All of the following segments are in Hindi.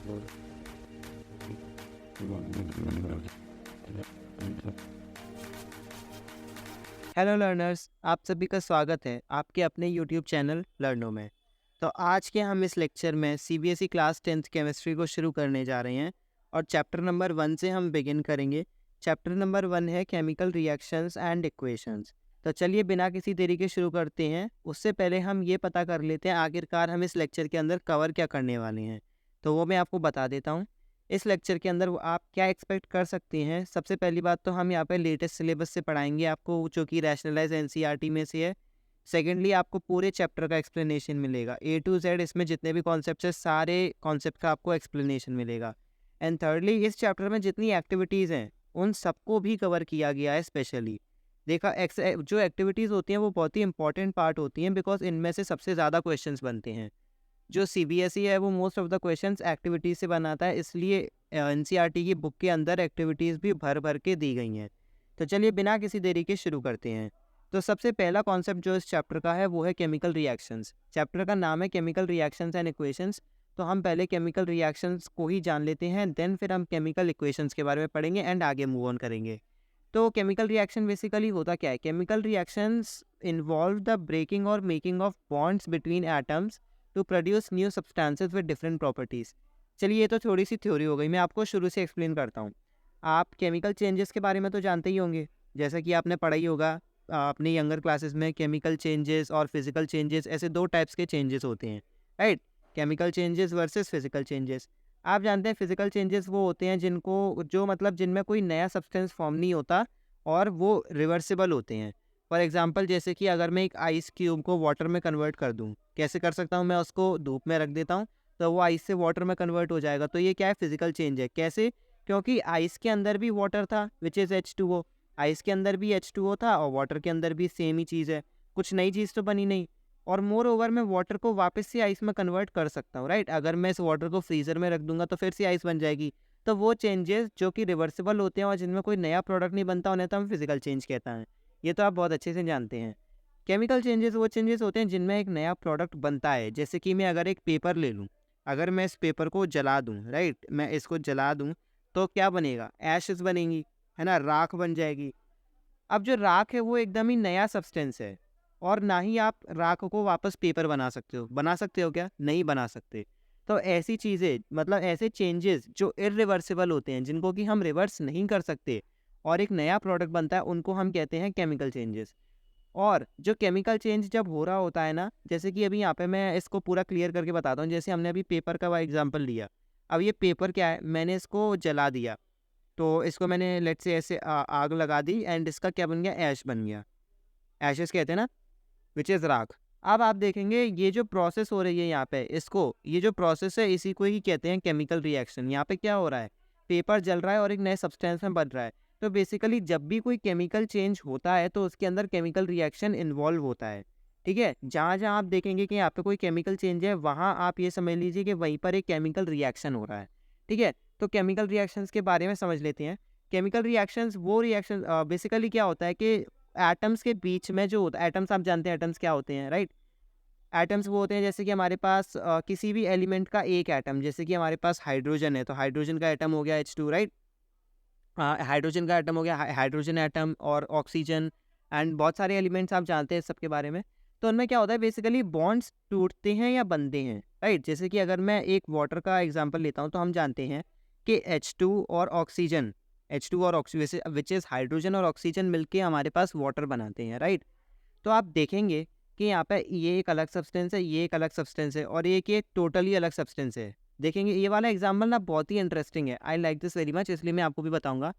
हेलो लर्नर्स, आप सभी का स्वागत है आपके अपने यूट्यूब चैनल लर्नो में। तो आज के हम इस लेक्चर में सीबीएसई क्लास 10th केमिस्ट्री को शुरू करने जा रहे हैं और चैप्टर नंबर 1 से हम बिगिन करेंगे। चैप्टर नंबर 1 है केमिकल रिएक्शंस एंड इक्वेशंस। तो चलिए बिना किसी देरी के शुरू करते हैं। उससे पहले हम ये पता कर लेते हैं आखिरकार हम इस लेक्चर के अंदर कवर क्या करने वाले हैं। तो वो मैं आपको बता देता हूँ। इस लेक्चर के अंदर आप क्या एक्सपेक्ट कर सकते हैं। सबसे पहली बात तो हम यहाँ पे लेटेस्ट सिलेबस से पढ़ाएंगे आपको, जो कि रैशनलाइज एनसीईआरटी में से है। सेकेंडली आपको पूरे चैप्टर का एक्सप्लेनेशन मिलेगा A to Z, इसमें जितने भी कॉन्सेप्ट है सारे कॉन्सेप्ट का आपको एक्सप्लेनेशन मिलेगा। एंड थर्डली इस चैप्टर में जितनी एक्टिविटीज़ हैं उन सबको भी कवर किया गया है स्पेशली। देखा जो एक्टिविटीज़ होती हैं वो बहुत ही इंपॉर्टेंट पार्ट होती हैं, बिकॉज इनमें से सबसे ज़्यादा क्वेश्चंस बनते हैं। जो सीबीएसई है वो most of the questions activities से बनाता है, इसलिए एनसीईआरटी की बुक के अंदर एक्टिविटीज़ भी भर भर के दी गई हैं। तो चलिए बिना किसी देरी के शुरू करते हैं। तो सबसे पहला कॉन्सेप्ट जो इस चैप्टर का है वो है केमिकल रिएक्शंस। चैप्टर का नाम है केमिकल रिएक्शंस एंड इक्वेशंस। तो हम पहले केमिकल रिएक्शंस को ही जान लेते हैं, देन फिर हम केमिकल इक्वेशंस के बारे में पढ़ेंगे एंड आगे मूव ऑन करेंगे। तो केमिकल रिएक्शन बेसिकली होता क्या है। Chemical reactions involve the breaking और making of bonds between atoms to produce new substances with different properties. चलिए ये तो थोड़ी सी थ्योरी हो गई, मैं आपको शुरू से एक्सप्लेन करता हूँ। आप केमिकल चेंजेस के बारे में तो जानते ही होंगे, जैसा कि आपने पढ़ा ही होगा अपने यंगर क्लासेस में। केमिकल चेंजेस और फिजिकल चेंजेस, ऐसे दो टाइप्स के चेंजेस होते हैं, right. Chemical changes versus physical changes. आप जानते हैं फिजिकल चेंजेस वो होते हैं जिनमें कोई नया सब्सटेंस फॉर्म नहीं होता और वो रिवर्सिबल होते हैं। फॉर एग्जांपल जैसे कि अगर मैं एक आइस क्यूब को वाटर में कन्वर्ट कर दूं, कैसे कर सकता हूं, मैं उसको धूप में रख देता हूं तो वो आइस से वाटर में कन्वर्ट हो जाएगा। तो ये क्या है, फिजिकल चेंज है। कैसे? क्योंकि आइस के अंदर भी वाटर था विच इज़ H2O। आइस के अंदर भी H2O था और वाटर के अंदर भी सेम ही चीज़ है, कुछ नई चीज़ तो बनी नहीं। और मोर ओवर मैं वाटर को वापस से आइस में कन्वर्ट कर सकता हूँ, राइट। अगर मैं इस वाटर को फ्रीज़र में रख दूंगा तो फिर से आइस बन जाएगी। तो वो चेंजेस जो कि रिवर्सिबल होते हैं और जिनमें कोई नया प्रोडक्ट नहीं बनता, उन्हें तो हम फिजिकल चेंज कहता है। ये तो आप बहुत अच्छे से जानते हैं। केमिकल चेंजेस वो चेंजेस होते हैं जिनमें एक नया प्रोडक्ट बनता है। जैसे कि मैं अगर एक पेपर ले लूँ, अगर मैं इस पेपर को जला दूँ, राइट, मैं इसको जला दूँ तो क्या बनेगा, ऐशेस बनेंगी, है ना, राख बन जाएगी। अब जो राख है वो एकदम ही नया सब्सटेंस है और ना ही आप राख को वापस पेपर बना सकते हो क्या, नहीं बना सकते। तो ऐसी चीज़ें, मतलब ऐसे चेंजेस जो इरिवर्सिबल होते हैं, जिनको कि हम रिवर्स नहीं कर सकते और एक नया प्रोडक्ट बनता है, उनको हम कहते हैं केमिकल चेंजेस। और जो केमिकल चेंज जब हो रहा होता है ना, जैसे कि अभी यहाँ पे मैं इसको पूरा क्लियर करके बताता हूँ। जैसे हमने अभी पेपर का एग्जांपल लिया। अब ये पेपर क्या है, मैंने इसको जला दिया, तो इसको मैंने लेट्स से ऐसे आग लगा दी एंड इसका क्या बन गया, ऐश बन गया। ऐशेस कहते हैं ना, विच इज़ राख। अब आप देखेंगे ये जो प्रोसेस हो रही है यहाँ पे, ये जो प्रोसेस है इसी को ही कहते हैं केमिकल रिएक्शन। यहाँ पे क्या हो रहा है, पेपर जल रहा है और एक नए सब्सटेंस में बन रहा है। तो बेसिकली जब भी कोई केमिकल चेंज होता है तो उसके अंदर केमिकल रिएक्शन इन्वॉल्व होता है, ठीक है। जहाँ जहाँ आप देखेंगे कि यहाँ पे कोई केमिकल चेंज है, वहाँ आप ये समझ लीजिए कि वहीं पर एक केमिकल रिएक्शन हो रहा है, ठीक है। तो केमिकल रिएक्शंस के बारे में समझ लेते हैं। केमिकल रिएक्शंस वो रिएक्शन बेसिकली क्या होता है कि एटम्स के बीच में जो होता है, एटम्स आप जानते हैं एटम्स क्या होते हैं, राइट। एटम्स वो होते हैं जैसे कि हमारे पास किसी भी एलिमेंट का एक एटम, जैसे कि हमारे पास हाइड्रोजन है तो हाइड्रोजन का एटम हो गया H2, राइट। हाइड्रोजन का एटम हो गया हाइड्रोजन एटम और ऑक्सीजन एंड बहुत सारे एलिमेंट्स आप जानते हैं सबके बारे में। तो उनमें क्या होता है, बेसिकली बॉन्ड्स टूटते हैं या बनते हैं, राइट। जैसे कि अगर मैं एक वाटर का एग्जांपल लेता हूँ तो हम जानते हैं कि H2 और ऑक्सीजन, विच इज़ हाइड्रोजन और ऑक्सीजन मिलके हमारे पास वाटर बनाते हैं, राइट। तो आप देखेंगे कि यहाँ पे ये एक अलग सब्सटेंस है, ये एक अलग सब्सटेंस है और ये एक टोटली अलग सब्सटेंस है। देखेंगे ये वाला एग्जाम्पल ना बहुत ही इंटरेस्टिंग है, I like this very much, इसलिए मैं आपको भी बताऊंगा।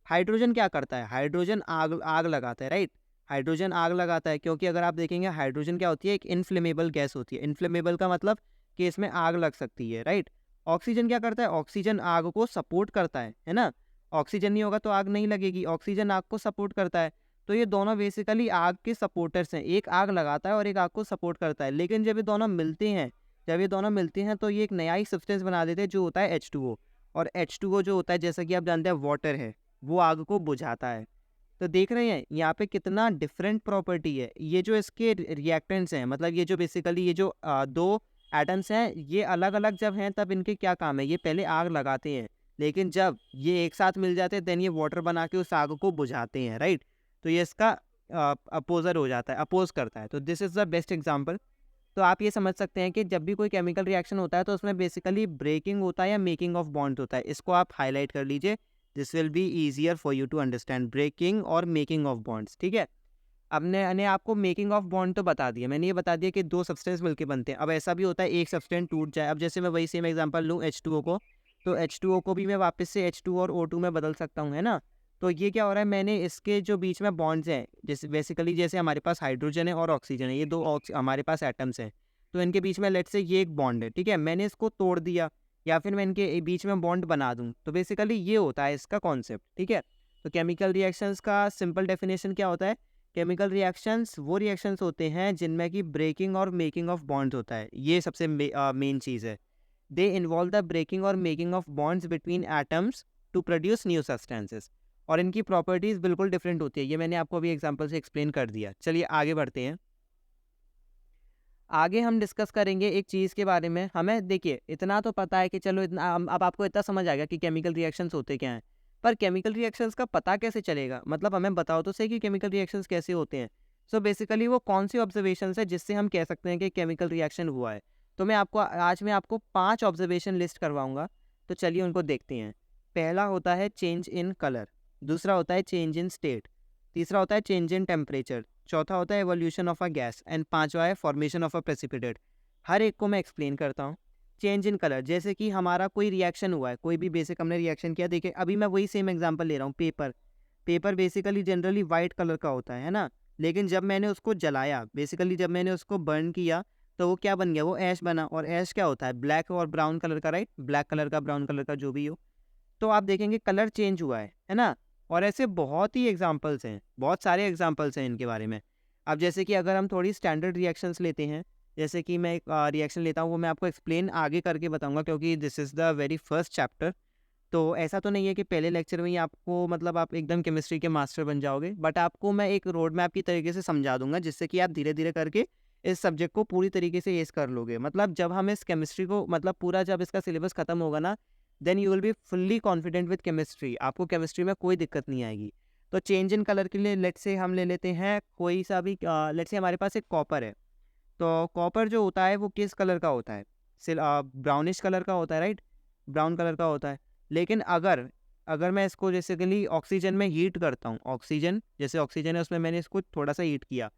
हाइड्रोजन क्या करता है, हाइड्रोजन आग आग लगाता है, राइट। हाइड्रोजन आग लगाता है क्योंकि अगर आप देखेंगे हाइड्रोजन क्या होती है, एक इनफ्लेमेबल गैस होती है। इनफ्लेमेबल का मतलब कि इसमें आग लग सकती है, राइट। ऑक्सीजन क्या करता है, ऑक्सीजन आग को सपोर्ट करता है ना। ऑक्सीजन नहीं होगा तो आग नहीं लगेगी, ऑक्सीजन आग को सपोर्ट करता है। तो ये दोनों बेसिकली आग के सपोर्टर्स हैं, एक आग लगाता है और एक आग को सपोर्ट करता है। लेकिन जब ये दोनों मिलते हैं तो ये एक नया ही सब्सटेंस बना देते हैं जो होता है H2O। और H2O जो होता है, जैसा कि आप जानते हैं, वाटर है, वो आग को बुझाता है। तो देख रहे हैं यहाँ पे कितना डिफरेंट प्रॉपर्टी है। ये जो इसके रिएक्टेंट्स हैं, मतलब ये जो बेसिकली ये जो दो एटम्स हैं ये अलग अलग जब हैं तब इनके क्या काम है, ये पहले आग लगाते हैं, लेकिन जब ये एक साथ मिल जाते हैं देन ये वाटर बना के उस आग को बुझाते हैं, राइट। तो ये इसका अपोजर हो जाता है, अपोज करता है। तो this is the best example. तो आप ये समझ सकते हैं कि जब भी कोई केमिकल रिएक्शन होता है तो उसमें बेसिकली ब्रेकिंग होता है या मेकिंग ऑफ बॉन्ड होता है। इसको आप हाईलाइट कर लीजिए, this will be easier for you to understand, breaking और मेकिंग ऑफ बॉन्ड्स, ठीक है। अब मैंने आपको मेकिंग ऑफ बॉन्ड तो बता दिया, मैंने ये बता दिया कि दो सब्सटेंस मिलके बनते हैं। अब ऐसा भी होता है एक सब्सटेंस टूट जाए, अब जैसे मैं वही सेम एग्जांपल लूँ H2O को, तो H2O को भी मैं वापस से H2 और O2 में बदल सकता हूँ, है ना। तो ये क्या हो रहा है, मैंने इसके जो बीच में बॉन्ड्स हैं, जैसे बेसिकली जैसे हमारे पास हाइड्रोजन है और ऑक्सीजन है, ये दो हमारे पास एटम्स हैं, तो इनके बीच में लेट्स से ये एक बॉन्ड है, ठीक है, मैंने इसको तोड़ दिया या फिर मैं इनके बीच में बॉन्ड बना दूँ, तो बेसिकली ये होता है इसका कॉन्सेप्ट, ठीक है। तो केमिकल रिएक्शंस का सिंपल डेफिनेशन क्या होता है, केमिकल रिएक्शंस वो रिएक्शंस होते हैं जिनमें कि ब्रेकिंग और मेकिंग ऑफ बॉन्ड्स होता है, ये सबसे मेन चीज़ है। दे इन्वॉल्व द ब्रेकिंग और making of bonds between atoms to produce new substances, और इनकी प्रॉपर्टीज़ बिल्कुल डिफरेंट होती है, ये मैंने आपको अभी एग्जांपल से एक्सप्लेन कर दिया। चलिए आगे बढ़ते हैं। आगे हम डिस्कस करेंगे एक चीज़ के बारे में। हमें देखिए इतना तो पता है कि चलो इतना अब आपको इतना समझ आ गया कि केमिकल रिएक्शंस होते क्या हैं, पर केमिकल रिएक्शंस का पता कैसे चलेगा, मतलब हमें बताओ तो सही कि केमिकल रिएक्शंस कैसे होते हैं। सो बेसिकली वो कौन सी ऑब्जर्वेशंस है जिससे हम कह सकते हैं कि केमिकल रिएक्शन हुआ है। तो मैं आपको 5 ऑब्जर्वेशन लिस्ट करवाऊंगा, तो चलिए उनको देखते हैं। पहला होता है चेंज इन कलर, दूसरा होता है चेंज इन स्टेट, तीसरा होता है चेंज इन टेम्परेचर, चौथा होता है evolution of a gas, and पांचवा है फॉर्मेशन ऑफ अ प्रेसिपिटेट। हर एक को मैं एक्सप्लेन करता हूँ। चेंज इन कलर, जैसे कि हमारा कोई रिएक्शन हुआ है, कोई भी बेसिक हमने रिएक्शन किया, देखिए अभी मैं वही सेम एग्जांपल ले रहा हूँ, paper. Paper basically generally white colour का होता है ना, लेकिन जब मैंने उसको जलाया, बेसिकली जब मैंने उसको बर्न किया, तो वो क्या बन गया, वो ऐश बना। और ऐश क्या होता है, ब्लैक और ब्राउन कलर का, राइट, ब्लैक कलर का, ब्राउन कलर का, जो भी हो। तो आप देखेंगे कलर चेंज हुआ है ना। और ऐसे बहुत ही एग्जांपल्स हैं, बहुत सारे एग्जांपल्स हैं इनके बारे में। अब जैसे कि अगर हम थोड़ी स्टैंडर्ड रिएक्शंस लेते हैं, जैसे कि मैं एक रिएक्शन लेता हूँ, वो मैं आपको एक्सप्लेन आगे करके बताऊंगा क्योंकि this is the very first chapter. तो ऐसा तो नहीं है कि पहले लेक्चर में ही आपको मतलब आप एकदम केमिस्ट्री के मास्टर बन जाओगे, बट आपको मैं एक रोड मैप की तरीके से समझा दूंगा जिससे कि आप धीरे धीरे करके इस सब्जेक्ट को पूरी तरीके से एस कर लोगे। मतलब जब हम इस केमिस्ट्री को मतलब पूरा जब इसका सिलेबस खत्म होगा ना, then you will be fully confident with chemistry, आपको केमिस्ट्री में कोई दिक्कत नहीं आएगी। तो चेंज इन कलर के लिए लेट्स से हम ले लेते हैं कोई सा भी, लेट्स से हमारे पास एक कॉपर है। तो कॉपर जो होता है वो किस कलर का होता है, ब्राउनिश कलर का होता है, राइट, ब्राउन कलर का होता है। लेकिन अगर अगर मैं इसको बेसिकली ऑक्सीजन में हीट करता हूँ, ऑक्सीजन जैसे ऑक्सीजन है उसमें मैंने इसको थोड़ा सा हीट किया,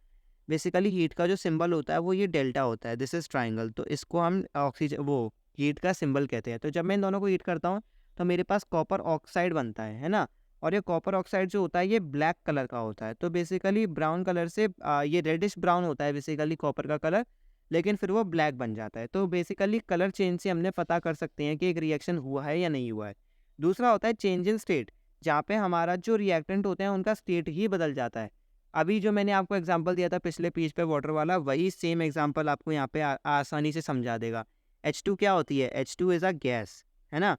बेसिकली हीट का जो सिंबल होता है वो ये डेल्टा होता है, दिस इज ट्राइंगल, तो इसको हम ऑक्सीजन वो हीट का सिंबल कहते हैं। तो जब मैं इन दोनों को हीट करता हूँ तो मेरे पास कॉपर ऑक्साइड बनता है ना। और ये कॉपर ऑक्साइड जो होता है ये ब्लैक कलर का होता है। तो बेसिकली ब्राउन कलर से ये रेडिश ब्राउन होता है बेसिकली कॉपर का कलर, लेकिन फिर वो ब्लैक बन जाता है। तो बेसिकली कलर चेंज से हमने पता कर सकते हैं कि एक रिएक्शन हुआ है या नहीं हुआ है। दूसरा होता है चेंज इन स्टेट, जहाँ पे हमारा जो रिएक्टेंट होते हैं उनका स्टेट ही बदल जाता है। अभी जो मैंने आपको एग्जांपल दिया था पिछले पेज पे वाटर वाला, वही सेम एग्जांपल आपको यहाँ पे आसानी से समझा देगा। H2 क्या होती है, H2 इज़ अ गैस, है ना।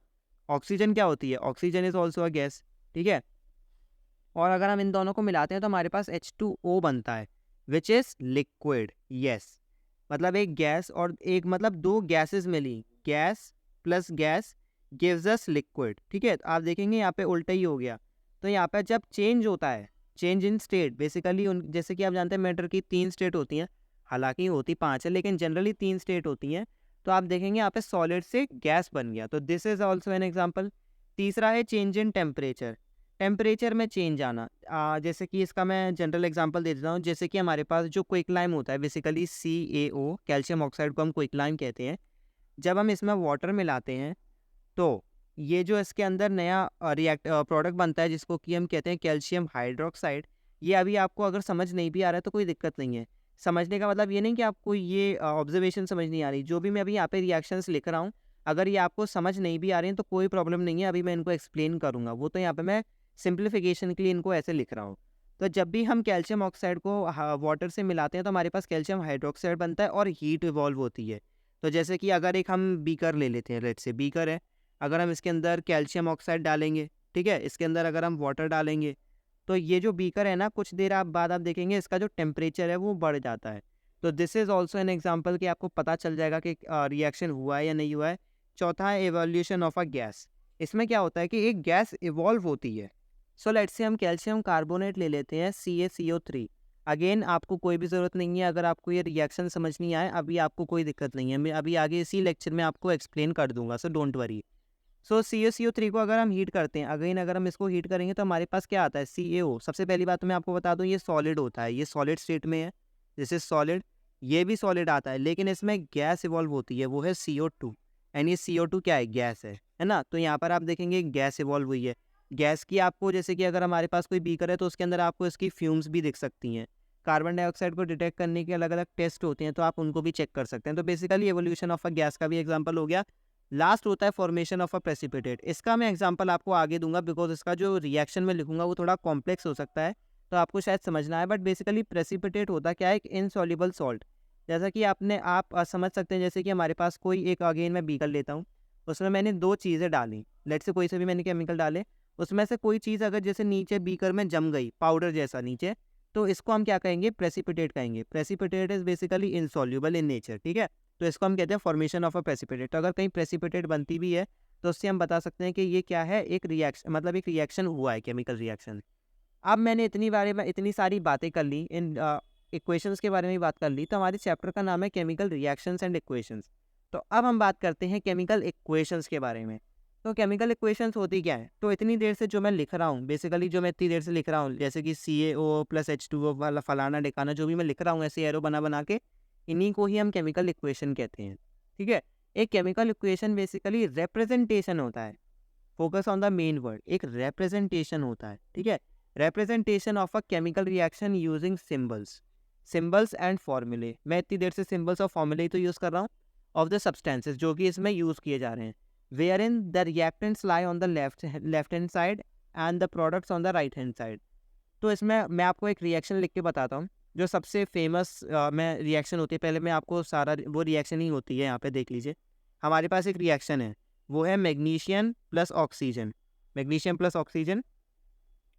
ऑक्सीजन क्या होती है, oxygen is also a gas, ठीक है। और अगर हम इन दोनों को मिलाते हैं तो हमारे पास H2O बनता है, विच इज़ लिक्विड, यस। मतलब एक गैस और एक मतलब दो गैसेस मिली, gas plus gas gives us liquid, ठीक है। आप देखेंगे यहाँ पे उल्टा ही हो गया। तो यहाँ पे जब चेंज होता है, चेंज इन स्टेट, बेसिकली उन जैसे कि आप जानते हैं मैटर की 3 स्टेट होती हैं, हालांकि होती 5 है लेकिन जनरली 3 स्टेट होती हैं। तो आप देखेंगे यहाँ पे सॉलिड से गैस बन गया, तो this is also an example. तीसरा है चेंज इन टेम्परेचर, टेम्परेचर में चेंज आना। जैसे कि इसका मैं जनरल एग्जांपल दे देता हूँ, जैसे कि हमारे पास जो क्विकलाइम होता है, बेसिकली CaO, कैल्शियम ऑक्साइड को हम क्विकलाइम कहते हैं। जब हम इसमें वाटर मिलाते हैं तो ये जो इसके अंदर नया प्रोडक्ट बनता है जिसको कि हम कहते हैं कैल्शियम हाइड्रोक्साइड। ये अभी आपको अगर समझ नहीं भी आ रहा है तो कोई दिक्कत नहीं है। समझने का मतलब ये नहीं कि आपको ये ऑब्जर्वेशन समझ नहीं आ रही, जो भी मैं अभी यहाँ पे रिएक्शंस लिख रहा हूँ, अगर ये आपको समझ नहीं भी आ रही हैं तो कोई प्रॉब्लम नहीं है, अभी मैं इनको एक्सप्लेन करूँगा। वो तो यहाँ पे मैं सिंप्लीफिकेशन के लिए इनको ऐसे लिख रहा हूँ। तो जब भी हम कैल्शियम ऑक्साइड को वाटर से मिलाते हैं तो हमारे पास कैल्शियम हाइड्रोक्साइड बनता है और हीट इवॉल्व होती है। तो जैसे कि अगर एक हम बीकर ले लेते हैं, लेट्स से बीकर है, अगर हम इसके अंदर कैल्शियम ऑक्साइड डालेंगे, ठीक है, इसके अंदर अगर हम वाटर डालेंगे, तो ये जो बीकर है ना, कुछ देर आप बाद आप देखेंगे इसका जो टेम्परेचर है वो बढ़ जाता है। तो this is also an example कि आपको पता चल जाएगा कि रिएक्शन हुआ है या नहीं हुआ है। चौथा है एवोल्यूशन ऑफ अ गैस। इसमें क्या होता है कि एक गैस इवॉल्व होती है। सो लेट्स से हम कैल्शियम कार्बोनेट ले लेते हैं CaCO3। अगेन आपको कोई भी ज़रूरत नहीं है, अगर आपको ये रिएक्शन समझ नहीं आए अभी आपको कोई दिक्कत नहीं है, मैं अभी आगे इसी लेक्चर में आपको एक्सप्लेन कर दूंगा, so don't worry. So CaCO3 को अगर हम हीट करते हैं, अगेन अगर हम इसको हीट करेंगे तो हमारे पास क्या आता है CaO। सबसे पहली बात तो मैं आपको बता दूं ये सॉलिड होता है, ये सॉलिड स्टेट में है, दिस इज सॉलिड। ये भी सॉलिड आता है लेकिन इसमें गैस इवॉल्व होती है, वो है CO2। एंड ये CO2 क्या है, गैस है ना। तो यहाँ पर आप देखेंगे गैस इवॉल्व हुई है। गैस की आपको जैसे कि अगर हमारे पास कोई बीकर है तो उसके अंदर आपको इसकी फ्यूम्स भी दिख सकती हैं। कार्बन डाइऑक्साइड को डिटेक्ट करने के अलग अलग टेस्ट होते हैं तो आप उनको भी चेक कर सकते हैं। तो basically evolution of a gas का भी एग्जाम्पल हो गया। लास्ट होता है फॉर्मेशन ऑफ अ प्रेसिपिटेट। इसका मैं एग्जांपल आपको आगे दूंगा बिकॉज इसका जो रिएक्शन में लिखूंगा वो थोड़ा कॉम्प्लेक्स हो सकता है, तो आपको शायद समझना है। बट बेसिकली प्रेसिपिटेट होता क्या है, एक इनसॉल्युबल सॉल्ट। जैसा कि आप समझ सकते हैं, जैसे कि हमारे पास कोई एक, अगेन मैं बीकर लेता हूँ, उसमें मैंने दो चीज़ें डाली, लेट से कोई से भी मैंने केमिकल डाले, उसमें से कोई चीज़ अगर जैसे नीचे बीकर में जम गई पाउडर जैसा नीचे, तो इसको हम क्या कहेंगे, प्रेसिपिटेट कहेंगे। Precipitate is basically insoluble in nature, ठीक है। तो इसको हम कहते हैं फॉर्मेशन ऑफ अ प्रेसिपिटेट। तो अगर कहीं प्रेसिपिटेट बनती भी है तो उससे हम बता सकते हैं कि ये क्या है, एक रिएक्शन, मतलब एक रिएक्शन हुआ है, केमिकल रिएक्शन। अब मैंने इतनी सारी बातें कर ली, इन इक्वेशंस के बारे में भी बात कर ली, तो हमारे चैप्टर का नाम है केमिकल रिएक्शंस एंड इक्वेशंस। तो अब हम बात करते हैं केमिकल इक्वेशंस के बारे में। तो केमिकल इक्वेशंस होती क्या है, तो इतनी देर से जो मैं लिख रहा हूँ, बेसिकली जो मैं इतनी देर से लिख रहा हूँ, जैसे कि CaO + H2O वाला फलाना ढिकाना जो भी मैं लिख रहा हूँ ऐसे एरो बना बना के, इन्हीं को ही हम केमिकल इक्वेशन कहते हैं, ठीक है। एक केमिकल इक्वेशन बेसिकली रिप्रेजेंटेशन होता है, focus on the main word, एक रिप्रेजेंटेशन होता है, ठीक है। Representation of a chemical reaction using symbols and फॉर्मूले। मैं इतनी देर से सिंबल्स और फॉर्मूले ही तो यूज़ कर रहा हूँ, ऑफ द सब्सटेंसेस जो कि इसमें यूज़ किए जा रहे हैं। Where in the reactants lie on the left hand side and the products on the right hand side. तो इसमें मैं आपको एक रिएक्शन लिख के बताता हूँ, जो सबसे फेमस में रिएक्शन होती है। पहले मैं आपको सारा वो रिएक्शन ही होती है, यहाँ पे देख लीजिए। हमारे पास एक रिएक्शन है, वो है magnesium plus oxygen. Magnesium plus oxygen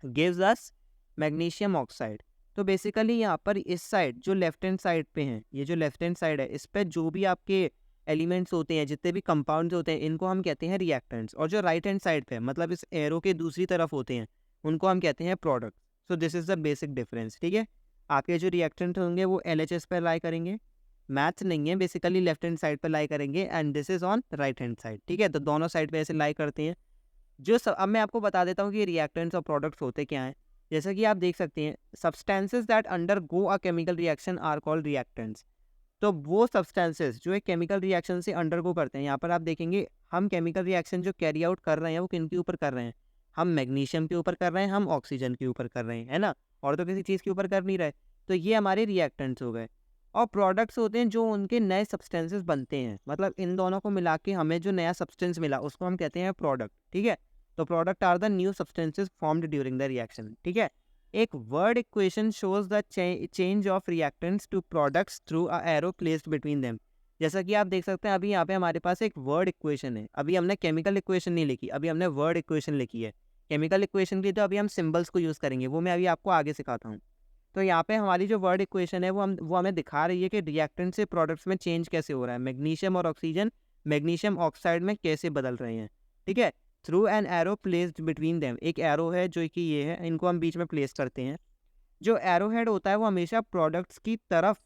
gives us magnesium oxide. तो बेसिकली यहाँ पर इस साइड जो लेफ्ट हैंड साइड पे हैं, ये जो लेफ्ट हैंड साइड है, इस पर जो भी आपके एलिमेंट्स होते हैं, जितने भी कंपाउंड्स होते हैं, इनको हम कहते हैं रिएक्टेंट्स। और जो राइट हैंड साइड पे मतलब इस एरो के दूसरी तरफ होते हैं, उनको हम कहते हैं product. So this is the basic difference, ठीक है। आपके जो रिएक्टेंट होंगे वो LHS पर लाई करेंगे, मैथ नहीं है, बेसिकली लेफ्ट हैंड साइड पर लाई करेंगे, and this is on right hand side, ठीक है। तो दोनों साइड पे ऐसे लाई करते हैं। अब मैं आपको बता देता हूँ कि रिएक्टेंट्स और प्रोडक्ट्स होते क्या हैं। जैसा कि आप देख सकते हैं, substances that undergo a chemical reaction are called reactants. तो वो सब्सटेंसेस जो एक केमिकल रिएक्शन से अंडरगो करते हैं, यहाँ पर आप देखेंगे हम केमिकल रिएक्शन जो कैरी आउट कर रहे हैं वो किन के ऊपर कर रहे हैं, हम मैग्नीशियम के ऊपर कर रहे हैं, हम ऑक्सीजन के ऊपर कर रहे हैं, है ना, और तो किसी चीज़ के ऊपर कर नहीं रहे। तो ये हमारे रिएक्टेंट्स हो गए। और प्रोडक्ट्स होते हैं जो उनके नए सब्सटेंसेस बनते हैं, मतलब इन दोनों को मिला के हमें जो नया सब्सटेंस मिला उसको हम कहते हैं प्रोडक्ट, ठीक है। तो product are the new substances formed during the reaction, ठीक है। एक word equation shows the change of reactants to products through a arrow placed between them. जैसा कि आप देख सकते हैं, अभी यहाँ पे हमारे पास एक वर्ड इक्वेशन है। अभी हमने केमिकल इक्वेशन नहीं लिखी, अभी हमने वर्ड इक्वेशन लिखी है। केमिकल इक्वेशन के लिए तो अभी हम सिंबल्स को यूज़ करेंगे, वो मैं अभी आपको आगे सिखाता हूँ। तो यहाँ पे हमारी जो वर्ड इक्वेशन है वो हमें दिखा रही है कि रिएक्टेंट से प्रोडक्ट्स में चेंज कैसे हो रहा है, मैग्नीशियम और ऑक्सीजन मैग्नीशियम ऑक्साइड में कैसे बदल रहे हैं, ठीक है। Through an arrow placed between them, एक एरो है जो कि ये है, इनको हम बीच में प्लेस करते हैं। जो एरो हेड होता है वो हमेशा प्रोडक्ट्स की तरफ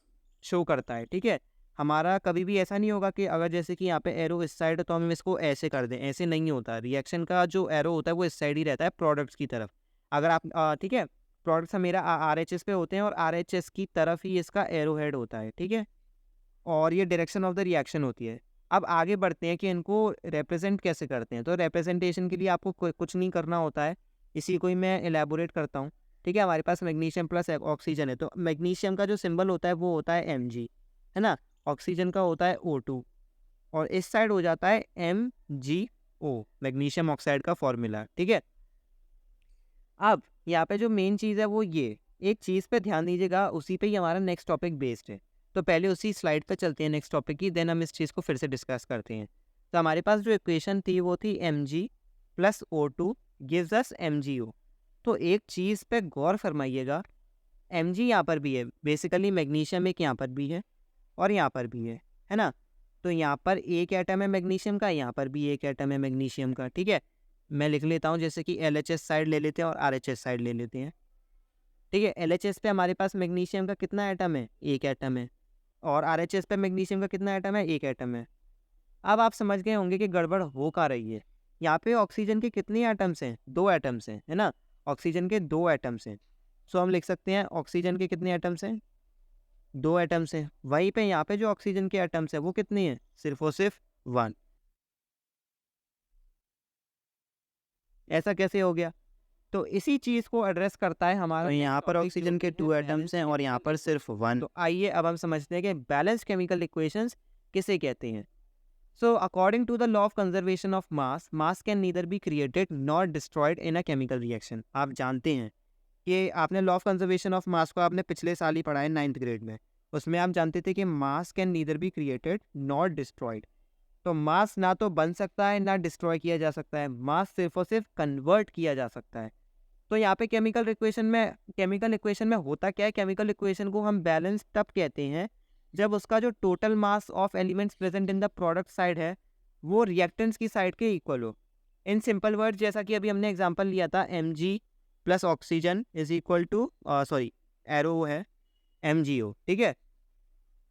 शो करता है, ठीक है। हमारा कभी भी ऐसा नहीं होगा कि अगर जैसे कि यहाँ पे एरो इस साइड है तो हम इसको ऐसे कर दें, ऐसे नहीं होता। रिएक्शन का जो एरो होता है वो इस साइड ही रहता है, प्रोडक्ट्स की तरफ। अगर आप ठीक है, प्रोडक्ट्स मेरा RHS पे होते हैं और RHS की तरफ ही इसका एरो हेड होता है, ठीक है। और ये डायरेक्शन ऑफ द रिएक्शन होती है। अब आगे बढ़ते हैं कि इनको रिप्रेजेंट कैसे करते हैं। तो रिप्रेजेंटेशन के लिए आपको कुछ नहीं करना होता है, इसी को ही मैं एलैबोरेट करता हूँ, ठीक है। हमारे पास मैग्नीशियम प्लस ऑक्सीजन है, तो मैग्नीशियम का जो सिंबल होता है वो होता है Mg, है ना। ऑक्सीजन का होता है O2, और इस साइड हो जाता है MgO, मैग्नीशियम ऑक्साइड का फॉर्मूला, ठीक है। अब यहाँ पे जो मेन चीज़ है वो ये एक चीज़ पे ध्यान दीजिएगा, उसी पे ही हमारा नेक्स्ट टॉपिक बेस्ड है। तो पहले उसी स्लाइड पे चलते हैं नेक्स्ट टॉपिक की, देन हम इस चीज़ को फिर से डिस्कस करते हैं। तो हमारे पास जो इक्वेशन थी वो थी Mg + O2 gives us MgO। तो एक चीज़ पे गौर फरमाइएगा Mg यहाँ पर भी है, बेसिकली मैग्नीशियम एक यहाँ पर भी है और यहाँ पर भी है ना। तो यहाँ पर एक एटम है मैग्नीशियम का, यहाँ पर भी एक एटम है मैग्नीशियम का, ठीक है। मैं लिख लेता हूँ, जैसे कि LHS साइड ले लेते हैं और RHS साइड ले लेते हैं, ठीक है। LHS पे हमारे पास मैग्नीशियम का कितना एटम है, एक एटम है, और RHS पे मैग्नीशियम का कितना एटम है, एक एटम है। अब आप समझ गए होंगे कि गड़बड़ हो कहाँ रही है। यहाँ पे ऑक्सीजन के कितने एटम्स हैं, 2 एटम्स हैं, है ना। ऑक्सीजन के 2 एटम्स हैं, सो हम लिख सकते हैं ऑक्सीजन के कितने एटम्स हैं, 2 एटम्स हैं। वहीं पे यहाँ पे जो ऑक्सीजन के एटम्स हैं वो कितने हैं, सिर्फ और सिर्फ 1। ऐसा कैसे हो गया? तो इसी चीज़ को एड्रेस करता है हमारा। तो यहाँ पर ऑक्सीजन के 2 एटम्स हैं और यहाँ पर सिर्फ 1। तो आइए अब हम समझते हैं कि बैलेंस केमिकल इक्वेशंस किसे कहते हैं। So according to the law of conservation of mass can neither be created nor destroyed in a chemical reaction। आप जानते हैं कि आपने लॉ ऑफ कंजर्वेशन ऑफ मास को आपने पिछले साल ही पढ़ा है 9th ग्रेड में। उसमें आप जानते थे कि मास can neither be created not destroyed. तो मास ना तो बन सकता है ना डिस्ट्रॉय किया जा सकता है, मास सिर्फ और सिर्फ कन्वर्ट किया जा सकता है। तो यहाँ पे केमिकल इक्वेशन में होता क्या है, केमिकल इक्वेशन को हम बैलेंस तब कहते हैं जब उसका जो total mass of elements present in the product side है वो रिएक्टेंट्स की साइड के इक्वल हो। इन सिंपल वर्ड, जैसा कि अभी हमने एग्जांपल लिया था, Mg plus oxygen is equal to arrow है MgO, ठीक है।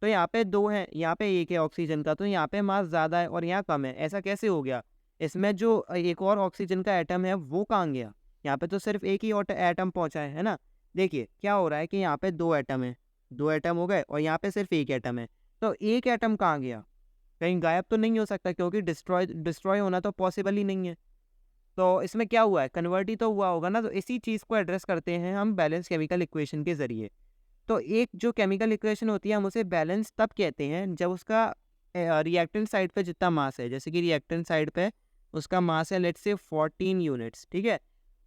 तो यहाँ पे 2 है, यहाँ पे 1 है ऑक्सीजन का, तो यहाँ पे मास ज़्यादा है और यहाँ कम है। ऐसा कैसे हो गया? इसमें जो एक और ऑक्सीजन का एटम है वो कहाँ गया? यहाँ पे तो सिर्फ एक ही एटम पहुँचा है ना। देखिए क्या हो रहा है कि यहाँ पे 2 एटम है, 2 एटम हो गए और यहाँ पे सिर्फ एक एटम है। तो एक एटम कहाँ गया? कहीं गायब तो नहीं हो सकता, क्योंकि डिस्ट्रॉय होना तो पॉसिबल ही नहीं है। तो इसमें क्या हुआ है, कन्वर्ट ही तो हुआ होगा ना। तो इसी चीज़ को एड्रेस करते हैं हम बैलेंस केमिकल इक्वेशन के ज़रिए। तो एक जो केमिकल इक्वेशन होती है हम उसे बैलेंस तब कहते हैं जब उसका रिएक्टेंट साइड पे जितना मास है, जैसे कि रिएक्टेंट साइड पे उसका मास है लेट्स से 14 यूनिट्स, ठीक है।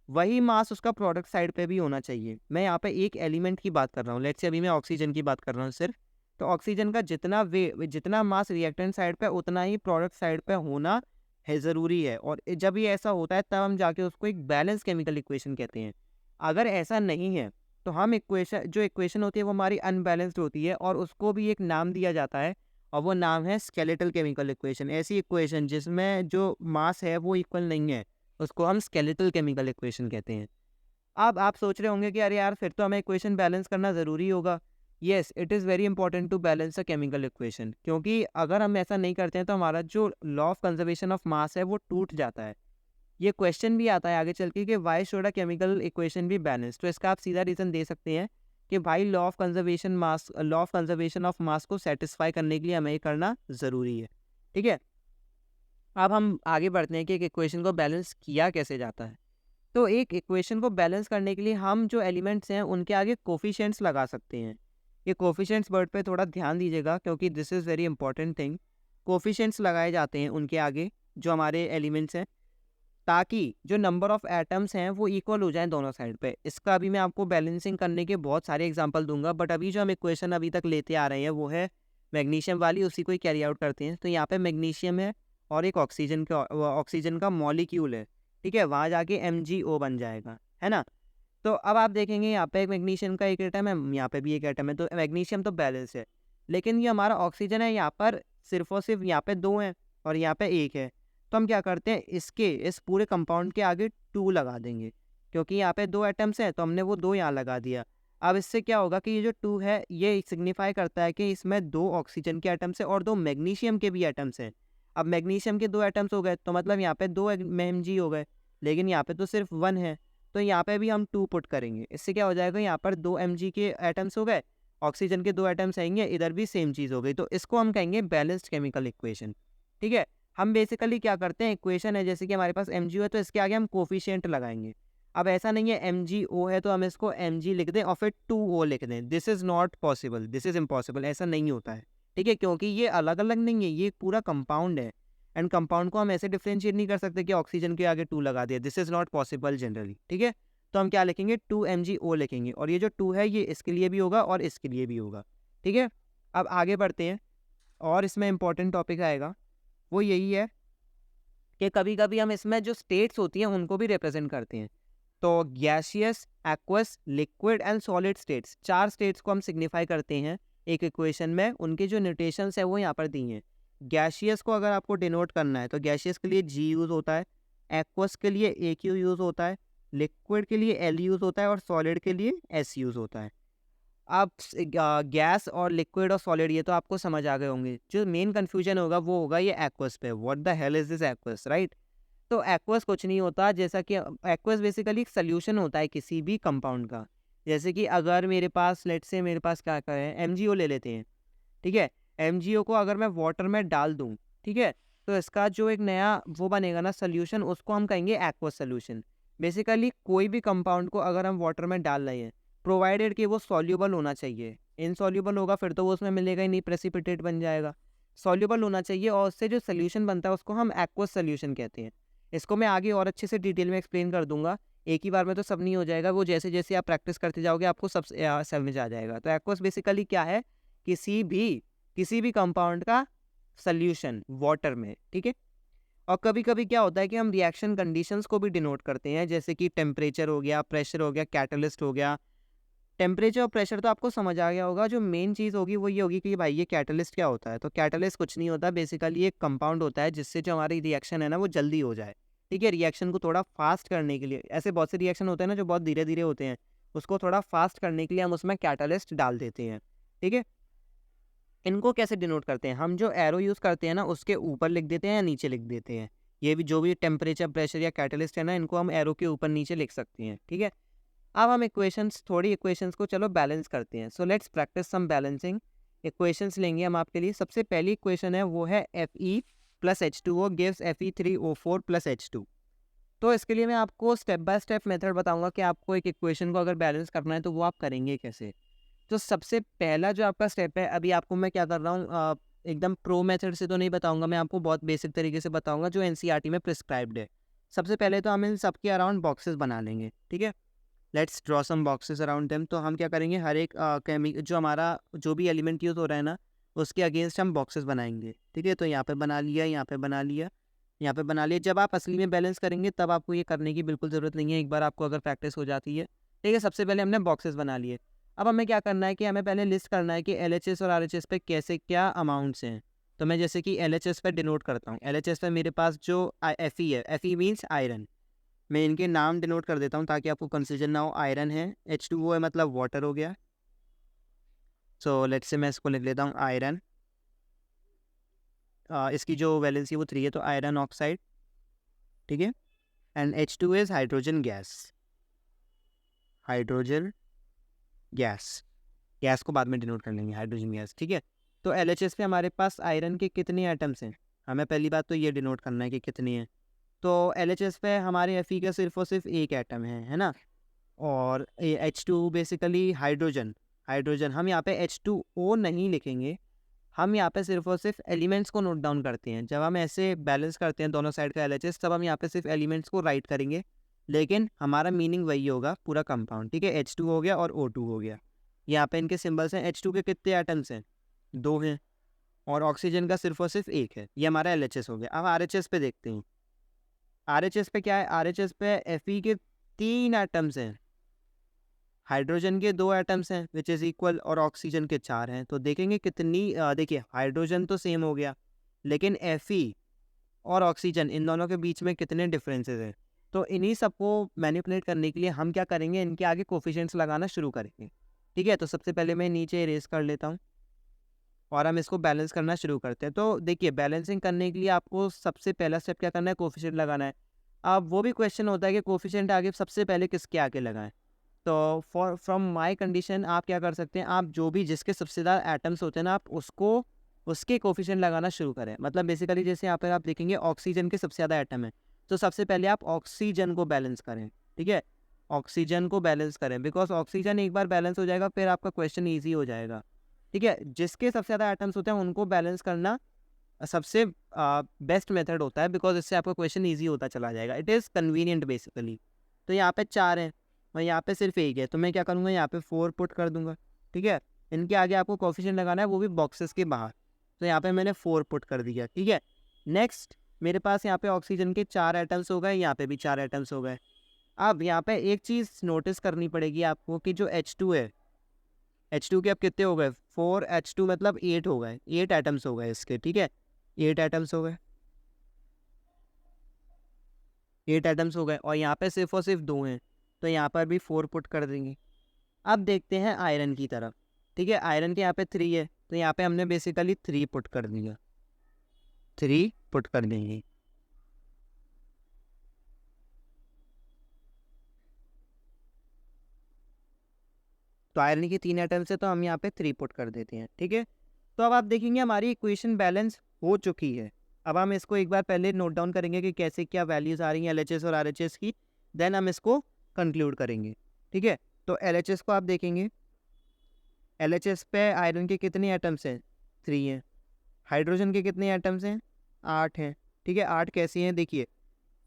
वही मास उसका प्रोडक्ट साइड पे भी होना चाहिए। मैं यहाँ पे एक एलिमेंट की बात कर रहा हूँ, लेट्स से अभी मैं ऑक्सीजन की बात कर रहा हूँ सिर्फ। तो ऑक्सीजन का जितना मास रिएक्टेंट साइड पे उतना ही प्रोडक्ट साइड पे होना है, ज़रूरी है। और जब ये ऐसा होता है तब हम जाके उसको एक बैलेंस केमिकल इक्वेशन कहते हैं। अगर ऐसा नहीं है तो हम इक्वेशन होती है वो हमारी अनबैलेंस्ड होती है और उसको भी एक नाम दिया जाता है और वो नाम है स्केलेटल केमिकल इक्वेशन। ऐसी इक्वेशन जिसमें जो मास है वो इक्वल नहीं है उसको हम स्केलेटल केमिकल इक्वेशन कहते हैं। अब आप सोच रहे होंगे कि अरे यार फिर तो हमें इक्वेशन बैलेंस करना ज़रूरी होगा। Yes, it is very important to balance a chemical equation, क्योंकि अगर हम ऐसा नहीं करते हैं तो हमारा जो लॉ ऑफ कंजर्वेशन ऑफ मास है वो टूट जाता है। ये क्वेश्चन भी आता है आगे चल के कि why should a chemical equation भी बैलेंस। तो इसका आप सीधा रीज़न दे सकते हैं कि भाई लॉ ऑफ कंजर्वेशन ऑफ मास को सेटिस्फाई करने के लिए हमें ये करना ज़रूरी है, ठीक है। अब हम आगे बढ़ते हैं कि एक इक्वेशन को बैलेंस किया कैसे जाता है। तो एक इक्वेशन को बैलेंस करने के लिए हम जो एलिमेंट्स हैं उनके आगे कोफिशिएंट्स लगा सकते हैं। ये कोफिशिएंट्स वर्ड पे थोड़ा ध्यान दीजिएगा क्योंकि this is very important thing. Coefficients लगाए जाते हैं उनके आगे जो हमारे एलिमेंट्स हैं, ताकि जो नंबर ऑफ एटम्स हैं वो इक्वल हो जाएं दोनों साइड पे। इसका अभी मैं आपको बैलेंसिंग करने के बहुत सारे एग्जांपल दूंगा, बट अभी जो हम इक्वेशन अभी तक लेते आ रहे हैं वो है मैग्नीशियम वाली, उसी को ही कैरी आउट करते हैं। तो यहाँ पे मैग्नीशियम है और एक ऑक्सीजन का मॉलिक्यूल है, ठीक है। वहाँ जाके MgO बन जाएगा, है ना। तो अब आप देखेंगे यहाँ पे एक मैग्नीशियम का एक एटम है, यहाँ पे भी एक एटम है, तो मैग्नीशियम तो बैलेंस है। लेकिन ये हमारा ऑक्सीजन है, यहाँ पर सिर्फ और सिर्फ यहाँ पे 2 हैं और यहाँ पे 1 है। तो हम क्या करते हैं, इस पूरे कंपाउंड के आगे 2 लगा देंगे, क्योंकि यहाँ पे 2 एटम्स हैं तो हमने वो 2 यहाँ लगा दिया। अब इससे क्या होगा कि ये जो 2 है ये सिग्निफाई करता है कि इसमें 2 ऑक्सीजन के एटम्स हैं और 2 मैग्नीशियम के भी एटम्स हैं। अब मैग्नीशियम के 2 एटम्स हो गए तो मतलब यहाँ पे 2 Mg हो गए, लेकिन यहाँ पे तो सिर्फ 1 है, तो यहाँ पे भी हम 2 पुट करेंगे। इससे क्या हो जाएगा, यहाँ पर 2 Mg के एटम्स हो गए, ऑक्सीजन के 2 एटम्स आएंगे, इधर भी सेम चीज़ हो गई। तो इसको हम कहेंगे बैलेंस्ड केमिकल इक्वेशन, ठीक है। हम बेसिकली क्या करते हैं, इक्वेशन है जैसे कि हमारे पास MgO है तो इसके आगे हम कोफिशिएंट लगाएंगे। अब ऐसा नहीं है MgO है तो हम इसको Mg लिख दें और फिर 2O लिख दें। This is not possible, this is impossible, ऐसा नहीं होता है, ठीक है। क्योंकि ये अलग अलग नहीं है, ये एक पूरा कंपाउंड है एंड कंपाउंड को हम ऐसे डिफ्रेंशिएट नहीं कर सकते कि ऑक्सीजन के आगे 2 लगा दिया। This is not possible generally, ठीक है। तो हम क्या लिखेंगे, 2MgO लिखेंगे और ये जो 2 है ये इसके लिए भी होगा और इसके लिए भी होगा, ठीक है। अब आगे बढ़ते हैं और इसमें इंपॉर्टेंट टॉपिक आएगा, वो यही है कि कभी कभी हम इसमें जो स्टेट्स होती हैं उनको भी रिप्रेजेंट करते हैं। तो gaseous, aqueous, liquid and solid states, 4 states को हम सिग्निफाई करते हैं एक इक्वेशन में। उनके जो नोटेशंस है वो यहाँ पर दी हैं। गैसियस को अगर आपको डिनोट करना है तो गैसियस के लिए जी यूज़ होता है, एक्वस के लिए ए क्यू यूज़ होता है, लिक्विड के लिए एल यूज़ होता है और सॉलिड के लिए एस यूज़ होता है। अब गैस और लिक्विड और सॉलिड ये तो आपको समझ आ गए होंगे। जो मेन कन्फ्यूजन होगा वो होगा ये एक्वस पे। What the hell is this aqueous, right? तो एक्वस कुछ नहीं होता, जैसा कि एक्वस बेसिकली एक सोल्यूशन होता है किसी भी कंपाउंड का। जैसे कि अगर मेरे पास लेट्स से मेरे पास क्या है, एमजीओ ले लेते हैं, ठीक है? एमजीओ को अगर मैं वाटर में डाल दूं, ठीक है, तो इसका जो एक नया वो बनेगा ना सोल्यूशन, उसको हम कहेंगे एक्वस सोल्यूशन। बेसिकली कोई भी कंपाउंड को अगर हम वाटर में डाल रहे हैं, प्रोवाइडेड कि वो सॉल्यूबल होना चाहिए। इनसॉल्यूबल होगा फिर तो वो उसमें मिलेगा ही नहीं, प्रेसिपिटेट बन जाएगा। सॉल्यूबल होना चाहिए और उससे जो सोल्यूशन बनता है उसको हम एक्वस सोल्यूशन कहते हैं। इसको मैं आगे और अच्छे से डिटेल में एक्सप्लेन कर दूंगा। एक ही बार में तो सब नहीं हो जाएगा, वो जैसे जैसे आप प्रैक्टिस करते जाओगे आपको सब समझ आ जाएगा। तो एक्वस बेसिकली क्या है, किसी भी कंपाउंड का सोल्यूशन वाटर में, ठीक है। और कभी कभी क्या होता है कि हम रिएक्शन कंडीशंस को भी डिनोट करते हैं, जैसे कि टेम्परेचर हो गया, प्रेशर हो गया, कैटलिस्ट हो गया। टेम्परेचर और प्रेशर तो आपको समझ आ गया होगा। जो मेन चीज़ होगी वो ये होगी कि भाई ये कैटलिस्ट क्या होता है। तो कैटलिस्ट कुछ नहीं होता, बेसिकली एक कंपाउंड होता है जिससे जो हमारी रिएक्शन है ना वो जल्दी हो जाए, ठीक है। रिएक्शन को थोड़ा फास्ट करने के लिए, ऐसे बहुत से रिएक्शन होते हैं ना जो बहुत धीरे धीरे होते हैं, उसको थोड़ा फास्ट करने के लिए हम उसमें कैटलिस्ट डाल देते हैं, ठीक है। इनको कैसे डिनोट करते हैं, हम जो एरो यूज़ करते हैं ना उसके ऊपर लिख देते हैं या नीचे लिख देते हैं। ये भी जो भी टेम्परेचर, प्रेशर या कैटलिस्ट है ना, इनको हम एरो के ऊपर नीचे लिख सकते हैं, ठीक है। अब हम थोड़ी इक्वेशंस को चलो बैलेंस करते हैं। So let's practise some balancing. Equations लेंगे हम आपके लिए। सबसे पहली इक्वेशन है वो है Fe plus H2O gives Fe3O4 plus H2। तो इसके लिए मैं आपको स्टेप बाय स्टेप मेथड बताऊंगा कि आपको एक इक्वेशन को अगर बैलेंस करना है तो वो आप करेंगे कैसे। तो सबसे पहला जो आपका स्टेप है, अभी आपको मैं क्या कर रहा हूँ, एकदम प्रो मेथड से तो नहीं बताऊंगा, मैं आपको बहुत बेसिक तरीके से बताऊंगा जो एनसीईआरटी में प्रिस्क्राइब्ड है। सबसे पहले तो हम इन सबके अराउंड बॉक्सेस बना लेंगे, ठीक है। Let's draw some boxes around them. तो हम क्या करेंगे, हर एक जो हमारा जो भी एलिमेंट यूज़ हो रहा है ना उसके अगेंस्ट हम बॉक्सेस बनाएंगे, ठीक है। तो यहाँ पे बना लिया, यहाँ पे बना लिया, यहाँ पे बना लिया। जब आप असली में बैलेंस करेंगे तब आपको ये करने की बिल्कुल ज़रूरत नहीं है, एक बार आपको अगर प्रैक्टिस हो जाती है, ठीक है। सबसे पहले हमने बॉक्सेस बना लिए। अब हमें क्या करना है कि हमें पहले लिस्ट करना है कि LHS और RHS पे कैसे क्या अमाउंट्स हैं। तो मैं जैसे कि LHS पे डिनोट करता हूँ। LHS पे मेरे पास जो Fe है, Fe मीन्स आयरन। मैं इनके नाम डिनोट कर देता हूँ ताकि आपको कंफ्यूजन ना हो। आयरन है, H2O है मतलब वाटर हो गया। सो लेट्स से मैं इसको लिख लेता हूँ आयरन। इसकी जो वैलेंसी वो 3 है, तो आयरन ऑक्साइड, ठीक है। And H2 is hydrogen gas, hydrogen gas. Gas को बाद में डिनोट कर लेंगे, हाइड्रोजन गैस, ठीक है। तो LHS पे हमारे पास आयरन के कितने एटम्स हैं, हमें पहली बात तो ये डिनोट करना है कि कितनी है। तो LHS पे हमारे Fe का सिर्फ और सिर्फ एक एटम है ना। और H2 बेसिकली हाइड्रोजन, हम यहाँ पे H2O नहीं लिखेंगे, हम यहाँ पे सिर्फ और सिर्फ एलिमेंट्स को नोट डाउन करते हैं। जब हम ऐसे बैलेंस करते हैं दोनों साइड का LHS, तब हम यहाँ पे सिर्फ एलिमेंट्स को राइट करेंगे, लेकिन हमारा मीनिंग वही होगा पूरा कंपाउंड, ठीक है। H2 हो गया और O2 हो गया। यहाँ पे इनके सिंबल्स हैं। H2 के कितने एटम्स हैं, 2 हैं, और ऑक्सीजन का सिर्फ और सिर्फ 1 है। ये हमारा LHS हो गया। अब RHS पे देखते हैं। RHS पे क्या है, RHS पे Fe के 3 एटम्स हैं, हाइड्रोजन के 2 एटम्स हैं विच इज़ इक्वल, और ऑक्सीजन के 4 हैं। तो देखेंगे कितनी, देखिए हाइड्रोजन तो सेम हो गया, लेकिन Fe और ऑक्सीजन इन दोनों के बीच में कितने डिफरेंसेस हैं। तो इन्हीं सबको मैनिपुलेट करने के लिए हम क्या करेंगे, इनके आगे कोफिशिएंट्स लगाना शुरू करेंगे, ठीक है। तो सबसे पहले मैं नीचे इरेज कर लेता हूँ और हम इसको बैलेंस करना शुरू करते हैं। तो देखिए बैलेंसिंग करने के लिए आपको सबसे पहला स्टेप क्या करना है, कोफिशिएंट लगाना है। अब वो भी क्वेश्चन होता है कि कोफिशिएंट आगे सबसे पहले किसके आगे लगाएं। तो फ्रॉम माय कंडीशन आप क्या कर सकते हैं, आप जो भी जिसके सबसे ज़्यादा एटम्स होते हैं ना, आप उसको उसके कोफिशिएंट लगाना शुरू करें। मतलब बेसिकली जैसे यहाँ पर आप देखेंगे ऑक्सीजन के सबसे ज़्यादा एटम है, तो सबसे पहले आप ऑक्सीजन को बैलेंस करें, ठीक है। ऑक्सीजन को बैलेंस करें, बिकॉज ऑक्सीजन एक बार बैलेंस हो जाएगा फिर आपका क्वेश्चन ईजी हो जाएगा, ठीक है। जिसके सबसे ज़्यादा एटम्स होते हैं उनको बैलेंस करना सबसे बेस्ट मेथड होता है, बिकॉज इससे आपका क्वेश्चन ईजी होता चला जाएगा। It is convenient basically. तो यहाँ पे 4 हैं और यहाँ पे सिर्फ 1 है, तो मैं क्या करूँगा, यहाँ पे 4 पुट कर दूंगा, ठीक है। इनके आगे आपको कोफिशिएंट लगाना है, वो भी बॉक्सेस के बाहर। तो यहाँ पे मैंने 4 पुट कर दिया, ठीक है। नेक्स्ट मेरे पास यहाँ पे ऑक्सीजन के 4 एटम्स हो गए, यहाँ पे भी 4 एटम्स हो गए। अब यहाँ पे एक चीज़ नोटिस करनी पड़ेगी आपको कि जो H2 है, H2 के अब कितने हो गए, 4H2 मतलब 8 हो गए, 8 एटम्स हो गए इसके, ठीक है, 8 एटम्स हो गए, 8 एटम्स हो गए, और यहाँ पे सिर्फ और सिर्फ 2 हैं, तो यहाँ पर भी 4 पुट कर देंगे। अब देखते हैं आयरन की तरफ, ठीक है, आयरन के यहाँ पे 3 है, तो यहाँ पे हमने बेसिकली 3 पुट कर दिया, 3 पुट कर देंगे। तो आयरन की 3 एटम्स है, तो हम यहाँ पे 3 पुट कर देते हैं, ठीक है। तो अब आप देखेंगे हमारी इक्वेशन बैलेंस हो चुकी है। अब हम इसको एक बार पहले नोट डाउन करेंगे कि कैसे क्या वैल्यूज़ आ रही हैं LHS और RHS की, देन हम इसको कंक्लूड करेंगे, ठीक है। तो LHS को आप देखेंगे, LHS पे आयरन के कितने एटम्स हैं, 3 हैं। हाइड्रोजन के कितने एटम्स हैं, 8 हैं, ठीक है। 8 कैसी हैं, देखिए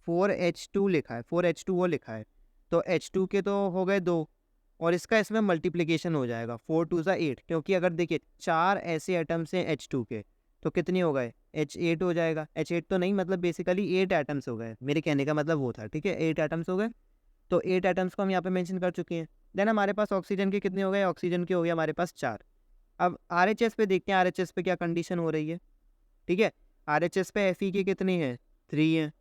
4H2 लिखा है, 4H2O लिखा है, तो H2 के तो हो गए 2, और इसका इसमें मल्टीप्लिकेशन हो जाएगा, 4 2 ज़ा 8, क्योंकि अगर देखिए 4 ऐसे एटम्स हैं H2 के, तो कितने हो गए, H8 हो जाएगा। H8 तो नहीं, मतलब बेसिकली 8 एटम्स हो गए, मेरे कहने का मतलब वो था, ठीक है, 8 एटम्स हो गए। तो 8 एटम्स को हम यहाँ पे मेंशन कर चुके हैं। देन हमारे पास ऑक्सीजन के कितने हो गए, ऑक्सीजन के हो गए हमारे पास 4। अब RHS पे देखते हैं, RHS पे क्या कंडीशन हो रही है, ठीक है। RHS पे Fe के कितने हैं, 3 हैं,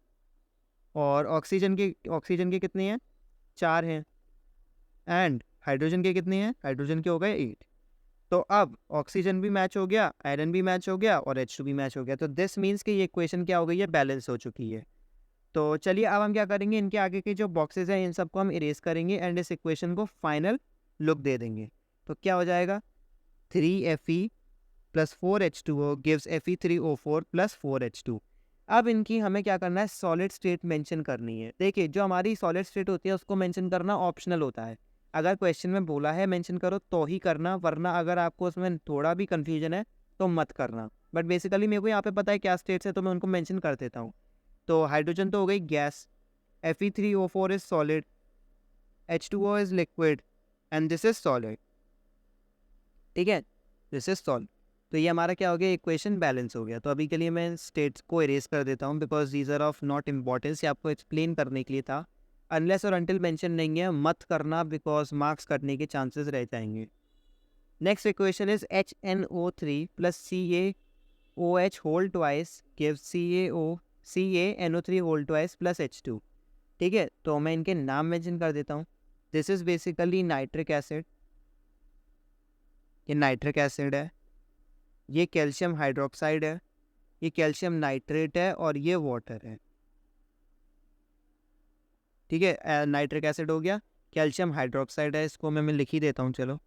और ऑक्सीजन के कितने हैं, 4 हैं, एंड हाइड्रोजन के कितने हैं, हाइड्रोजन के हो गए 8। तो अब ऑक्सीजन भी मैच हो गया, आयरन भी मैच हो गया, और H2 भी मैच हो गया। तो दिस मीन्स कि ये इक्वेशन क्या हो गई है, बैलेंस हो चुकी है। तो चलिए अब हम क्या करेंगे, इनके आगे के जो बॉक्सेस हैं इन सबको हम इरेज करेंगे एंड इस इक्वेशन को फाइनल लुक दे देंगे। तो क्या हो जाएगा, 3Fe plus 4H2O gives Fe3O4 plus 4H2। अब इनकी हमें क्या करना है, सॉलिड स्टेट मेंशन करनी है। देखिए जो हमारी सॉलिड स्टेट होती है उसको मेंशन करना ऑप्शनल होता है। अगर क्वेश्चन में बोला है मेंशन करो तो ही करना, वरना अगर आपको उसमें थोड़ा भी कन्फ्यूजन है तो मत करना। बट बेसिकली मेरे को यहाँ पे पता है क्या स्टेट्स है, तो मैं उनको मेंशन कर देता हूँ। तो हाइड्रोजन तो हो गई gas, Fe3O4 is solid, H2O is liquid, and this is solid, ठीक है, दिस इज सॉलिड। तो ये हमारा क्या हो गया, इक्वेशन बैलेंस हो गया। तो अभी के लिए मैं स्टेट्स को इरेज कर देता हूँ, because these are of not importance, ये आपको एक्सप्लेन करने के लिए था। अनलेस और अनटिल मेंशन नहीं है मत करना, बिकॉज मार्क्स कटने के चांसेस रह जाएंगे। Next equation is HNO3 plus CaOH whole twice gives CaNO3 whole twice plus H2, ठीक है। तो मैं इनके नाम मेंशन कर देता हूँ। This is basically nitric acid, ये नाइट्रिक एसिड है, ये कैल्शियम हाइड्रोक्साइड है, ये कैल्शियम नाइट्रेट है, और ये वाटर है, ठीक है। नाइट्रिक एसिड हो गया, कैल्शियम हाइड्रोक्साइड है, इसको मैं लिख ही देता हूँ, चलो,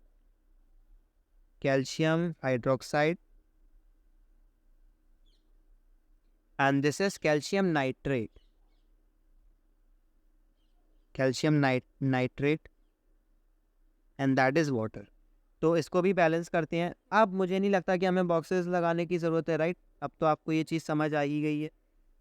calcium hydroxide, and this is calcium nitrate, calcium nitrate, and that is water. तो इसको भी बैलेंस करते हैं। अब मुझे नहीं लगता कि हमें बॉक्सेस लगाने की ज़रूरत है, राइट। अब तो आपको ये चीज़ समझ आ ही गई है।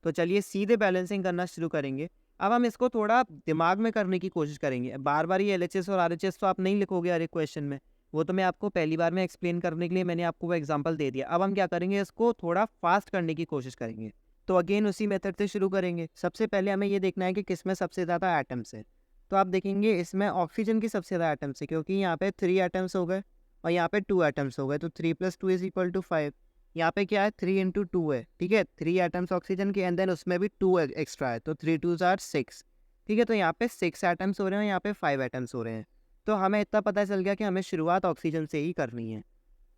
तो चलिए सीधे बैलेंसिंग करना शुरू करेंगे। अब हम इसको थोड़ा दिमाग में करने की कोशिश करेंगे। बार बार ये LHS और RHS तो आप नहीं लिखोगे हर एक क्वेश्चन में, वो तो मैं आपको पहली बार में एक्सप्लेन करने के लिए मैंने आपको वो एग्जाम्पल दे दिया। अब हम क्या करेंगे, इसको थोड़ा फास्ट करने की कोशिश करेंगे। तो अगेन उसी मेथड से शुरू करेंगे। सबसे पहले हमें ये देखना है कि किस में सबसे ज़्यादा एटम्स है। तो आप देखेंगे इसमें ऑक्सीजन की सबसे ज़्यादा एटम्स है, क्योंकि यहाँ पे 3 एटम्स हो गए और यहाँ पे 2 एटम्स हो गए, तो 3 + 2 इज इक्वल टू 5। यहाँ पे क्या है, 3 × 2 है, ठीक है, 3 एटम्स ऑक्सीजन के, एंड देन उसमें भी 2 एक्स्ट्रा है, तो 3 2 = 6, ठीक है। तो यहाँ पे 6 एटम्स हो रहे हैं, यहाँ पे 5 एटम्स हो रहे हैं। तो हमें इतना पता चल गया कि हमें शुरुआत ऑक्सीजन से ही करनी है।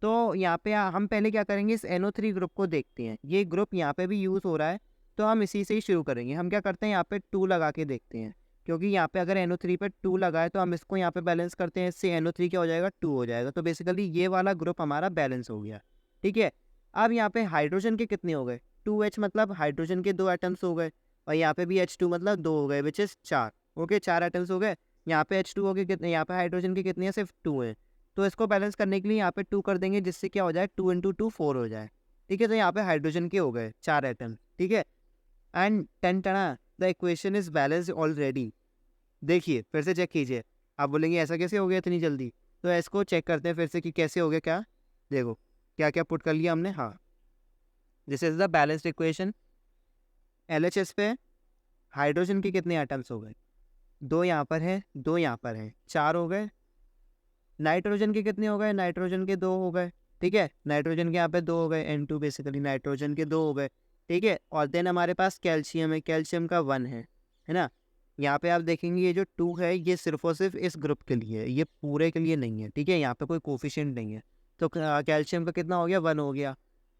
तो यहाँ पे हम पहले क्या करेंगे, इस NO3 ग्रुप को देखते हैं। ये ग्रुप यहाँ पे भी यूज़ हो रहा है, तो हम इसी से ही शुरू करेंगे। हम क्या करते हैं, यहाँ पे 2 लगा के देखते हैं, क्योंकि यहाँ पे अगर NO3 पे 2 लगाए तो हम इसको यहाँ पे बैलेंस करते हैं, इससे NO3 क्या हो जाएगा, 2 हो जाएगा। तो बेसिकली ये वाला ग्रुप हमारा बैलेंस हो गया, ठीक है। अब यहाँ पे हाइड्रोजन के कितने हो गए, 2H, मतलब हाइड्रोजन के 2 एटम्स हो गए, और यहाँ पे भी H2 मतलब 2 हो गए, विच इज़ 4, ओके, 4 एटम्स हो गए। यहाँ पे H2 हो गए कितने, यहाँ पे हाइड्रोजन के कितने हैं, सिर्फ 2 हैं। तो इसको बैलेंस करने के लिए यहाँ पे 2 कर देंगे, जिससे क्या हो जाए, 2 × 2 4 हो जाए, ठीक है। तो यहाँ पे हाइड्रोजन के हो गए 4 एटम, ठीक है। एंड टेन टना the equation is balanced already. देखिए फिर से चेक कीजिए, आप बोलेंगे ऐसा कैसे हो गया इतनी जल्दी, तो इसको चेक करते हैं फिर से कि कैसे हो गया। क्या देखो, क्या क्या पुट कर लिया हमने, हाँ, this is the balanced equation. LHS पे हाइड्रोजन के कितने एटम्स हो गए, 2 यहाँ पर है, 2 यहाँ पर है, 4 हो गए। नाइट्रोजन के कितने हो गए? नाइट्रोजन के 2 हो गए, ठीक है। नाइट्रोजन के यहाँ पे 2 हो गए, N2 बेसिकली नाइट्रोजन के 2 हो गए, ठीक है। और देन हमारे पास कैल्शियम है, कैल्शियम का 1 है ना। यहाँ पे आप देखेंगे ये जो 2 है ये सिर्फ और सिर्फ इस ग्रुप के लिए है, ये पूरे के लिए नहीं है, ठीक है। यहाँ पे कोई कोफिशिएंट नहीं है, तो कैल्शियम का कितना हो गया? 1 हो गया।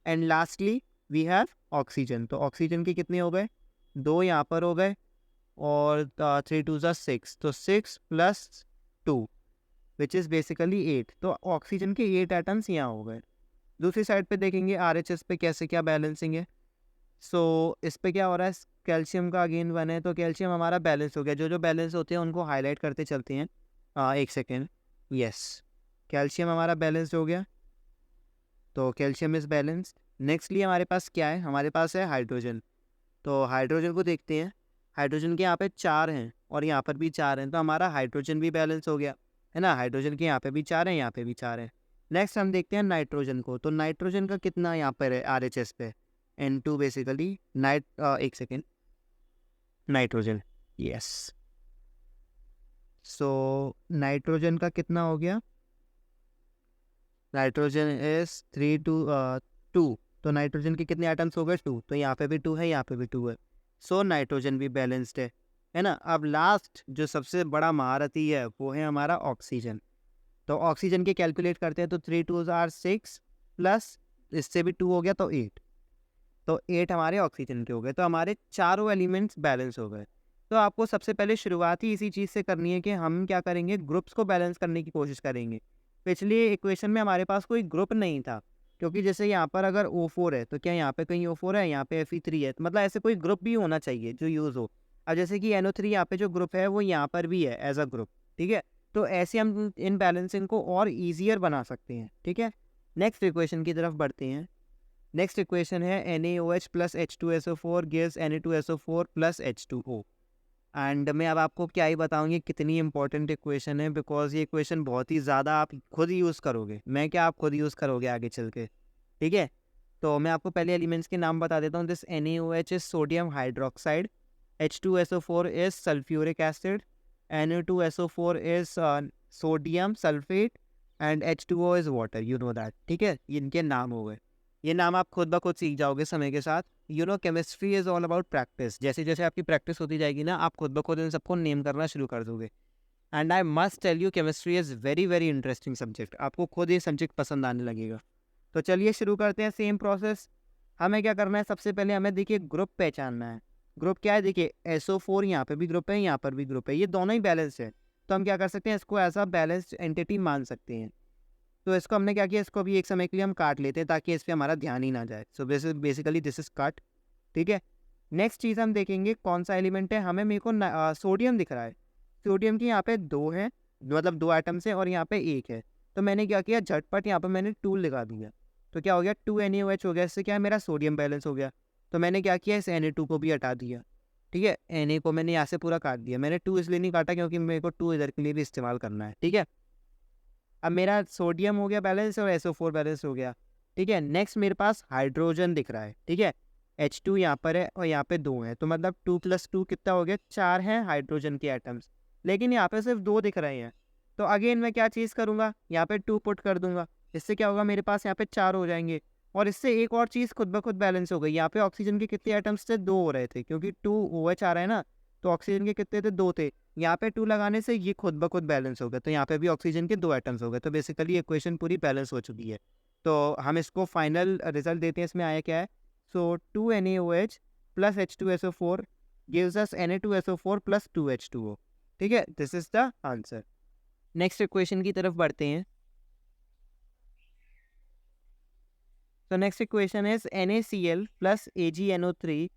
And lastly we have oxygen, तो ऑक्सीजन के कितने हो गए? 2 यहाँ पर हो गए और 3 2 ज़ा 6, तो 6 + 2 विच इज़ बेसिकली 8, तो ऑक्सीजन के 8 एटम्स यहाँ हो गए। दूसरी साइड पे देखेंगे RHS पे कैसे क्या बैलेंसिंग है। सो इस पे क्या हो रहा है? कैल्शियम का अगेन 1 है, तो कैल्शियम हमारा बैलेंस हो गया। जो जो बैलेंस होते हैं उनको हाईलाइट करते चलते हैं। एक सेकेंड, यस, कैल्शियम हमारा बैलेंस हो गया, तो कैल्शियम इज़ बैलेंस्ड। नेक्स्टली हमारे पास क्या है? हमारे पास है हाइड्रोजन, तो हाइड्रोजन को देखते हैं। हाइड्रोजन के यहाँ पे 4 हैं और यहाँ पर भी 4 हैं, तो हमारा हाइड्रोजन भी बैलेंस हो गया, है ना। हाइड्रोजन के यहाँ पे भी 4 हैं, यहाँ पे भी 4 हैं। नेक्स्ट हम देखते हैं नाइट्रोजन को, तो नाइट्रोजन का कितना यहाँ पर है RHS पे? N2 बेसिकली एक second, nitrogen, yes. So nitrogen का कितना हो गया? नाइट्रोजन इज 3 2 2, तो नाइट्रोजन के कितने आइटम्स हो गए? 2, तो यहाँ पे भी 2 है, यहाँ पे भी 2 है, सो नाइट्रोजन भी बैलेंस्ड है ना। अब लास्ट जो सबसे बड़ा महारथी है वो है हमारा ऑक्सीजन, तो ऑक्सीजन के कैलकुलेट करते हैं, तो 3 2 ज़ा 6 प्लस इससे भी 2 हो गया, तो 8, तो 8 हमारे ऑक्सीजन के हो गए, तो हमारे चारों एलिमेंट्स बैलेंस हो गए। तो आपको सबसे पहले शुरुआत ही इसी चीज़ से करनी है कि हम क्या करेंगे? ग्रुप्स को बैलेंस करने की कोशिश करेंगे। पिछली इक्वेशन में हमारे पास कोई ग्रुप नहीं था, क्योंकि जैसे यहाँ पर अगर O4 है तो क्या यहाँ पे कहीं O4 है? यहाँ पे Fe3 है, तो मतलब ऐसे कोई ग्रुप भी होना चाहिए जो यूज़ हो। अब जैसे कि NO3 यहाँ पे जो ग्रुप है वो यहाँ पर भी है एज अ ग्रुप, ठीक है। तो ऐसे हम इन बैलेंसिंग को और ईजियर बना सकते हैं, ठीक है। नेक्स्ट इक्वेशन की तरफ बढ़ते हैं। नेक्स्ट इक्वेशन है NaOH + H2SO4 gives Na2SO4 + H2O। And मैं अब आपको क्या ही बताऊंगी कितनी इंपॉर्टेंट इक्वेशन है, बिकॉज ये इक्वेशन बहुत ही ज़्यादा आप खुद यूज़ करोगे, मैं क्या आप खुद यूज़ करोगे आगे चल के, ठीक है। तो मैं आपको पहले एलिमेंट्स के नाम बता देता हूँ। This NaOH is sodium hydroxide, H2SO4 is sulphuric acid, Na2SO4 is sodium sulphate and H2O is water, you know that, ठीक है। इनके नाम हो गए, ये नाम आप खुद ब खुद सीख जाओगे समय के साथ। Chemistry is all about practice, जैसे जैसे आपकी प्रैक्टिस होती जाएगी ना, आप खुद ब खुद इन सबको नेम करना शुरू कर दोगे। And I must tell you chemistry is very very interesting subject, आपको खुद ये सब्जेक्ट पसंद आने लगेगा। तो चलिए शुरू करते हैं सेम प्रोसेस। हमें क्या करना है? सबसे पहले हमें देखिए ग्रुप पहचानना है। ग्रुप क्या है? देखिए SO4 यहाँ पे भी ग्रुप है, यहाँ पर भी ग्रुप है, ये दोनों ही बैलेंस्ड है, तो हम क्या कर सकते हैं? इसको एज अ बैलेंस्ड एंटिटी मान सकते हैं। तो इसको हमने क्या किया? इसको भी एक समय के लिए हम काट लेते हैं ताकि इस पर हमारा ध्यान ही ना जाए। So basically this is cut, ठीक है। नेक्स्ट चीज़ हम देखेंगे कौन सा एलिमेंट है। हमें मेरे को सोडियम दिख रहा है, सोडियम की यहाँ पे 2 है, मतलब 2 आइटम्स है और यहाँ पे 1 है, तो मैंने क्या किया? झटपट यहाँ पे मैंने 2 लगा दिया, तो क्या हो गया? 2 NaOH हो गया। इससे क्या है? मेरा सोडियम बैलेंस हो गया। तो मैंने क्या किया? इस Na2 को भी हटा दिया, ठीक है। Na को मैंने यहाँ से पूरा काट दिया। मैंने 2 इसलिए नहीं काटा क्योंकि मेरे को 2 इधर के लिए भी इस्तेमाल करना है, ठीक है। अब मेरा सोडियम हो गया बैलेंस और SO4 बैलेंस हो गया, ठीक है। नेक्स्ट मेरे पास हाइड्रोजन दिख रहा है, ठीक है। H2 यहाँ पर है और यहाँ पे 2 हैं, तो मतलब 2 + 2 कितना हो गया? 4 हैं हाइड्रोजन के एटम्स, लेकिन यहाँ पे सिर्फ 2 दिख रहे हैं। तो अगेन मैं क्या चीज़ करूँगा? यहाँ पे 2 पुट कर दूंगा, इससे क्या होगा? मेरे पास यहाँ पे 4 हो जाएंगे। और इससे एक और चीज़ खुद ब खुद बैलेंस हो गई। यहाँ पे ऑक्सीजन के कितने एटम्स थे? 2 हो रहे थे, क्योंकि 2 OH आ रहा है ना, तो ऑक्सीजन के कितने थे? 2 थे। यहाँ पे 2 लगाने से ये खुद ब खुद बैलेंस हो गया, तो यहाँ पे भी ऑक्सीजन के 2 एटम्स हो गए, तो बेसिकली इक्वेशन पूरी बैलेंस हो चुकी है। तो हम इसको फाइनल रिजल्ट देते हैं। इसमें आया क्या है? सो 2 NaOH + H2SO4 gives us Na2SO4 + 2 H2O, ठीक है। This is the answer. Next equation की तरफ बढ़ते हैं। तो next equation is NaCl + AgNO3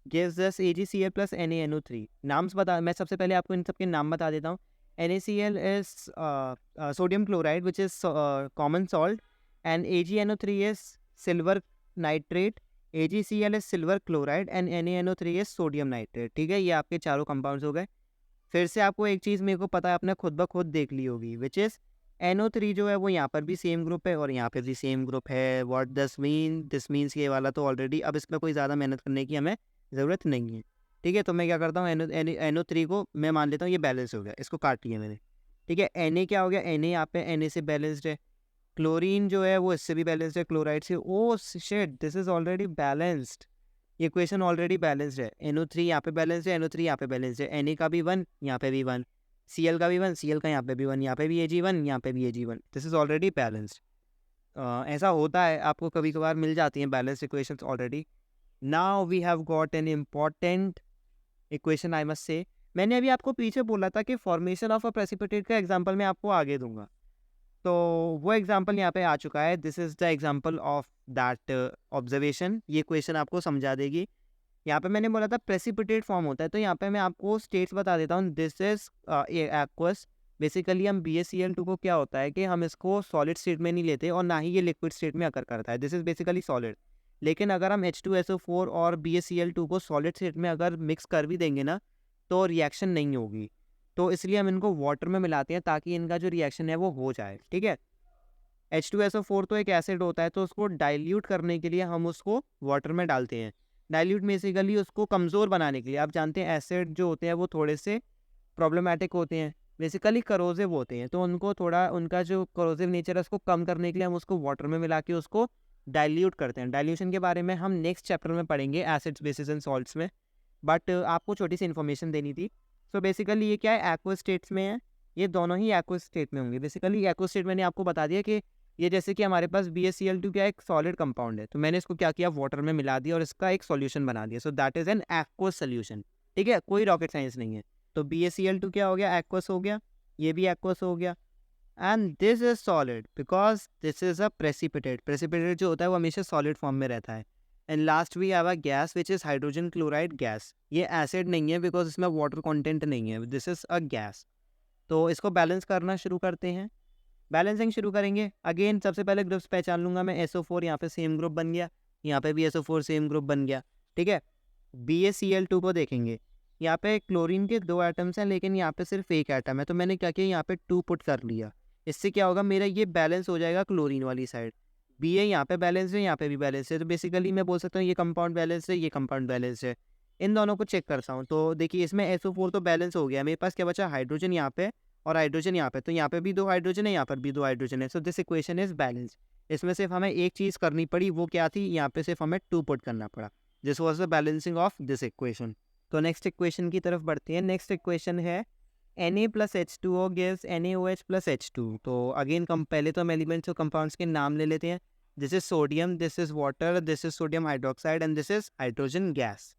gives us AgCl + NaNO3। नाम्स बता, मैं सबसे पहले आपको इन सबके नाम बता देता हूँ। NaCl is sodium chloride which is common salt, and AgNO3 is silver nitrate, AgCl is silver chloride and NaNO3 is sodium nitrate, ठीक है। ये आपके चारों कंपाउंड्स हो गए। फिर से आपको एक चीज़ मेरे को पता है, आपने खुद ब खुद देख ली होगी, विच इज़ NO3 जो है वो यहाँ पर भी सेम ग्रुप है और यहाँ पे भी सेम ग्रुप है। व्हाट दिस मीन्स ये वाला तो ऑलरेडी, अब इसमें कोई ज़्यादा मेहनत करने की हमें ज़रूरत नहीं है। ठीक है। तो मैं क्या करता हूँ, NO3 को मैं मान लेता हूँ ये बैलेंस हो गया, इसको काट लिया मैंने, ठीक है। Na क्या हो गया, Na यहाँ पे Na से बैलेंस्ड है, क्लोरीन जो है वो इससे भी बैलेंस्ड है, क्लोराइड से। Oh shit, this is already balanced, ये इक्वेशन ऑलरेडी बैलेंस्ड है। NO3 यहाँ पे बैलेंस्ड है, NO3 यहाँ पे बैलेंस्ड है, Na का भी 1, यहाँ पे भी 1, Cl का भी 1, Cl का यहाँ पे भी 1, यहाँ पे भी Ag1, यहाँ पे भी Ag1, this is already balanced. ऐसा होता है, आपको कभी कभार मिल जाती हैं balanced equations already. Now we have got an important equation I must say. मैंने अभी आपको पीछे बोला था कि फॉर्मेशन ऑफ अ प्रेसिपिटेट का एग्जांपल मैं आपको आगे दूंगा, तो वो एग्जांपल यहाँ पे आ चुका है। This is the example of that observation. ये क्वेश्चन आपको समझा देगी। यहाँ पे मैंने बोला था प्रेसिपिटेट फॉर्म होता है, तो यहाँ पे मैं आपको स्टेट्स बता देता हूँ। This is aqueous. बेसिकली हम BaCl2 को क्या होता है कि हम इसको सॉलिड स्टेट में नहीं लेते और ना ही ये लिक्विड स्टेट में अकर करता है, दिस इज बेसिकली सॉलिड। लेकिन अगर हम H2SO4 और BaCl2 को सॉलिड स्टेट में अगर मिक्स कर भी देंगे ना, तो रिएक्शन नहीं होगी, तो इसलिए हम इनको वाटर में मिलाते हैं ताकि इनका जो रिएक्शन है वो हो जाए, ठीक है। H2SO4 तो एक एसिड होता है, तो उसको डाइल्यूट करने के लिए हम उसको वाटर में डालते हैं। डाइल्यूट बेसिकली उसको कमज़ोर बनाने के लिए। आप जानते हैं एसिड जो होते हैं वो थोड़े से प्रॉब्लमेटिक होते हैं, बेसिकली करोजिव होते हैं, तो उनको थोड़ा उनका जो करोजिव नेचर है उसको कम करने के लिए हम उसको वाटर में मिला के उसको डाइल्यूट करते हैं। डाइल्यूशन के बारे में हम नेक्स्ट चैप्टर में पढ़ेंगे, एसिड्स बेसिस एंड सॉल्ट्स में, बट आपको छोटी सी इन्फॉर्मेशन देनी थी। सो बेसिकली ये क्या है, एक्वस स्टेट्स में है, ये दोनों ही एक्वस स्टेट में होंगे। बेसिकली एक्वस स्टेट मैंने आपको बता दिया कि ये जैसे कि हमारे पास BaCl2 क्या एक सॉलिड कंपाउंड है, तो मैंने इसको क्या किया, वाटर में मिला दिया और इसका एक सॉल्यूशन बना दिया। So that is an aqueous solution, ठीक है, कोई रॉकेट साइंस नहीं है। तो BaCl2 क्या हो गया, एक्वस हो गया, ये भी एक्वस हो गया, and this is solid because this is a precipitate. Precipitate जो होता है वो हमेशा सॉलिड फॉर्म में रहता है। And last we have a gas which is hydrogen chloride gas. ये एसिड नहीं है बिकॉज इसमें वाटर कंटेंट नहीं है, दिस इज अ गैस। तो इसको बैलेंस करना शुरू करते हैं, बैलेंसिंग शुरू करेंगे। अगेन सबसे पहले ग्रुप्स पहचान लूंगा मैं, SO4 यहाँ पे सेम ग्रुप बन गया, यहाँ पे भी SO4 सेम ग्रुप बन गया, ठीक है। BaCl2 को देखेंगे, यहाँ पे क्लोरीन के 2 एटम्स हैं लेकिन यहाँ पे सिर्फ एक एटम है, तो मैंने क्या किया, यहाँ पे 2 पुट कर लिया। इससे क्या होगा, मेरा ये बैलेंस हो जाएगा क्लोरीन वाली साइड। Ba यहाँ पे बैलेंस है, यहाँ पे भी बैलेंस है, तो बेसिकली मैं बोल सकता हूँ ये कंपाउंड बैलेंस है, ये कंपाउंड बैलेंस है। इन दोनों को चेक करता हूँ, तो देखिए इसमें SO4 तो बैलेंस हो गया, मेरे पास क्या बचा, हाइड्रोजन यहाँ पे और हाइड्रोजन यहाँ पे, तो यहाँ पे भी 2 हाइड्रोजन है, यहाँ पर भी 2 हाइड्रोजन है। So this equation is balance. इसमें सिर्फ हमें एक चीज़ करनी पड़ी, वो क्या थी, यहाँ पे सिर्फ हमें 2 पुट करना पड़ा। This was the balancing of this equation. तो नेक्स्ट इक्वेशन की तरफ बढ़ते हैं। नेक्स्ट इक्वेशन है Na plus H2O gives NaOH plus H2। तो अगेन पहले तो हम एलिमेंट्स और कंपाउंड्स के नाम ले लेते हैं। This is sodium, this is water, this is sodium hydroxide and this is hydrogen gas.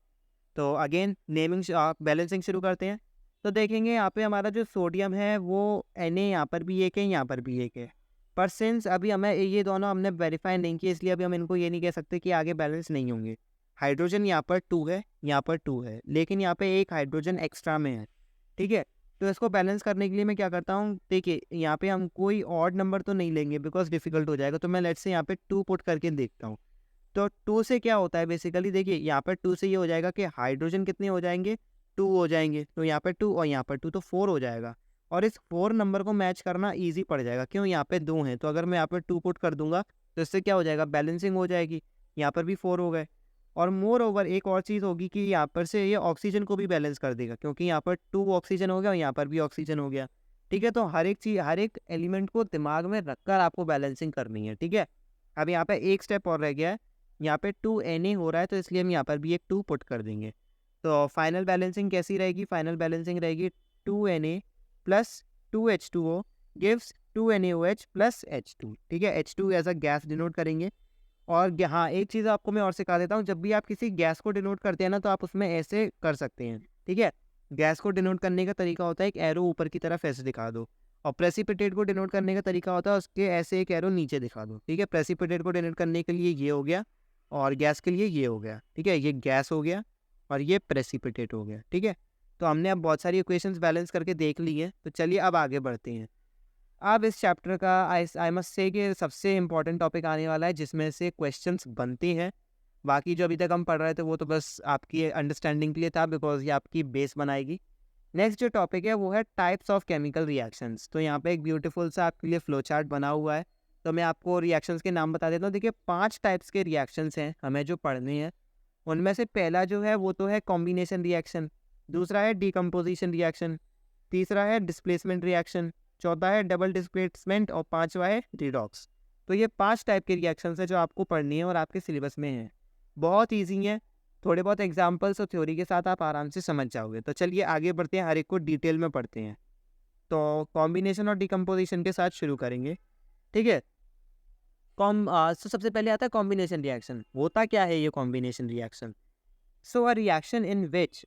तो अगेन नेमिंग बैलेंसिंग शुरू करते हैं। तो देखेंगे यहाँ पे हमारा जो सोडियम है वो Na यहाँ पर भी एक है, यहाँ पर भी एक है, पर सिंस अभी हमें ये दोनों हमने वेरीफाई नहीं किया, इसलिए अभी हम इनको ये नहीं कह सकते कि आगे बैलेंस नहीं होंगे। हाइड्रोजन यहाँ पर 2 है, यहाँ पर 2 है, लेकिन यहाँ पे एक हाइड्रोजन एक्स्ट्रा में है, ठीक है। तो इसको बैलेंस करने के लिए मैं क्या करता हूँ, देखिए यहाँ पे हम कोई ऑड नंबर तो नहीं लेंगे बिकॉज डिफिकल्ट हो जाएगा, तो मैं लेट्स से यहाँ पे 2 पुट करके देखता हूँ। तो 2 से क्या होता है, बेसिकली देखिए यहाँ पर 2 से ये हो जाएगा कि हाइड्रोजन कितने हो जाएंगे, 2 हो जाएंगे, तो यहाँ पे 2 और यहाँ पर 2 तो 4 हो जाएगा। और इस 4 नंबर को मैच करना ईजी पड़ जाएगा, क्यों, यहाँ पे 2 हैं, तो अगर मैं यहाँ पर 2 पुट कर दूंगा तो इससे क्या हो जाएगा, बैलेंसिंग हो जाएगी, यहाँ पर भी 4 हो गए। और मोर ओवर एक और चीज़ होगी कि यहाँ पर से ये ऑक्सीजन को भी बैलेंस कर देगा, क्योंकि यहाँ पर 2 ऑक्सीजन हो गया और यहाँ पर भी ऑक्सीजन हो गया, ठीक है। तो हर एक चीज़, हर एक एलिमेंट को दिमाग में रखकर आपको बैलेंसिंग करनी है, ठीक है। अब यहाँ पे एक स्टेप और रह गया है, यहाँ पे 2Na हो रहा है, तो इसलिए हम यहाँ पर भी एक 2 पुट कर देंगे। तो फाइनल बैलेंसिंग कैसी रहेगी, फाइनल बैलेंसिंग रहेगी 2Na plus 2H2O gives 2NaOH plus H2, ठीक है। H2 as a gas denote करेंगे। और हाँ, एक चीज़ आपको मैं और सिखा देता हूँ, जब भी आप किसी गैस को डिनोट करते हैं ना, तो आप उसमें ऐसे कर सकते हैं, ठीक है। गैस को डिनोट करने का तरीका होता है एक एरो ऊपर की तरफ ऐसे दिखा दो, और प्रेसिपिटेट को डिनोट करने का तरीका होता है उसके ऐसे एक एरो नीचे दिखा दो, ठीक है। प्रेसिपिटेट को डिनोट करने के लिए ये हो गया और गैस के लिए ये हो गया, ठीक है। ये गैस हो गया और ये प्रेसिपिटेट हो गया, ठीक है। तो हमने अब बहुत सारी इक्वेशंस बैलेंस करके देख ली है, तो चलिए अब आगे बढ़ते हैं। अब इस चैप्टर का आई मस्ट से कि सबसे इम्पॉर्टेंट टॉपिक आने वाला है जिसमें से क्वेश्चंस बनते हैं। बाकी जो अभी तक हम पढ़ रहे थे वो तो बस आपकी अंडरस्टैंडिंग के लिए था, बिकॉज ये आपकी बेस बनाएगी। नेक्स्ट जो टॉपिक है वो है टाइप्स ऑफ केमिकल रिएक्शंस। तो यहाँ पे एक ब्यूटीफुल सा आपके लिए फ्लो चार्ट बना हुआ है, तो मैं आपको रिएक्शंस के नाम बता देता हूँ। देखिए 5 टाइप्स के रिएक्शंस हैं हमें जो पढ़ने हैं। उनमें से पहला जो है वो तो है कॉम्बिनेशन रिएक्शन, दूसरा है डीकम्पोजिशन रिएक्शन, तीसरा है डिस्प्लेसमेंट रिएक्शन, चौथा है डबल डिस्प्लेसमेंट और पांचवा है रिडॉक्स। तो ये 5 टाइप के रिएक्शंस है जो आपको पढ़नी है और आपके सिलेबस में है। बहुत ईजी है, थोड़े बहुत एग्जाम्पल्स और थ्योरी के साथ आप आराम से समझ जाओगे। तो चलिए आगे बढ़ते हैं, हर एक को डिटेल में पढ़ते हैं। तो कॉम्बिनेशन और डिकम्पोजिशन के साथ शुरू करेंगे, ठीक है। तो सबसे पहले आता है कॉम्बिनेशन रिएक्शन। होता क्या है ये combination reaction? So a reaction in which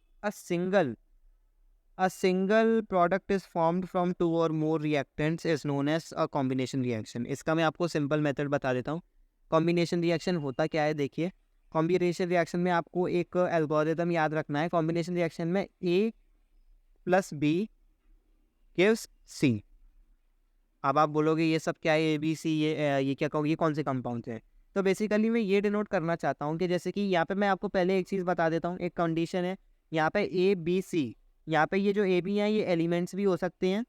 a single product is formed from 2 or more reactants is known as a combination reaction। इसका मैं आपको सिंपल मेथड बता देता हूँ। कॉम्बिनेशन रिएक्शन होता क्या है, देखिए। कॉम्बिनेशन रिएक्शन में आपको एक एल्गोरिदम याद रखना है। कॉम्बिनेशन रिएक्शन में A + B गिव्स C। अब आप बोलोगे ये सब क्या है, ABC, ये क्या कहोगे, ये कौन से कंपाउंड हैं? तो बेसिकली मैं ये डिनोट करना चाहता हूँ कि जैसे कि यहाँ पे मैं आपको पहले एक चीज़ बता देता हूँ। एक कंडीशन है यहाँ पे A B C, यहाँ पे ये जो AB हैं ये एलिमेंट्स भी हो सकते हैं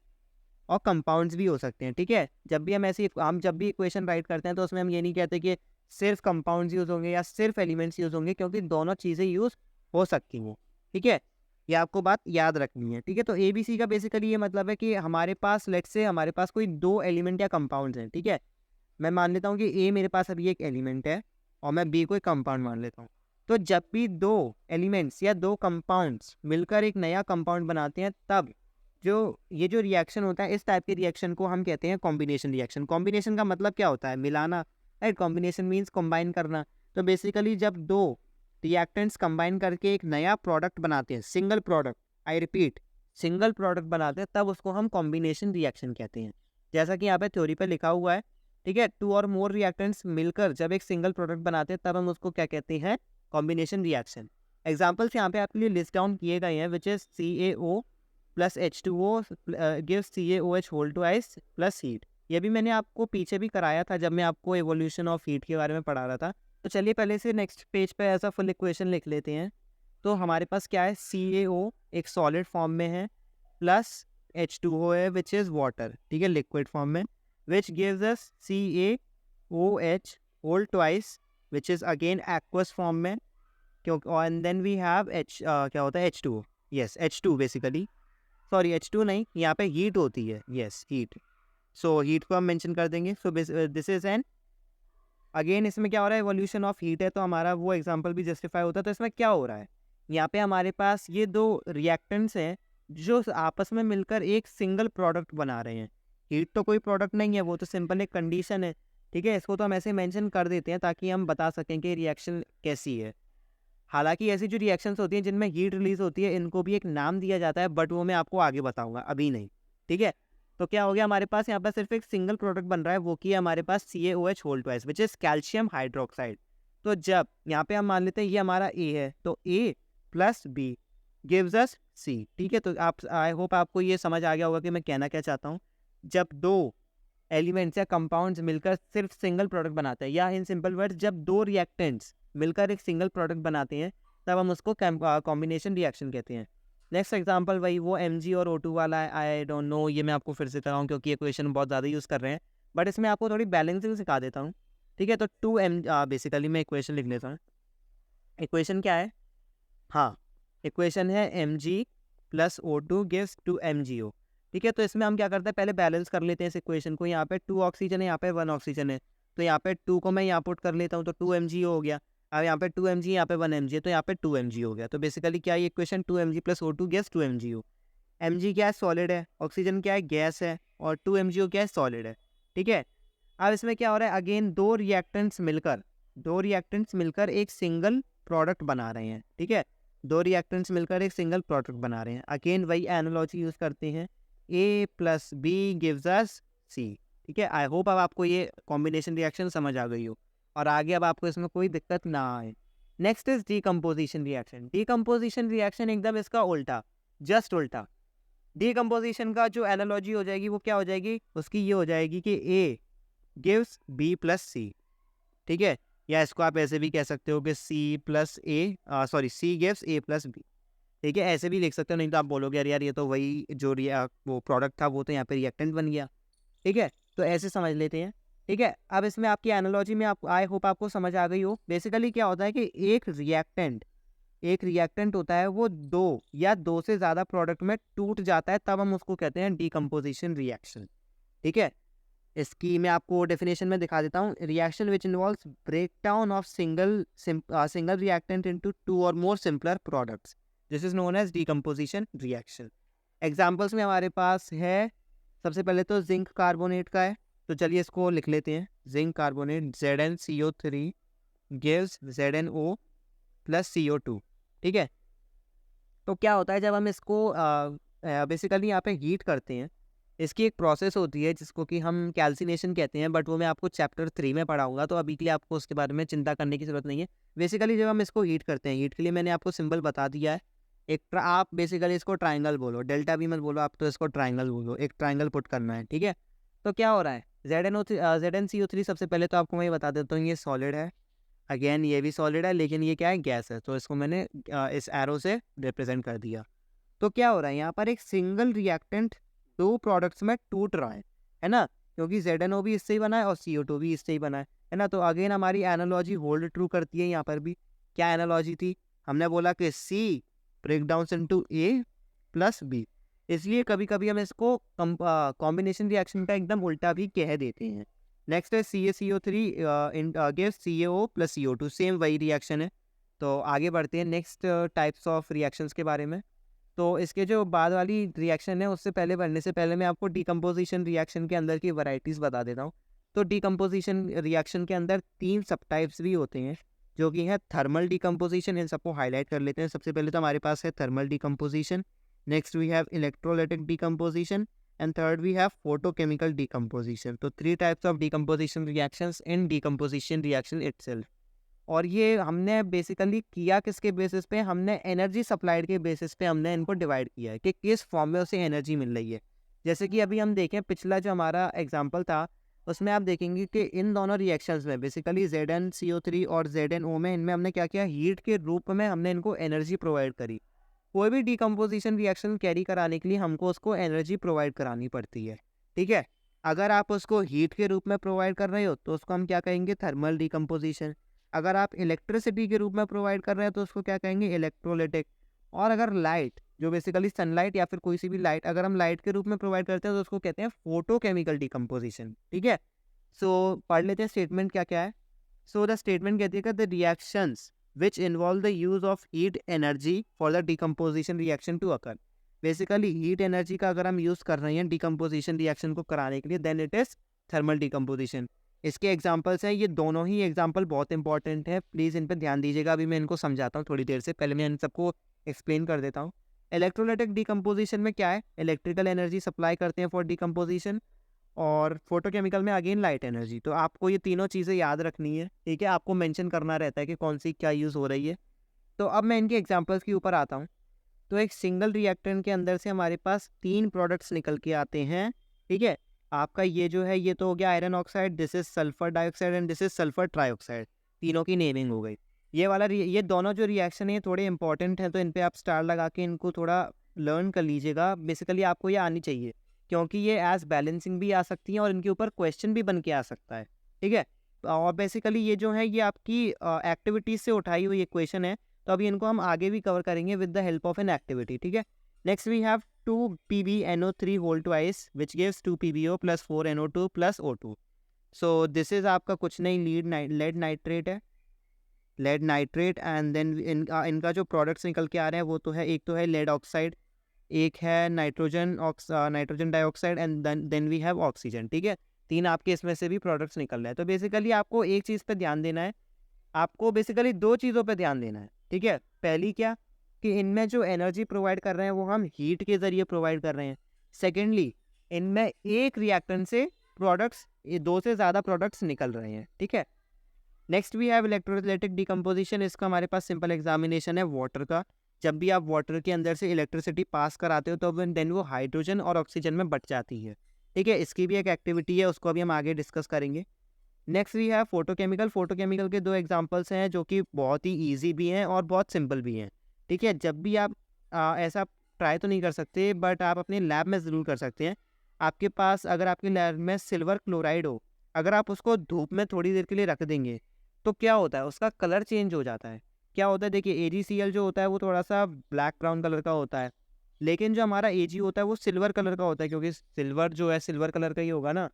और कंपाउंड्स भी हो सकते हैं, ठीक है। जब भी हम जब भी इक्वेशन राइट करते हैं तो उसमें हम ये नहीं कहते कि सिर्फ कंपाउंड्स यूज़ होंगे या सिर्फ एलिमेंट्स यूज़ होंगे, क्योंकि दोनों चीज़ें यूज़ हो सकती हैं, ठीक है। ये आपको बात याद रखनी है, ठीक है। तो ABC का बेसिकली ये मतलब है कि हमारे पास लेट्स से हमारे पास कोई 2 एलिमेंट या कंपाउंड्स हैं, ठीक है। मैं मान लेता हूँ कि A मेरे पास अभी एक एलिमेंट है और मैं B को एक कंपाउंड मान लेता हूँ। तो जब भी 2 एलिमेंट्स या 2 कंपाउंड्स मिलकर एक नया कंपाउंड बनाते हैं, तब ये जो रिएक्शन होता है, इस टाइप के रिएक्शन को हम कहते हैं कॉम्बिनेशन रिएक्शन। कॉम्बिनेशन का मतलब क्या होता है? मिलाना, राइट। कॉम्बिनेशन मीन्स कंबाइन करना। तो बेसिकली जब 2 रिएक्टेंट्स कंबाइन करके एक नया प्रोडक्ट बनाते हैं, single product, I repeat, single product बनाते हैं, तब उसको हम कॉम्बिनेशन रिएक्शन कहते हैं। जैसा कि यहाँ पे थ्योरी पे लिखा हुआ है, ठीक है। 2 और मोर रिएक्टेंट्स मिलकर जब एक सिंगल प्रोडक्ट बनाते हैं, तब हम उसको क्या कहते हैं? Combination reaction. एग्जाम्पल्स यहाँ पे आपके लिए लिस्ट डाउन किए गए हैं, which is CaO + H2O gives CaOH whole twice plus heat. ये भी मैंने आपको पीछे भी कराया था जब मैं आपको एवोल्यूशन ऑफ हीट के बारे में पढ़ा रहा था। तो चलिए पहले से नेक्स्ट पेज पे ऐसा फुल इक्वेशन लिख लेते हैं। तो हमारे पास क्या है? CaO एक सॉलिड फॉर्म में है प्लस H2O है विच इज़ वाटर, ठीक है, लिक्विड फॉर्म में, which gives us CaOH whole twice which is again aqueous form में, क्योंकि एंड देन वी हैव क्या होता है? H2O। Yes, H2 basically, sorry H2 नहीं, यहाँ पे हीट होती है, यस हीट। सो हीट को हम मेंशन कर देंगे। सो दिस इज एन, अगेन इसमें क्या हो रहा है? एवोल्यूशन ऑफ हीट है, तो हमारा वो एग्जांपल भी जस्टिफाई होता है। तो इसमें क्या हो रहा है? यहाँ पे हमारे पास ये 2 रिएक्टेंट्स हैं जो आपस में मिलकर एक सिंगल प्रोडक्ट बना रहे हैं। हीट तो कोई प्रोडक्ट नहीं है, वो तो सिंपल एक कंडीशन है, ठीक है। इसको तो हम ऐसे मेंशन कर देते हैं ताकि हम बता सकें कि रिएक्शन कैसी है। हालांकि ऐसी जो रिएक्शंस होती हैं जिनमें हीट रिलीज होती है, इनको भी एक नाम दिया जाता है, बट वो मैं आपको आगे बताऊंगा, अभी नहीं, ठीक है। तो क्या हो गया? हमारे पास यहाँ पर सिर्फ एक सिंगल प्रोडक्ट बन रहा है, वो की है हमारे पास CaOH whole twice which is calcium hydroxide. तो जब यहाँ पे हम मान लेते हैं ये हमारा A है, तो A + B gives us C, ठीक है। तो आप, आई होप आपको ये समझ आ गया होगा कि मैं कहना क्या चाहता हूँ। जब 2 एलिमेंट्स या कंपाउंड्स मिलकर सिर्फ सिंगल प्रोडक्ट बनाते हैं, या इन सिंपल वर्ड्स जब 2 रिएक्टेंट्स मिलकर एक सिंगल प्रोडक्ट बनाते हैं, तब हम उसको कॉम्बिनेशन रिएक्शन कहते हैं। नेक्स्ट एग्जांपल वही वो Mg और O2 वाला है। आई डोंट नो, ये मैं आपको फिर से कराऊँ क्योंकि ये क्वेश्चन बहुत ज़्यादा यूज़ कर रहे हैं, बट इसमें आपको थोड़ी बैलेंसिंग सिखा देता हूँ, ठीक है। तो 2M, बेसिकली मैं इक्वेशन लिख लेता हूँ। इक्वेशन क्या है? हाँ, इक्वेशन है Mg + O2 गिव्स 2MgO, ठीक है। तो इसमें हम क्या करते हैं? पहले बैलेंस कर लेते हैं इस इक्वेशन को। यहाँ पे 2 ऑक्सीजन है, यहाँ पे 1 ऑक्सीजन है, तो यहाँ पे 2 को मैं यहाँ पुट कर लेता हूँ, तो 2MgO हो गया। अब यहाँ पे 2Mg, यहाँ पे 1Mg है, तो यहाँ पे 2Mg हो गया। तो बेसिकली क्या है ये equation? 2Mg + O2 gives 2MgO। Mg क्या है? सॉलिड है। ऑक्सीजन क्या है? गैस है। और 2MgO क्या है? सॉलिड है, ठीक है। अब इसमें क्या हो रहा है? अगेन 2 रिएक्टेंट्स मिलकर एक सिंगल प्रोडक्ट बना रहे हैं, ठीक है। 2 रिएक्टेंट्स मिलकर एक सिंगल प्रोडक्ट बना रहे हैं। अगेन वही एनालॉजी यूज़ करते हैं, A + B gives us C, ठीक है। आई होप अब आपको ये कॉम्बिनेशन रिएक्शन समझ आ गई हो और आगे अब आपको इसमें कोई दिक्कत ना आए। Next is decomposition reaction. Decomposition reaction एकदम इसका उल्टा, जस्ट उल्टा। डीकम्पोजिशन का जो एनालॉजी हो जाएगी वो क्या हो जाएगी? उसकी ये हो जाएगी कि A गिव्स B + C, ठीक है। या इसको आप ऐसे भी कह सकते हो कि C गिव्स A + B, ठीक है। ऐसे भी लिख सकते हो, नहीं तो आप बोलोगे यार यार ये तो वही जो वो प्रोडक्ट था वो तो यहाँ पे रिएक्टेंट बन गया, ठीक है। तो ऐसे समझ लेते हैं, ठीक है, अब इसमें आपकी एनालॉजी में आप आई होप आपको समझ आ गई हो। बेसिकली क्या होता है कि एक रिएक्टेंट होता है, वो दो या दो से ज़्यादा प्रोडक्ट में टूट जाता है, तब हम उसको कहते हैं डीकम्पोजिशन रिएक्शन। ठीक है, इसकी मैं आपको डेफिनेशन में दिखा देता हूँ। Reaction which involves breakdown of single reactant into two और more simpler products, this is known as decomposition reaction. Examples में हमारे पास है, सबसे पहले तो जिंक कार्बोनेट का है, तो चलिए इसको लिख लेते हैं। Zinc carbonate ZnCO3 gives ZnO plus CO2। ठीक है, तो क्या होता है जब हम इसको बेसिकली यहाँ पे हीट करते हैं, इसकी एक प्रोसेस होती है जिसको कि हम कैल्सिनेशन कहते हैं, बट वो मैं आपको चैप्टर 3 में पढ़ाऊंगा, तो अभी के लिए आपको उसके बारे में चिंता करने की ज़रूरत नहीं है। बेसिकली जब हम इसको हीट करते हैं, हीट के लिए मैंने आपको सिंबल बता दिया है। आप बेसिकली इसको ट्राइंगल बोलो, डेल्टा भी मत बोलो आप, तो इसको ट्राइंगल बोलो, एक ट्राइंगल पुट करना है। ठीक है, तो क्या हो रहा है, ZnCO3 सबसे पहले तो आपको मैं ये बता देता हूँ, ये सॉलिड है, अगेन ये भी सॉलिड है, लेकिन ये क्या है, गैस है, तो इसको मैंने इस एरो से रिप्रेजेंट कर दिया। तो क्या हो रहा है यहाँ पर, एक सिंगल रिएक्टेंट दो प्रोडक्ट्स में टूट रहा है ना, क्योंकि ZnO भी इससे ही बना है और CO2 भी इससे ही बना है ना। तो अगेन हमारी एनालॉजी होल्ड ट्रू करती है यहाँ पर भी। क्या एनालॉजी थी, हमने बोला कि C break down into A plus B, इसलिए कभी कभी हम इसको कॉम्बिनेशन रिएक्शन का एकदम उल्टा भी कह देते हैं। नेक्स्ट है CaCO3 gives CaO plus CO2, same वही रिएक्शन है। तो आगे बढ़ते हैं नेक्स्ट टाइप्स ऑफ रिएक्शंस के बारे में। तो इसके जो बाद वाली रिएक्शन है, उससे पहले बढ़ने से पहले मैं आपको डीकम्पोजिशन रिएक्शन के अंदर की वैरायटीज़ बता देता हूँ। तो डीकम्पोजिशन रिएक्शन के अंदर 3 सब टाइप्स भी होते हैं, जो कि है थर्मल डीकम्पोजिशन। इन सबको हाईलाइट कर लेते हैं। सबसे पहले तो हमारे पास है thermal decomposition, next we have electrolytic decomposition, and third we have photochemical decomposition. तो 3 types of decomposition reactions in decomposition reaction itself. और ये हमने बेसिकली किया किसके बेसिस पे, हमने एनर्जी सप्लाइड के बेसिस पे हमने इनको डिवाइड किया है कि किस फॉर्म में उसे एनर्जी मिल रही है। जैसे कि अभी हम देखें, पिछला जो हमारा एग्जांपल था, उसमें आप देखेंगे कि इन दोनों रिएक्शंस में बेसिकली ZnCO3 और ZnO में, इनमें हमने क्या किया, हीट के रूप में हमने इनको एनर्जी प्रोवाइड करी। कोई भी डीकम्पोजिशन रिएक्शन कैरी कराने के लिए हमको उसको एनर्जी प्रोवाइड करानी पड़ती है। ठीक है, अगर आप उसको हीट के रूप में प्रोवाइड कर रहे हो तो उसको हम क्या कहेंगे, थर्मल डीकम्पोजिशन। अगर आप इलेक्ट्रिसिटी के रूप में प्रोवाइड कर रहे हैं तो उसको क्या कहेंगे, इलेक्ट्रोलाइटिक। और अगर लाइट, जो बेसिकली सनलाइट या फिर कोई सी भी लाइट, अगर हम लाइट के रूप में प्रोवाइड करते हैं तो उसको कहते हैं फोटोकेमिकल डीकम्पोजिशन। ठीक है, सो पढ़ लेते हैं स्टेटमेंट क्या क्या है। सो द स्टेटमेंट कहती है कि the reactions which involve the use of heat energy for the decomposition reaction to occur। Basically heat energy का अगर हम यूज़ कर रहे हैं डिकम्पोजिशन रिएक्शन को कराने के लिए, then it is thermal decomposition. इसके एग्जांपल्स हैं, ये दोनों ही एग्जांपल बहुत इंपॉर्टेंट है, प्लीज़ इन पर ध्यान दीजिएगा। अभी मैं इनको समझाता हूँ थोड़ी देर से, पहले मैं इन सबको एक्सप्लेन कर देता हूँ। इलेक्ट्रोलाइटिक डिकम्पोजिशन में क्या है, इलेक्ट्रिकल एनर्जी सप्लाई करते हैं फॉर डिकम्पोजिशन, और फोटोकेमिकल में अगेन लाइट एनर्जी। तो आपको ये तीनों चीज़ें याद रखनी है। ठीक है, आपको मेंशन करना रहता है कि कौन सी क्या यूज़ हो रही है। तो अब मैं इनके एग्जांपल्स के ऊपर आता हूँ। तो एक सिंगल रिएक्टेंट के अंदर से हमारे पास 3 प्रोडक्ट्स निकल के आते हैं। ठीक है, आपका ये जो है, ये तो हो गया iron oxide, this is sulphur dioxide and this is sulphur trioxide. तीनों की नेमिंग हो गई। ये दोनों जो रिएक्शन है, ये थोड़े इंपॉर्टेंट हैं, तो इन पर आप स्टार लगा के इनको थोड़ा लर्न कर लीजिएगा। बेसिकली आपको ये आनी चाहिए, क्योंकि ये एज बैलेंसिंग भी आ सकती हैं और इनके ऊपर क्वेश्चन भी बन के आ सकता है। ठीक है, और बेसिकली ये जो है, ये आपकी एक्टिविटीज़ से उठाई हुई इक्वेशन है, तो अभी इनको हम आगे भी कवर करेंगे with the help of an activity. ठीक है, next we have 2PbNO3 whole twice which gives 2PbO plus 4NO2 plus O2। So this is आपका कुछ नहीं, लेड नाइट्रेट है, लेड नाइट्रेट। एंड देन इनका जो प्रोडक्ट्स निकल के आ रहे हैं वो तो है, एक तो है लेड ऑक्साइड, एक है nitrogen dioxide, and then we have oxygen. ठीक है, 3 आपके इसमें से भी प्रोडक्ट्स निकल रहे हैं। तो बेसिकली आपको एक चीज़ पे ध्यान देना है, आपको बेसिकली 2 चीज़ों पे ध्यान देना है। ठीक है, पहली क्या, कि इनमें जो एनर्जी प्रोवाइड कर रहे हैं वो हम हीट के ज़रिए प्रोवाइड कर रहे हैं। सेकेंडली, इनमें एक रिएक्टेंट से प्रोडक्ट्स, ये 2 से ज़्यादा प्रोडक्ट्स निकल रहे हैं। ठीक है, next we have electrolytic decomposition. इसका हमारे पास सिंपल एग्जामिनेशन है वाटर का। जब भी आप वाटर के अंदर से इलेक्ट्रिसिटी पास कराते हो तो देन वो हाइड्रोजन और ऑक्सीजन में बट जाती है। ठीक है, इसकी भी एक एक्टिविटी है, उसको अभी हम आगे डिस्कस करेंगे। Next we have photochemical. Photochemical के 2 एग्जांपल्स हैं जो कि बहुत ही इजी भी हैं और बहुत सिंपल भी हैं। ठीक है, जब भी आप ऐसा ट्राई तो नहीं कर सकते, बट आप अपने लैब में ज़रूर कर सकते हैं। आपके पास अगर आपके लैब में सिल्वर क्लोराइड हो अगर आप उसको धूप में थोड़ी देर के लिए रख देंगे तो क्या होता है, उसका कलर चेंज हो जाता है। क्या होता है, देखिए AgCl जो होता है वो थोड़ा सा ब्लैक ब्राउन कलर का होता है, लेकिन जो हमारा Ag होता है वो सिल्वर कलर का होता है, क्योंकि सिल्वर जो है सिल्वर कलर का ही होगा ना।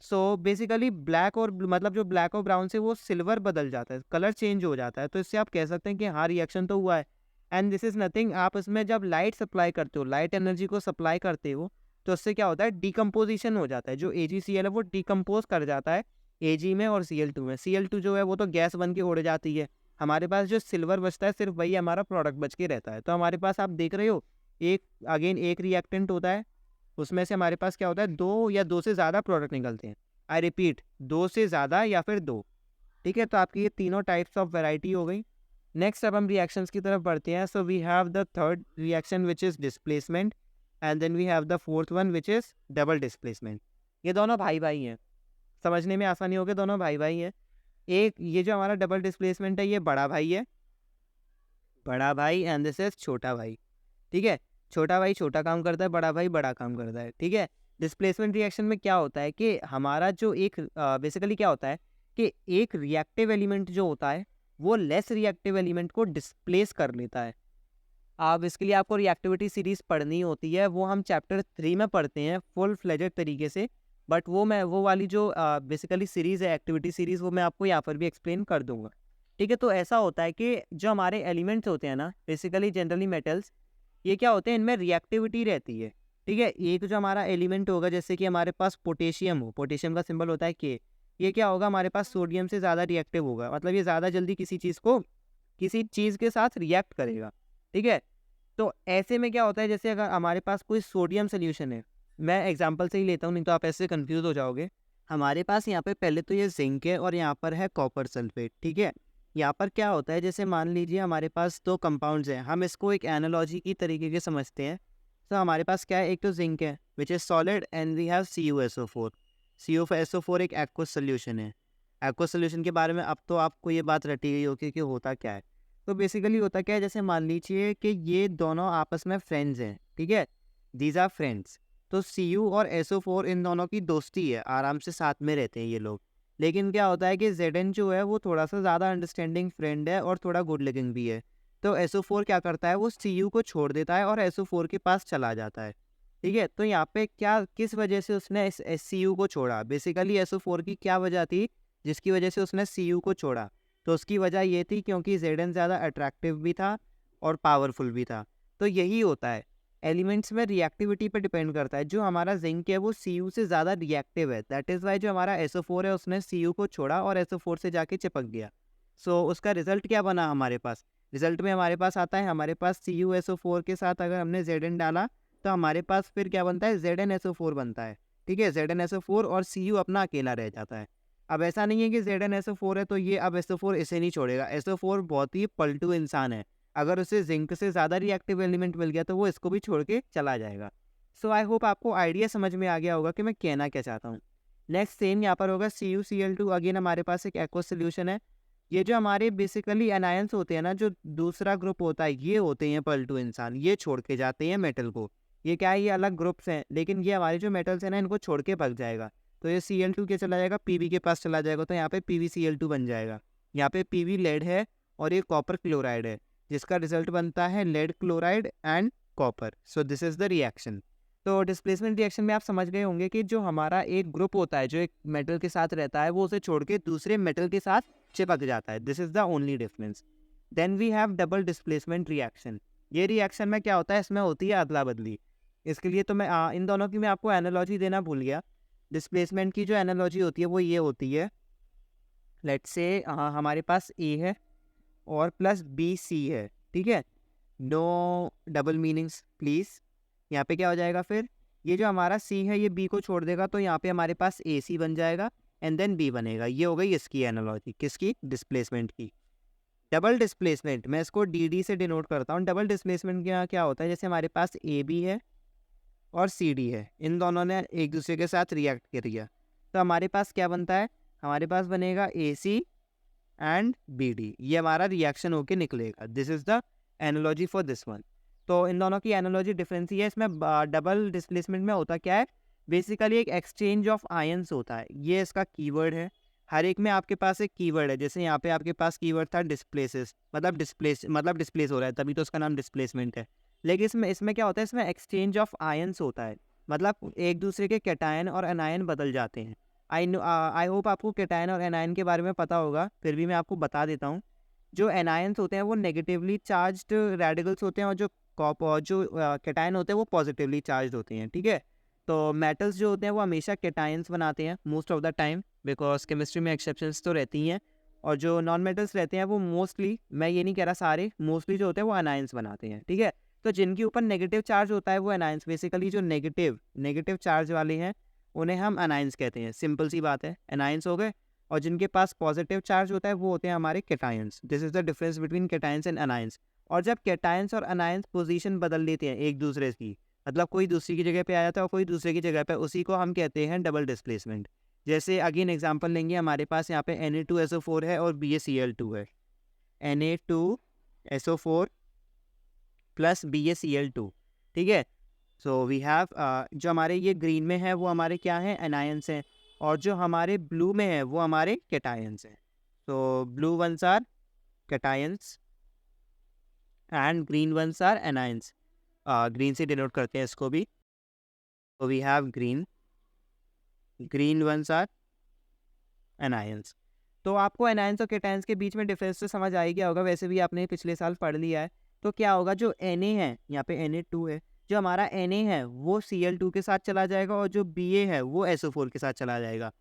सो बेसिकली ब्लैक और मतलब जो ब्लैक और ब्राउन से वो सिल्वर बदल जाता है, कलर चेंज हो जाता है। तो इससे आप कह सकते हैं कि हाँ रिएक्शन तो हुआ है। एंड दिस इज़ नथिंग, आप इसमें जब लाइट सप्लाई करते हो, लाइट एनर्जी को सप्लाई करते हो, तो उससे क्या होता है, डिकम्पोजिशन हो जाता है। जो AgCl है वो डिकम्पोज कर जाता है Ag में और Cl2 में। Cl2 जो है वो तो गैस बन के उड़ जाती है। हमारे पास जो सिल्वर बचता है सिर्फ वही हमारा प्रोडक्ट बच के रहता है। तो हमारे पास आप देख रहे हो, एक अगेन एक रिएक्टेंट होता है, उसमें से हमारे पास क्या होता है, 2 या 2 से ज़्यादा प्रोडक्ट निकलते हैं। आई रिपीट, 2 से ज़्यादा या फिर 2। ठीक है, तो आपकी ये तीनों टाइप्स ऑफ वैरायटी हो गई। नेक्स्ट अब हम रिएक्शंस की तरफ बढ़ते हैं। So we have the third reaction which is displacement, and then we have the fourth one which is double displacement. ये दोनों भाई भाई हैं, समझने में आसानी होगी, दोनों भाई भाई हैं। एक ये जो हमारा डबल डिस्प्लेसमेंट है ये बड़ा भाई है, बड़ा भाई, एंड दिस इज छोटा भाई। ठीक है, छोटा भाई छोटा काम करता है, बड़ा भाई बड़ा काम करता है। ठीक है, डिस्प्लेसमेंट रिएक्शन में क्या होता है कि हमारा जो एक बेसिकली क्या होता है कि एक रिएक्टिव एलिमेंट जो होता है वो लेस रिएक्टिव एलिमेंट को डिस्प्लेस कर लेता है। अब इसके लिए आपको रिएक्टिविटी सीरीज पढ़नी होती है, वो हम चैप्टर 3 में पढ़ते हैं फुल फ्लेजेड तरीके से। बट वो वाली जो बेसिकली सीरीज़ है, एक्टिविटी सीरीज़, वो मैं आपको यहाँ पर भी एक्सप्लेन कर दूंगा। ठीक है, तो ऐसा होता है कि जो हमारे एलिमेंट्स होते हैं ना, बेसिकली जनरली मेटल्स, ये क्या होते हैं, इनमें रिएक्टिविटी रहती है। ठीक है, एक जो हमारा एलिमेंट होगा, जैसे कि हमारे पास पोटेशियम हो, पोटेशियम का सिंबल होता है K, ये क्या होगा, हमारे पास सोडियम से ज़्यादा रिएक्टिव होगा, मतलब ये ज़्यादा जल्दी किसी चीज़ के साथ रिएक्ट करेगा। ठीक है, तो ऐसे में क्या होता है, जैसे अगर हमारे पास कोई सोडियम सोल्यूशन है, मैं एग्जांपल से ही लेता हूँ, नहीं तो आप ऐसे कंफ्यूज हो जाओगे। हमारे पास यहाँ पे पहले तो ये जिंक है और यहाँ पर है कॉपर सल्फेट। ठीक है, यहाँ पर क्या होता है, जैसे मान लीजिए हमारे पास 2 कंपाउंड्स हैं, हम इसको एक एनालॉजी की तरीके के समझते हैं। तो हमारे पास क्या है, एक तो जिंक है which is solid, and we have CuSO4। CuSO4 एक एक्वस सोल्यूशन है। एक्वस सोल्यूशन के बारे में अब तो आपको ये बात रटी गई होगी कि होता क्या है। तो बेसिकली होता क्या है, जैसे मान लीजिए कि ये दोनों आपस में फ्रेंड्स हैं। ठीक है, दीज आर फ्रेंड्स। तो Cu और SO4 इन दोनों की दोस्ती है, आराम से साथ में रहते हैं ये लोग। लेकिन क्या होता है कि Zn जो है वो थोड़ा सा ज़्यादा अंडरस्टैंडिंग फ्रेंड है और थोड़ा गुड लुकिंग भी है। तो SO4 क्या करता है, वो Cu को छोड़ देता है और SO4 के पास चला जाता है। ठीक है, तो यहाँ पे क्या, किस वजह से उसने इस Cu को छोड़ा, बेसिकली SO4 की क्या वजह थी जिसकी वजह से उसने Cu को छोड़ा। तो उसकी वजह ये थी क्योंकि Zn ज़्यादा अट्रैक्टिव भी था और पावरफुल भी था। तो यही होता है, एलिमेंट्स में रिएक्टिविटी पर डिपेंड करता है। जो हमारा जिंक है वो Cu से ज़्यादा रिएक्टिव है, दैट इज़ वाई जो हमारा SO4 है उसने Cu को छोड़ा और SO4 से जाके चिपक गया। सो उसका रिजल्ट क्या बना हमारे पास, रिजल्ट में हमारे पास आता है, हमारे पास CuSO4 के साथ अगर हमने Zn डाला तो हमारे पास फिर क्या बनता है, ZnSO4 बनता है। ठीक है, ZnSO4 और Cu अपना अकेला रह जाता है। अब ऐसा नहीं है कि ZnSO4 है तो ये अब SO4 इसे नहीं छोड़ेगा। SO4 बहुत ही पलटू इंसान है, अगर उसे जिंक से ज़्यादा रिएक्टिव एलिमेंट मिल गया तो वो इसको भी छोड़ के चला जाएगा। सो आई होप आपको आइडिया समझ में आ गया होगा कि मैं कहना क्या चाहता हूँ। नेक्स्ट सेम यहाँ पर होगा CuCl2, अगेन हमारे पास एक एक्वस सोल्यूशन है। ये जो हमारे बेसिकली एनायंस होते हैं ना, जो दूसरा ग्रुप होता है, ये होते हैं पलटू इंसान, ये छोड़ के जाते हैं मेटल को। ये क्या है, ये अलग ग्रुप्स हैं, लेकिन ये हमारे जो मेटल्स हैं ना, इनको छोड़ के भाग जाएगा। तो ये Cl2 के चला जाएगा, Pb के पास चला जाएगा, तो यहाँ पे PbCl2 बन जाएगा। यहाँ पे Pb लेड है और ये कॉपर क्लोराइड है, जिसका रिजल्ट बनता है lead chloride and copper. So this is the reaction. तो डिस्प्लेसमेंट रिएक्शन में आप समझ गए होंगे कि जो हमारा एक ग्रुप होता है जो एक मेटल के साथ रहता है, वो उसे छोड़ के दूसरे मेटल के साथ चिपक जाता है। This is the only difference. Then we have double displacement reaction. ये रिएक्शन में क्या होता है, इसमें होती है अदला बदली। इसके लिए तो मैं इन दोनों की मैं आपको एनालॉजी देना भूल गया। डिस्प्लेसमेंट की जो एनालॉजी होती है वो ये होती है, लेट्स से हमारे पास A है और प्लस BC है। ठीक है, नो डबल मीनिंग्स प्लीज़। यहाँ पे क्या हो जाएगा, फिर ये जो हमारा C है ये B को छोड़ देगा, तो यहाँ पे हमारे पास AC बन जाएगा एंड देन B बनेगा। ये हो गई इसकी एनालॉजी, किसकी, डिस्प्लेसमेंट की। डबल डिस्प्लेसमेंट मैं इसको DD से डिनोट करता हूँ। डबल डिस्प्लेसमेंट के यहाँ क्या होता है, जैसे हमारे पास AB है और CD है, इन दोनों ने एक दूसरे के साथ रिएक्ट कर दिया, तो हमारे पास क्या बनता है, हमारे पास बनेगा AC एंड BD। ये हमारा रिएक्शन होके निकलेगा। This is the analogy for this one. तो इन दोनों की एनालॉजी डिफरेंस ही है। इसमें डबल डिस्प्लेसमेंट में होता क्या है, बेसिकली एक एक्सचेंज ऑफ आयंस होता है, ये इसका कीवर्ड है। हर एक में आपके पास एक कीवर्ड है, जैसे यहाँ पे आपके पास कीवर्ड था डिस्प्लेसेस, मतलब डिस्प्लेस हो रहा है, तभी तो उसका नाम डिस्प्लेसमेंट है। लेकिन इसमें क्या होता है, इसमें एक्सचेंज ऑफ आयंस होता है, मतलब एक दूसरे के कैटायन और एनायन बदल जाते हैं। आई होप आपको कैटायन और एनायन के बारे में पता होगा, फिर भी मैं आपको बता देता हूँ। जो एनायंस होते हैं वो नेगेटिवली चार्ज्ड रेडिकल्स होते हैं, और जो कैटायन होते हैं वो पॉजिटिवली चार्ज्ड होते हैं, ठीक है। तो मेटल्स जो होते हैं वो हमेशा कैटायंस बनाते हैं most of the time, because chemistry में एक्सेप्शंस तो रहती हैं। और जो नॉन मेटल्स रहते हैं वो मोस्टली, मैं ये नहीं कह रहा सारे, मोस्टली जो होते हैं वो अनायंस बनाते हैं, ठीक है। तो जिनके ऊपर नेगेटिव चार्ज होता है वो अनायंस, बेसिकली जो नेगेटिव चार्ज वाले हैं उन्हें हम अनायंस कहते हैं, सिंपल सी बात है, अनायंस हो गए। और जिनके पास पॉजिटिव चार्ज होता है वो होते हैं हमारे cations. This is the difference between cations and anions. और जब कैटायंस और अनायंस पोजीशन बदल लेते हैं एक दूसरे की, मतलब कोई दूसरी की जगह पे आ जाता है और कोई दूसरे की जगह पे, उसी को हम कहते हैं डबल डिस्प्लेसमेंट। जैसे अगेन एग्जांपल लेंगे, हमारे पास यहाँ पे Na2SO4 है और BaCl2 है, Na2SO4 प्लस BaCl2, ठीक है। सो वी हैव जो हमारे ये ग्रीन में है वो हमारे क्या हैं, एनायंस हैं, और जो हमारे ब्लू में है वो हमारे कैटायंस हैं। तो blue ones are cations and green ones are anions. Green से डिनोट करते हैं इसको भी। तो we have green ones are anions. तो आपको एनायंस और कैटायंस के बीच में डिफरेंस तो समझ आ ही गया होगा, वैसे भी आपने पिछले साल पढ़ लिया है। तो क्या होगा, जो Na है, यहाँ पे Na2 है, जो हमारा Na है वो Cl2 के साथ चला जाएगा, और जो Ba है वो SO4 के साथ चला जाएगा।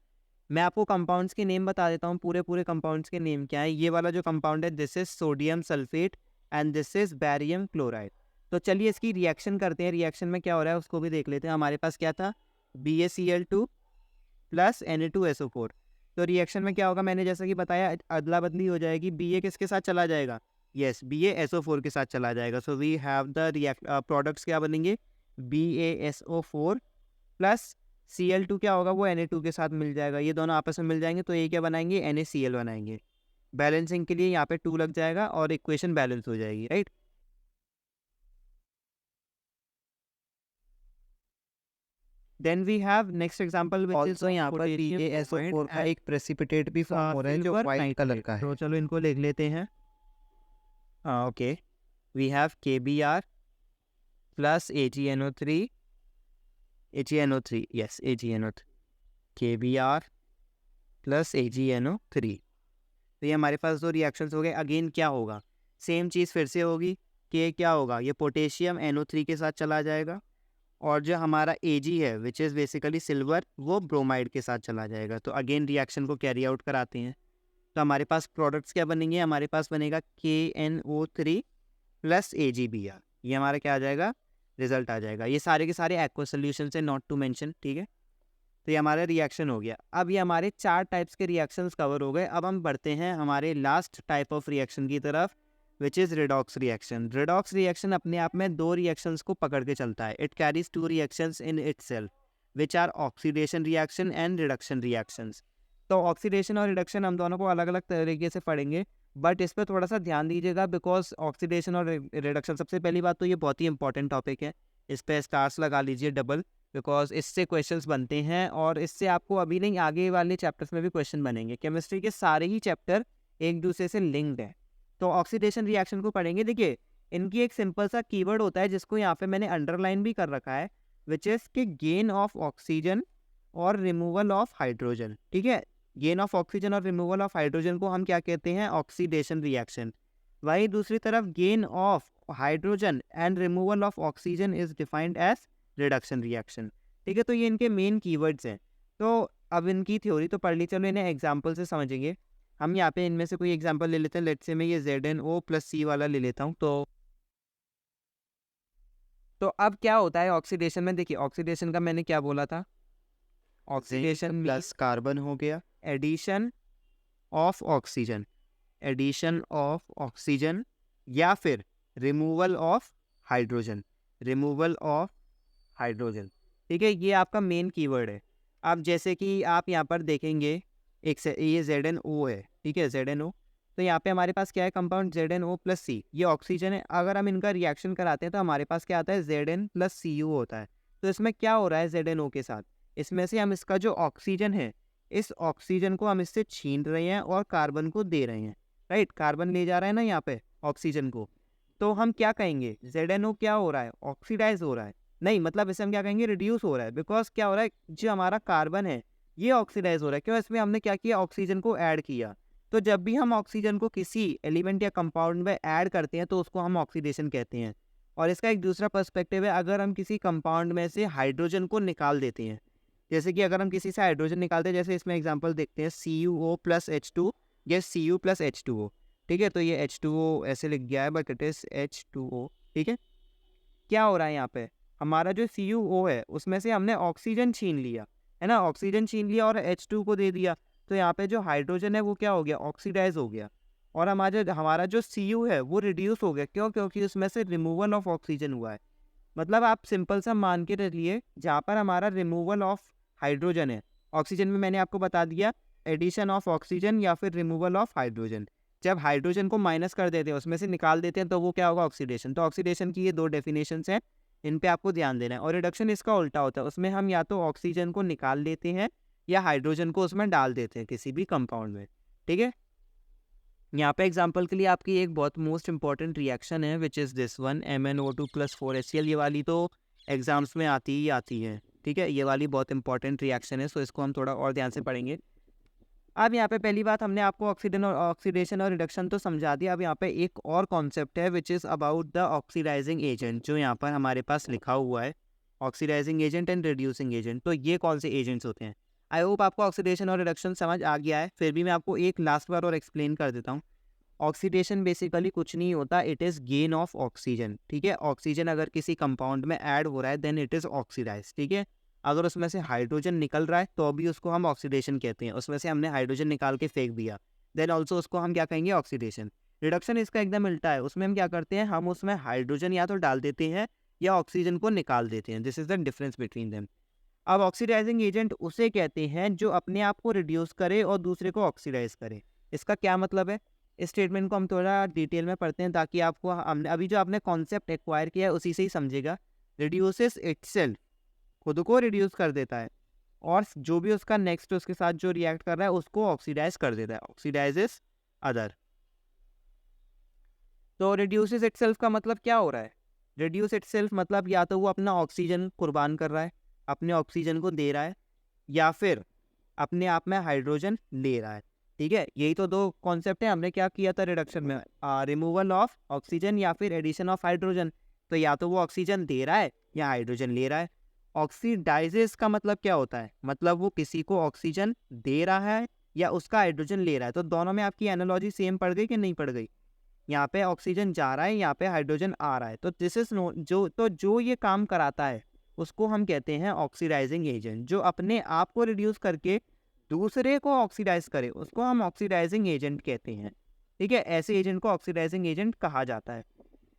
मैं आपको कंपाउंड्स के नेम बता देता हूँ, पूरे कंपाउंड्स के नेम क्या है। ये वाला जो कंपाउंड है, this is sodium sulphate and this is barium chloride. तो चलिए इसकी रिएक्शन करते हैं, रिएक्शन में क्या हो रहा है उसको भी देख लेते हैं। हमारे पास क्या था, BaCl2 प्लस Na2SO4। तो रिएक्शन में क्या होगा, मैंने जैसा कि बताया, अदला बदली हो जाएगी। Ba किसके साथ चला जाएगा, यस, BaSO4 के साथ चला जाएगा। So we have the products क्या बनेंगे, BaSO4 प्लस Cl2 क्या होगा, वो Na2 के साथ मिल जाएगा, ये दोनों आपस में मिल जाएंगे, तो ये क्या बनाएंगे, NaCl बनाएंगे। बैलेंसिंग के लिए यहाँ पे 2 लग जाएगा और इक्वेशन बैलेंस हो जाएगी, right. Then we have next example which is यहाँ पर BaSO4 का एक प्रेसिपिटेट भी फॉर्म हो रहा है जो वाइट कलर का है। तो चलो इनको लिख लेते हैं। Okay, we have KBr plus AgNO3, yes AgNO3, KBr plus AgNO3। तो ये हमारे पास दो रिएक्शंस हो गए। अगेन क्या होगा, सेम चीज़ फिर से होगी कि क्या होगा, ये पोटेशियम NO3 के साथ चला जाएगा, और जो हमारा Ag है विच इज़ बेसिकली सिल्वर, वो ब्रोमाइड के साथ चला जाएगा। तो अगेन रिएक्शन को कैरी आउट कराते हैं। तो हमारे पास प्रोडक्ट्स क्या बनेंगे, हमारे पास बनेगा KNO3 प्लस AgBr। ये हमारा क्या आ जाएगा, रिजल्ट आ जाएगा। ये सारे के सारे एक्वा सोल्यूशन है, नॉट टू मेंशन, ठीक है। तो ये हमारा रिएक्शन हो गया। अब ये हमारे 4 टाइप्स के रिएक्शंस कवर हो गए। अब हम बढ़ते हैं हमारे लास्ट टाइप ऑफ रिएक्शन की तरफ, which is redox reaction. Redox reaction अपने आप में 2 रिएक्शंस को पकड़ के चलता है। It carries 2 reactions in itself, which are oxidation reaction and reduction reactions. तो ऑक्सीडेशन और रिडक्शन हम दोनों को अलग अलग तरीके से पढ़ेंगे, बट इस पर थोड़ा सा ध्यान दीजिएगा, बिकॉज ऑक्सीडेशन और रिडक्शन, सबसे पहली बात तो ये बहुत ही इंपॉर्टेंट टॉपिक है, इस पर स्टार्स लगा लीजिए डबल, बिकॉज इससे क्वेश्चंस बनते हैं, और इससे आपको अभी नहीं आगे वाले चैप्टर्स में भी क्वेश्चन बनेंगे। केमिस्ट्री के सारे ही चैप्टर एक दूसरे से लिंक्ड है। तो ऑक्सीडेशन रिएक्शन को पढ़ेंगे। देखिए, इनकी एक सिंपल सा कीवर्ड होता है जिसको यहाँ पे मैंने अंडरलाइन भी कर रखा है, विच इज़ कि गेन ऑफ ऑक्सीजन और रिमूवल ऑफ हाइड्रोजन, ठीक है। गेन ऑफ ऑक्सीजन और रिमूवल ऑफ हाइड्रोजन को हम क्या कहते हैं, ऑक्सीडेशन रिएक्शन। वहीं दूसरी तरफ gain of hydrogen and removal of oxygen is defined as reduction reaction, ठीक है। तो ये इनके मेन कीवर्ड्स हैं। तो अब इनकी थ्योरी तो पढ़ ली, चलो इन्हें एग्जाम्पल से समझेंगे। हम यहाँ पे इनमें से कोई एग्जाम्पल ले लेते हैं। लेट्स से मैं ये ZnO प्लस C वाला ले लेता हूँ। तो अब क्या होता है ऑक्सीडेशन में, देखिए ऑक्सीडेशन का मैंने क्या बोला था, ऑक्सीडेशन प्लस कार्बन हो गया, एडिशन ऑफ ऑक्सीजन, या फिर रिमूवल ऑफ हाइड्रोजन, ठीक है। ये आपका मेन कीवर्ड है। अब जैसे कि आप यहाँ पर देखेंगे, एक से ये ZnO है, ठीक है, ZnO। तो यहाँ पे हमारे पास क्या है, कंपाउंड ZnO प्लस C, ये ऑक्सीजन है। अगर हम इनका रिएक्शन कराते हैं तो हमारे पास क्या आता है, Zn प्लस Cu होता है। तो इसमें क्या हो रहा है ZnO के साथ, इसमें से हम इसका जो ऑक्सीजन है, इस ऑक्सीजन को हम इससे छीन रहे हैं और कार्बन को दे रहे हैं, राइट। कार्बन ले जा रहा है ना यहाँ पे ऑक्सीजन को, तो हम क्या कहेंगे, ZnO क्या हो रहा है, ऑक्सीडाइज हो रहा है। नहीं, मतलब इसे हम क्या कहेंगे, रिड्यूस हो रहा है। बिकॉज क्या हो रहा है, जो हमारा कार्बन है ये ऑक्सीडाइज हो रहा है, क्यों, इसमें हमने क्या किया, ऑक्सीजन को ऐड किया। तो जब भी हम ऑक्सीजन को किसी एलिमेंट या कंपाउंड में ऐड करते हैं तो उसको हम ऑक्सीडेशन कहते हैं। और इसका एक दूसरा पर्सपेक्टिव है, अगर हम किसी कंपाउंड में से हाइड्रोजन को निकाल देते हैं, जैसे कि अगर हम किसी से हाइड्रोजन निकालते हैं, जैसे इसमें एग्जांपल देखते हैं CuO+H2 या Cu+H2O, ठीक है। तो ये H2O ऐसे लिख गया है बट इट इज H2O, ठीक है। क्या हो रहा है यहाँ पे, हमारा जो CuO है उसमें से हमने ऑक्सीजन छीन लिया, है ना, ऑक्सीजन छीन लिया और H2 को दे दिया। तो यहाँ पे जो हाइड्रोजन है वो क्या हो गया, ऑक्सीडाइज हो गया। और हमारा जो Cu है वो रिड्यूस हो गया, क्यों, क्योंकि उसमें से रिमूवल ऑफ ऑक्सीजन हुआ है। मतलब आप सिंपल सा मान के रखिए, जहाँ पर हमारा रिमूवल ऑफ हाइड्रोजन है, ऑक्सीजन में मैंने आपको बता दिया एडिशन ऑफ ऑक्सीजन या फिर रिमूवल ऑफ हाइड्रोजन। जब हाइड्रोजन को माइनस कर देते हैं, उसमें से निकाल देते हैं, तो वो क्या होगा, ऑक्सीडेशन। तो ऑक्सीडेशन की ये दो डेफिनेशंस हैं, इन पे आपको ध्यान देना है। और रिडक्शन इसका उल्टा होता है, उसमें हम या तो ऑक्सीजन को निकाल लेते हैं या हाइड्रोजन को उसमें डाल देते हैं किसी भी कंपाउंड में, ठीक है। यहाँ पे एग्जांपल के लिए आपकी एक बहुत मोस्ट इंपॉर्टेंट रिएक्शन है which is this one, MnO2+4HCl। ये वाली तो एग्जाम्स में आती ही आती है, ठीक है। ये वाली बहुत इंपॉर्टेंट रिएक्शन है, सो इसको हम थोड़ा और ध्यान से पढ़ेंगे। अब यहाँ पे पहली बात, हमने आपको ऑक्सीडेशन और रिडक्शन तो समझा दिया। अब यहाँ पे एक और कॉन्सेप्ट है which is about the oxidising agent, जो यहाँ पर हमारे पास लिखा हुआ है, oxidising agent and reducing agent. तो ये कौन से एजेंट्स होते हैं। आई होप आपको ऑक्सीडेशन और रिडक्शन समझ आ गया है, फिर भी मैं आपको एक लास्ट बार और एक्सप्लेन कर देता हूँ। ऑक्सीडेशन बेसिकली कुछ नहीं होता, it is gain of oxygen, ठीक है। ऑक्सीजन अगर किसी कंपाउंड में ऐड हो रहा है देन इट इज़ ऑक्सीडाइज, ठीक है। अगर उसमें से हाइड्रोजन निकल रहा है तो अभी उसको हम ऑक्सीडेशन कहते हैं, उसमें से हमने हाइड्रोजन निकाल के फेंक दिया, देन ऑल्सो उसको हम क्या कहेंगे, ऑक्सीडेशन। रिडक्शन इसका एकदम उल्टा है, उसमें हम क्या करते हैं, हम उसमें हाइड्रोजन या तो डाल देते हैं या ऑक्सीजन को निकाल देते हैं। This is the difference between them. अब ऑक्सीडाइजिंग एजेंट उसे कहते हैं जो अपने आप को रिड्यूस करे और दूसरे को ऑक्सीडाइज करे। इसका क्या मतलब है, इस स्टेटमेंट को हम थोड़ा डिटेल में पढ़ते हैं ताकि आपको हमने अभी जो आपने कॉन्सेप्ट एक्वायर किया है उसी से ही समझेगा। रिड्यूसेस इटसेल्फ, खुद को रिड्यूस कर देता है, और जो भी उसका नेक्स्ट उसके साथ जो रिएक्ट कर रहा है उसको ऑक्सीडाइज कर देता है, ऑक्सीडाइजेस अदर। तो रिड्यूसेस इटसेल्फ का मतलब क्या हो रहा है, रिड्यूस इटसेल्फ मतलब या तो वो अपना ऑक्सीजन कुर्बान कर रहा है, अपने ऑक्सीजन को दे रहा है, या फिर अपने आप में हाइड्रोजन ले रहा है, ठीक है। यही तो दो कॉन्सेप्ट है। हमने क्या किया था रिडक्शन में, रिमूवल ऑफ ऑक्सीजन या फिर एडिशन ऑफ हाइड्रोजन। तो या तो वो ऑक्सीजन दे रहा है या हाइड्रोजन ले रहा है। ऑक्सीडाइजेस का मतलब क्या होता है, मतलब वो किसी को ऑक्सीजन दे रहा है या उसका हाइड्रोजन ले रहा है। तो दोनों में आपकी एनालॉजी सेम पड़ गई कि नहीं पड़ गई, यहाँ पे ऑक्सीजन जा रहा है, यहाँ पे हाइड्रोजन आ रहा है। तो दिस इज जो ये काम कराता है उसको हम कहते हैं ऑक्सीडाइजिंग एजेंट। जो अपने आप को रिड्यूस करके दूसरे को ऑक्सीडाइज करे उसको हम ऑक्सीडाइजिंग एजेंट कहते हैं, ठीक है। ऐसे एजेंट को ऑक्सीडाइजिंग एजेंट कहा जाता है।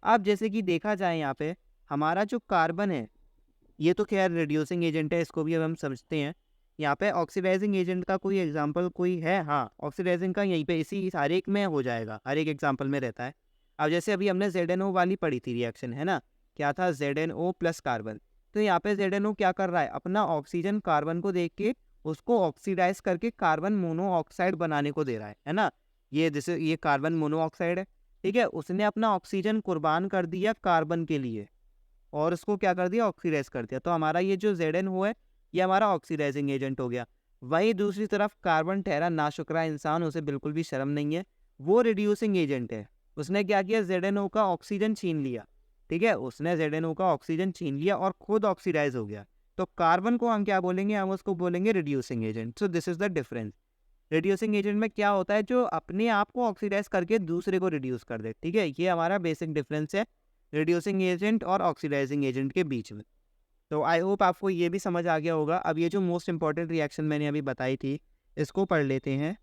अब जैसे कि देखा जाए यहाँ पे हमारा जो कार्बन है ये तो खैर रिड्यूसिंग एजेंट है, इसको भी अब हम समझते हैं। यहाँ पे ऑक्सीडाइजिंग एजेंट का कोई एग्जांपल कोई है, हाँ ऑक्सीडाइजिंग का यहीं पे इसी हर एक में हो जाएगा, हर एक एग्जांपल में रहता है। अब जैसे अभी हमने ZnO वाली पढ़ी थी रिएक्शन, है ना, क्या था, ZnO प्लस कार्बन। तो यहाँ पे ZnO क्या कर रहा है, अपना ऑक्सीजन कार्बन को देख के उसको ऑक्सीडाइज करके कार्बन मोनोऑक्साइड बनाने को दे रहा है ना। ये कार्बन मोनोऑक्साइड है, ठीक है। उसने अपना ऑक्सीजन कुर्बान कर दिया कार्बन के लिए और उसको क्या कर दिया, ऑक्सीडाइज कर दिया। तो हमारा ये जो ZnO है ये हमारा ऑक्सीडाइजिंग एजेंट हो गया। वहीं दूसरी तरफ कार्बन ठहरा नाशुक्रा इंसान, उसे बिल्कुल भी शर्म नहीं है, वो रिड्यूसिंग एजेंट है। उसने क्या किया, ZnO का ऑक्सीजन छीन लिया, ठीक है। उसने ZnO का ऑक्सीजन छीन लिया और खुद ऑक्सीडाइज हो गया। तो कार्बन को हम क्या बोलेंगे, हम उसको बोलेंगे reducing agent. So this is the difference. Reducing agent में क्या होता है, जो अपने आप को ऑक्सीडाइज करके दूसरे को रिड्यूस कर दे, ठीक है। ये हमारा बेसिक डिफरेंस है रिड्यूसिंग एजेंट और ऑक्सीडाइजिंग एजेंट के बीच में। तो आई होप आपको ये भी समझ आ गया होगा। अब ये जो मोस्ट इंपॉर्टेंट रिएक्शन मैंने अभी बताई थी इसको पढ़ लेते हैं।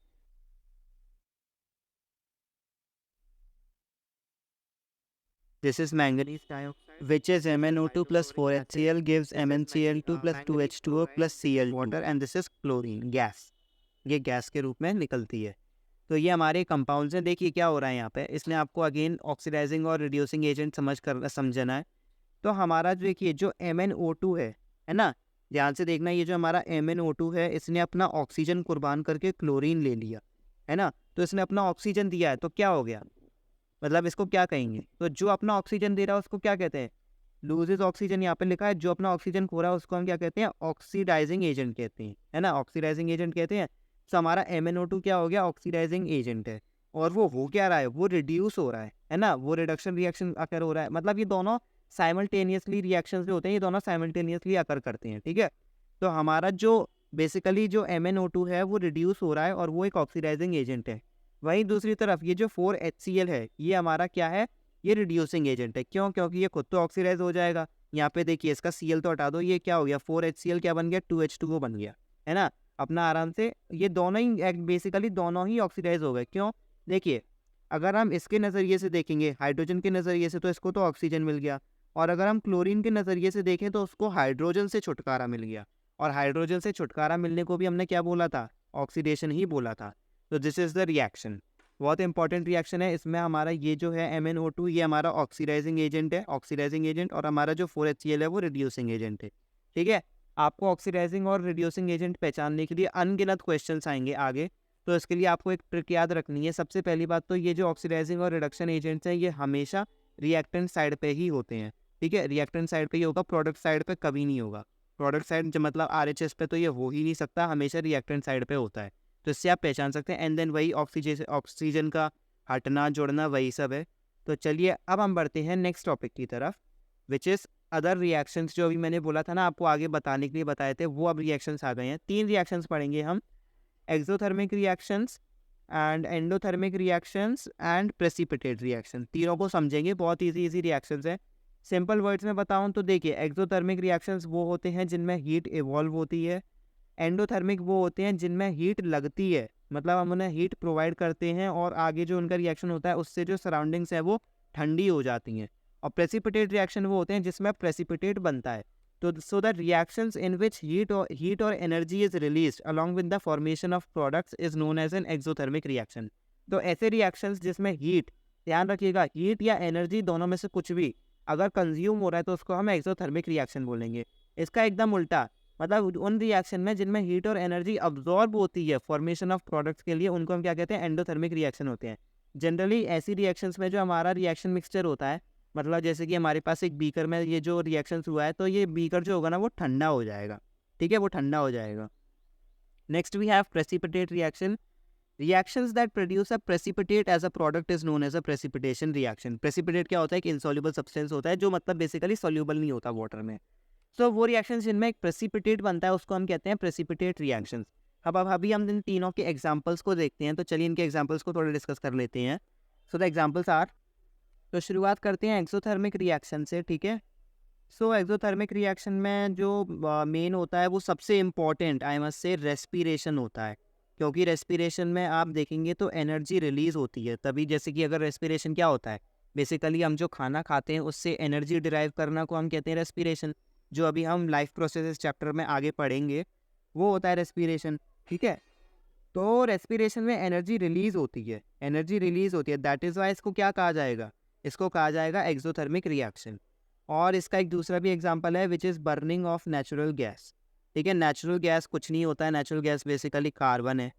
This is manganese dioxide which is MnO2+4HCl gives MnCl2+2H2O+Cl water and this is chlorine gas. ये गैस के रूप में निकलती है। तो ये हमारे कंपाउंड्स हैं। देखिए क्या हो रहा है यहाँ पे, इसने आपको अगेन ऑक्सीडाइजिंग और रिड्यूसिंग एजेंट समझना है। तो हमारा जो देखिए जो MnO2 है ना, ध्यान से देखना, ये जो हमारा MnO2 है इसने अपना ऑक्सीजन कुर्बान करके क्लोरीन ले लिया, है ना। तो इसने अपना ऑक्सीजन दिया है, तो क्या हो गया, मतलब इसको क्या कहेंगे, तो जो अपना ऑक्सीजन दे रहा है उसको क्या कहते हैं, लूजेज ऑक्सीजन। यहाँ पे लिखा है जो अपना ऑक्सीजन खो रहा है उसको हम क्या कहते हैं, ऑक्सीडाइजिंग एजेंट कहते हैं, है ना, ऑक्सीडाइजिंग एजेंट कहते हैं। तो हमारा MnO2 क्या हो गया, ऑक्सीडाइजिंग एजेंट है। और वो हो क्या रहा है, वो रिड्यूस हो रहा है ना, वो रिडक्शन रिएक्शन अकर हो रहा है। मतलब ये दोनों साइमल्टेनियसली रिएक्शंस जो होते हैं ये दोनों साइमल्टेनियसली अकर करते हैं, ठीक है। तो हमारा जो बेसिकली जो MnO2 है वो रिड्यूस हो रहा है और वो एक ऑक्सीडाइजिंग एजेंट है। वहीं दूसरी तरफ ये जो 4HCl है ये हमारा क्या है, ये रिड्यूसिंग एजेंट है। क्यों, क्योंकि ये खुद तो ऑक्सीडाइज हो जाएगा। यहाँ पे देखिए इसका Cl तो हटा दो, ये क्या हो गया, 4HCl क्या बन गया, 2H2O बन गया, है ना। अपना आराम से ये दोनों ही बेसिकली दोनों ही ऑक्सीडाइज हो गए। क्यों, देखिए अगर हम इसके नज़रिए से देखेंगे, हाइड्रोजन के नज़रिए से, तो इसको तो ऑक्सीजन मिल गया। और अगर हम क्लोरीन के नज़रिए से देखें तो उसको हाइड्रोजन से छुटकारा मिल गया। और हाइड्रोजन से छुटकारा मिलने को भी हमने क्या बोला था, ऑक्सीडेशन ही बोला था। तो दिस इज़ द रिएक्शन, बहुत इंपॉर्टेंट रिएक्शन है। इसमें हमारा ये जो है MnO2 ये हमारा ऑक्सीडाइजिंग एजेंट है, ऑक्सीडाइजिंग एजेंट, और हमारा जो 4HCl है वो रिड्यूसिंग एजेंट है, ठीक है। आपको ऑक्सीडाइजिंग और रिड्यूसिंग एजेंट पहचानने के लिए अनगिनत क्वेश्चंस आएंगे आगे। तो इसके लिए आपको एक ट्रिक याद रखनी है। सबसे पहली बात तो ये जो ऑक्सीडाइजिंग और रिडक्शन एजेंट्स हैं ये हमेशा रिएक्टेंट साइड पे ही होते हैं, ठीक है। रिएक्टेंट साइड पे ही होगा, प्रोडक्ट साइड पे कभी नहीं होगा। प्रोडक्ट साइड मतलब RHS पे तो ये हो ही नहीं सकता, हमेशा रिएक्टेंट साइड पे होता है। तो इससे आप पहचान सकते हैं। एंड देन वही ऑक्सीजन का हटना जोड़ना वही सब है। तो चलिए अब हम बढ़ते हैं नेक्स्ट टॉपिक की तरफ, विच इज़ अदर रिएक्शंस। जो अभी मैंने बोला था ना आपको आगे बताने के लिए बताए थे, वो अब रिएक्शंस आ गए हैं। 3 रिएक्शंस पढ़ेंगे हम, exothermic reactions and endothermic reactions and precipitate reaction. तीनों को समझेंगे, बहुत इजी रिएक्शंस है। सिंपल वर्ड्स में बताऊं तो देखिए, एक्सोथर्मिक रिएक्शंस वो होते हैं जिनमें हीट इवॉल्व होती है। एंडोथर्मिक वो होते हैं जिनमें हीट लगती है, मतलब हम उन्हें हीट प्रोवाइड करते हैं और आगे जो उनका रिएक्शन होता है उससे जो सराउंडिंग्स है वो ठंडी हो जाती हैं। और प्रेसिपिटेट रिएक्शन वो होते हैं जिसमें प्रेसिपिटेट बनता है। तो so the reactions in which heat और energy is released along with the formation of products is known as an exothermic reaction. तो ऐसे रिएक्शंस जिसमें हीट, ध्यान रखिएगा, हीट या एनर्जी दोनों में से कुछ भी अगर कंज्यूम हो रहा है तो उसको हम एक्सोथर्मिक रिएक्शन बोलेंगे। इसका एकदम उल्टा, मतलब उन रिएक्शन में जिनमें हीट और एनर्जी अब्जॉर्ब होती है फॉर्मेशन ऑफ प्रोडक्ट्स के लिए, उनको हम क्या कहते हैं, एंडोथर्मिक रिएक्शन होते हैं। जनरली ऐसी रिएक्शंस में जो हमारा रिएक्शन मिक्सचर होता है, मतलब जैसे कि हमारे पास एक बीकर में ये जो रिएक्शंस हुआ है तो ये बीकर जो होगा ना वो ठंडा हो जाएगा, ठीक है, वो ठंडा हो जाएगा। Next we have precipitate reaction. Reactions that produce a precipitate as a product is known as a precipitation reaction. Precipitate क्या होता है, एक इनसॉल्युबल सब्सटेंस होता है जो मतलब बेसिकली सॉल्युबल नहीं होता वाटर में। तो वो रिएक्शंस जिनमें एक प्रेसिपिटेट बनता है उसको हम कहते हैं प्रेसिपिटेट रिएक्शंस। अब अभी हम इन तीनों के एग्जांपल्स को देखते हैं, तो चलिए इनके एग्जांपल्स को थोड़ा डिस्कस कर लेते हैं। सो द एग्जांपल्स आर, तो शुरुआत करते हैं एक्सोथर्मिक रिएक्शन से, ठीक है। सो एक्सोथर्मिक रिएक्शन में जो मेन होता है वो सबसे इम्पॉर्टेंट आई मस्ट से रेस्पिरेशन होता है। क्योंकि रेस्पिरेशन में आप देखेंगे तो एनर्जी रिलीज होती है तभी। जैसे कि अगर रेस्पिरेशन क्या होता है, बेसिकली हम जो खाना खाते हैं उससे एनर्जी डिराइव करना को हम कहते हैं रेस्पिरेशन। जो अभी हम लाइफ प्रोसेसेस चैप्टर में आगे पढ़ेंगे वो होता है रेस्पिरेशन, ठीक है। तो रेस्पिरेशन में एनर्जी रिलीज होती है, एनर्जी रिलीज होती है, दैट इज़ वाई इसको क्या कहा जाएगा, इसको कहा जाएगा एक्सोथर्मिक रिएक्शन। और इसका एक दूसरा भी एग्जांपल है which is burning of natural gas, ठीक है। नेचुरल गैस कुछ नहीं होता है, नेचुरल गैस बेसिकली कार्बन है।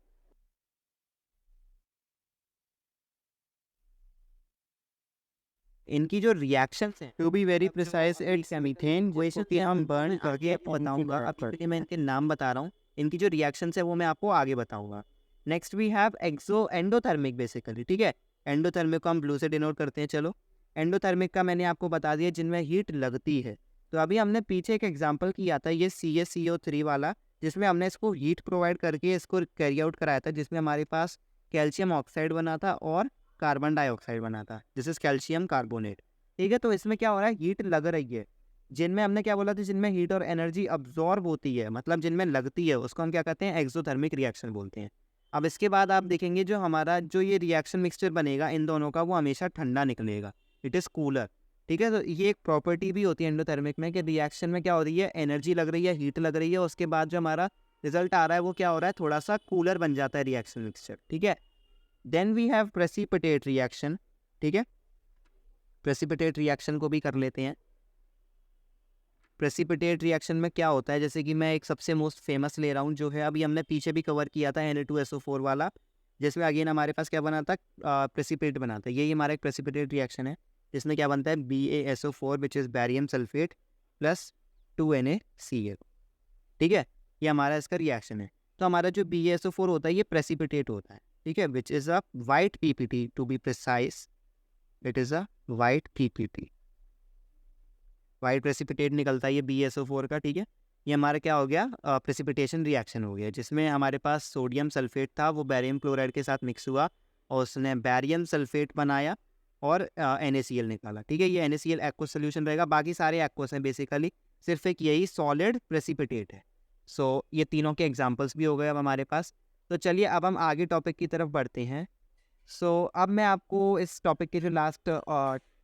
इनकी जो रिएक्शंस हैं, to be very precise, it's methane, वो इसको हम बर्न करके बताऊंगा। अब मैं इनके नाम बता रहा हूँ, इनकी जो रिएक्शंस है वो मैं आपको आगे बताऊंगा। Next we have endothermic basically, ठीक है। एंडोथर्मिक को हम ब्लू से डिनोट करते हैं। चलो, एंडोथर्मिक का मैंने आपको बता दिया जिनमें हीट लगती है। तो अभी हमने पीछे एक एग्जाम्पल किया था ये CaCO3 वाला, जिसमें हमने इसको हीट प्रोवाइड करके इसको कैरी आउट कराया था, जिसमें हमारे पास कैल्शियम ऑक्साइड बना था और कार्बन डाइऑक्साइड बना था, दिस इज कैल्शियम कार्बोनेट, ठीक है। तो इसमें क्या हो रहा है, हीट लग रही है। जिनमें हमने क्या बोला था, जिनमें हीट और एनर्जी अब्जॉर्ब होती है, मतलब जिनमें लगती है, उसको हम क्या कहते हैं, एक्सोथर्मिक रिएक्शन बोलते हैं। अब इसके बाद आप देखेंगे जो हमारा जो ये रिएक्शन मिक्सचर बनेगा इन दोनों का, वो हमेशा ठंडा निकलेगा, इट इज़ कूलर, ठीक है। तो ये एक प्रॉपर्टी भी होती है एंडोथर्मिक में कि रिएक्शन में क्या हो रही है, एनर्जी लग रही है, हीट लग रही है, उसके बाद जो हमारा रिजल्ट आ रहा है वो क्या हो रहा है, थोड़ा सा कूलर बन जाता है रिएक्शन मिक्सचर, ठीक है। Then we have precipitate reaction, ठीक है। प्रेसिपिटेट रिएक्शन को भी कर लेते हैं। प्रेसिपिटेट रिएक्शन में क्या होता है, जैसे कि मैं एक सबसे मोस्ट फेमस ले रहा हूँ जो है, अभी हमने पीछे भी कवर किया था Na2SO4 वाला, जिसमें अगेन हमारे पास क्या बना था, प्रेसिपिटेट बना था। यही हमारा एक प्रेसिपिटेट रिएक्शन है जिसमें क्या बनता है, BaSO4 which is barium sulphate plus 2NaCl। ठीक है, ये हमारा इसका रिएक्शन है। तो हमारा जो BaSO4 होता है ये प्रेसिपिटेट होता है, ठीक है, which is a white PPT to be precise, it is a white PPT, white precipitate निकलता है ये BaSO4 का। ठीक है, ये हमारा क्या हो गया, प्रेसिपिटेशन रिएक्शन हो गया, जिसमें हमारे पास सोडियम सल्फेट था, वो बैरियम क्लोराइड के साथ मिक्स हुआ और उसने बैरियम सल्फेट बनाया और NaCl निकाला। ठीक है, ये NaCl एक्वस सोल्यूशन रहेगा, बाकी सारे एक्वस हैं बेसिकली, सिर्फ एक यही सॉलिड प्रेसिपिटेट है। सो ये तीनों के एग्जाम्पल्स भी हो गए अब हमारे पास। तो चलिए अब हम आगे टॉपिक की तरफ बढ़ते हैं। अब मैं आपको इस टॉपिक के जो लास्ट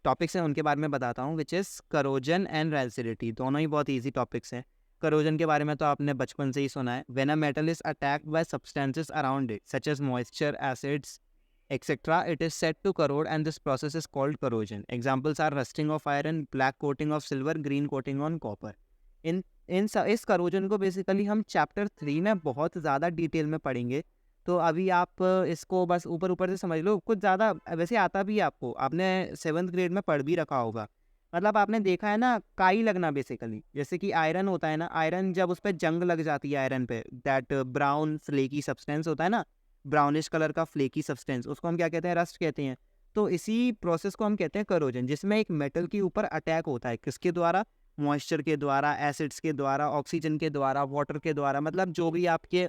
टॉपिक्स हैं उनके बारे में बताता हूँ, which is corrosion and rancidity. दोनों ही बहुत ईजी टॉपिक्स हैं। करोजन के बारे में तो आपने बचपन से ही सुना है, when a metal is attacked by substances around it such as moisture, acids etc, it is said to corrode and this process is called corrosion. Examples are rusting of iron, black coating of silver, green coating on copper. इस करोजन को बेसिकली हम चैप्टर 3 में बहुत ज़्यादा डिटेल में पढ़ेंगे, तो अभी आप इसको बस ऊपर ऊपर से समझ लो, कुछ ज़्यादा वैसे आता भी है आपको, आपने 7th ग्रेड में पढ़ भी रखा होगा। मतलब आपने देखा है ना, काई लगना बेसिकली, जैसे कि आयरन होता है ना, आयरन जब उस पर जंग लग जाती है आयरन पे, दैट ब्राउन फ्लेकी सब्सटेंस होता है ना, ब्राउनिश कलर का फ्लेकी सब्सटेंस, उसको हम क्या कहते हैं, रस्ट कहते हैं। तो इसी प्रोसेस को हम कहते हैं करोजन, जिसमें एक मेटल के ऊपर अटैक होता है, किसके द्वारा, मॉइस्चर के द्वारा, एसिड्स के द्वारा, ऑक्सीजन के द्वारा, वाटर के द्वारा, मतलब जो भी आपके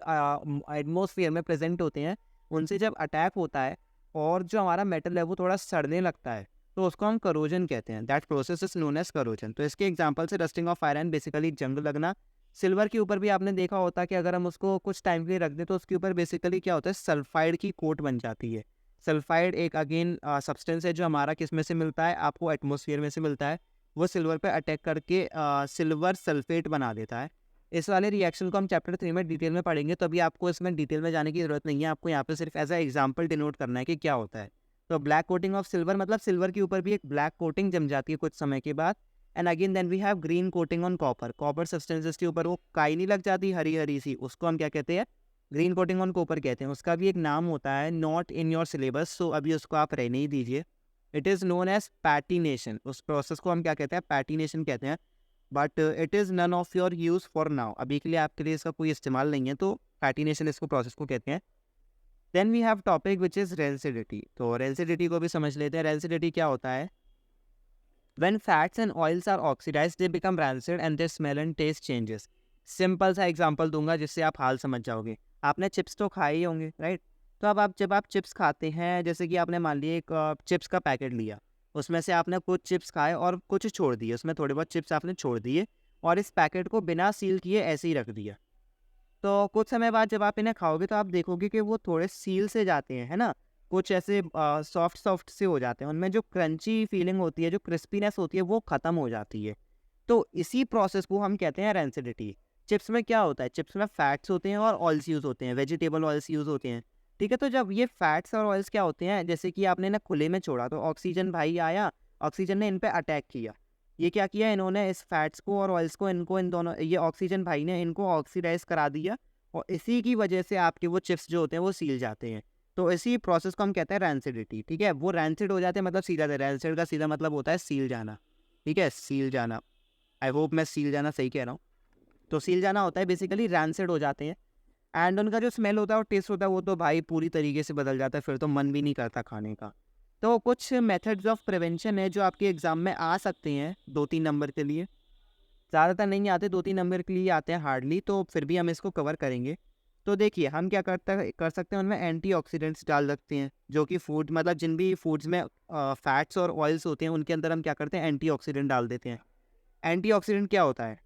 एटमॉस्फेयर में प्रेजेंट होते हैं उनसे जब अटैक होता है और जो हमारा मेटल है वो थोड़ा सड़ने लगता है, तो उसको हम करोजन कहते हैं। That process is known as corrosion. तो इसके एग्जांपल से रस्टिंग ऑफ आयरन बेसिकली जंग लगना, सिल्वर के ऊपर भी आपने देखा होता है कि अगर हम उसको कुछ टाइम के लिए रख दें तो उसके ऊपर बेसिकली क्या होता है, सल्फाइड की कोट बन जाती है। सल्फाइड एक अगेन सब्सटेंस है जो हमारा किस में से मिलता है, आपको एटमॉस्फेयर में से मिलता है, वो सिल्वर पे अटैक करके सिल्वर सल्फेट बना देता है। इस वाले रिएक्शन को हम चैप्टर 3 में डिटेल में पढ़ेंगे, तो अभी आपको इसमें डिटेल में जाने की ज़रूरत नहीं है, आपको यहाँ पे सिर्फ एज अ एग्जाम्पल डिनोट करना है कि क्या होता है। तो ब्लैक कोटिंग ऑफ सिल्वर मतलब सिल्वर के ऊपर भी एक ब्लैक कोटिंग जम जाती है कुछ समय के बाद। And again then we have green coating on copper, copper substances के ऊपर वो काई नहीं लग जाती हरी हरी सी, उसको हम क्या कहते हैं, ग्रीन कोटिंग ऑन कॉपर कहते हैं। उसका भी एक नाम होता है, नॉट इन योर सिलेबस, सो अभी उसको आप रहने ही दीजिए। इट इज़ नोन एज पैटिनेशन, उस प्रोसेस को हम क्या कहते हैं, पैटिनेशन कहते हैं। But it is none of your use for now, अभी के लिए आपके लिए इसका कोई इस्तेमाल नहीं है, तो पैटिनेशन इसको प्रोसेस को कहते हैं। Then we have topic which is rancidity. तो रेंसिडिटी को भी समझ लेते हैं। रेंसिडिटी क्या होता है, when fats and oils are oxidized they become rancid and their smell and taste changes. Simple सा एग्जांपल दूंगा जिससे आप हाल समझ जाओगे। आपने चिप्स तो खाए ही होंगे, राइट? तो अब आप जब आप चिप्स खाते हैं, जैसे कि आपने मान लिया एक चिप्स का पैकेट लिया, उसमें से आपने कुछ चिप्स खाए और कुछ छोड़ दिए, उसमें थोड़े बहुत चिप्स आपने छोड़ दिए और इस पैकेट को बिना सील किए ऐसे ही रख दिया। तो कुछ समय बाद जब आप इन्हें खाओगे तो आप देखोगे कि वो थोड़े सील से जाते हैं, है ना, कुछ ऐसे सॉफ्ट सॉफ्ट से हो जाते हैं, उनमें जो क्रंची फीलिंग होती है, जो क्रिस्पीनेस होती है वो ख़त्म हो जाती है। तो इसी प्रोसेस को हम कहते हैं रेंसिडिटी। चिप्स में क्या होता है, चिप्स में फैट्स होते हैं और ऑयल्स यूज़ होते हैं, वेजिटेबल ऑयल्स यूज़ होते हैं। ठीक है, तो जब ये फैट्स और ऑयल्स क्या होते हैं, जैसे कि आपने ना खुले में छोड़ा तो ऑक्सीजन भाई आया, ऑक्सीजन ने इन पर अटैक किया, ये क्या किया इन्होंने, इस फैट्स को और ऑयल्स को, इनको इन दोनों, ये ऑक्सीजन भाई ने इनको ऑक्सीडाइज करा दिया और इसी की वजह से आपके वो चिप्स जो होते हैं वो सील जाते हैं। तो इसी प्रोसेस को हम कहते हैं रैंसिडिटी। ठीक है, वो रैंसिड हो जाते हैं मतलब सील जाते हैं, रैंसिड का सीधा मतलब होता है सील जाना। ठीक है, सील जाना, आई होप मैं सील जाना सही कह रहा हूँ। तो सील जाना होता है बेसिकली, रैंसिड हो जाते हैं। एंड उनका जो स्मेल होता है और टेस्ट होता है वो तो भाई पूरी तरीके से बदल जाता है, फिर तो मन भी नहीं करता खाने का। तो कुछ मेथड्स ऑफ प्रिवेंशन है जो आपके एग्जाम में आ सकते हैं 2-3 नंबर के लिए, ज़्यादातर नहीं आते, 2-3 नंबर के लिए आते हैं हार्डली, तो फिर भी हम इसको कवर करेंगे। तो देखिए हम क्या कर सकते हैं, उनमें एंटीऑक्सीडेंट्स डाल सकते हैं, जो कि फूड मतलब जिन भी फूड्स में फैट्स और ऑयल्स होते हैं उनके अंदर हम क्या करते हैं, एंटीऑक्सीडेंट डाल देते हैं। एंटीऑक्सीडेंट क्या होता है,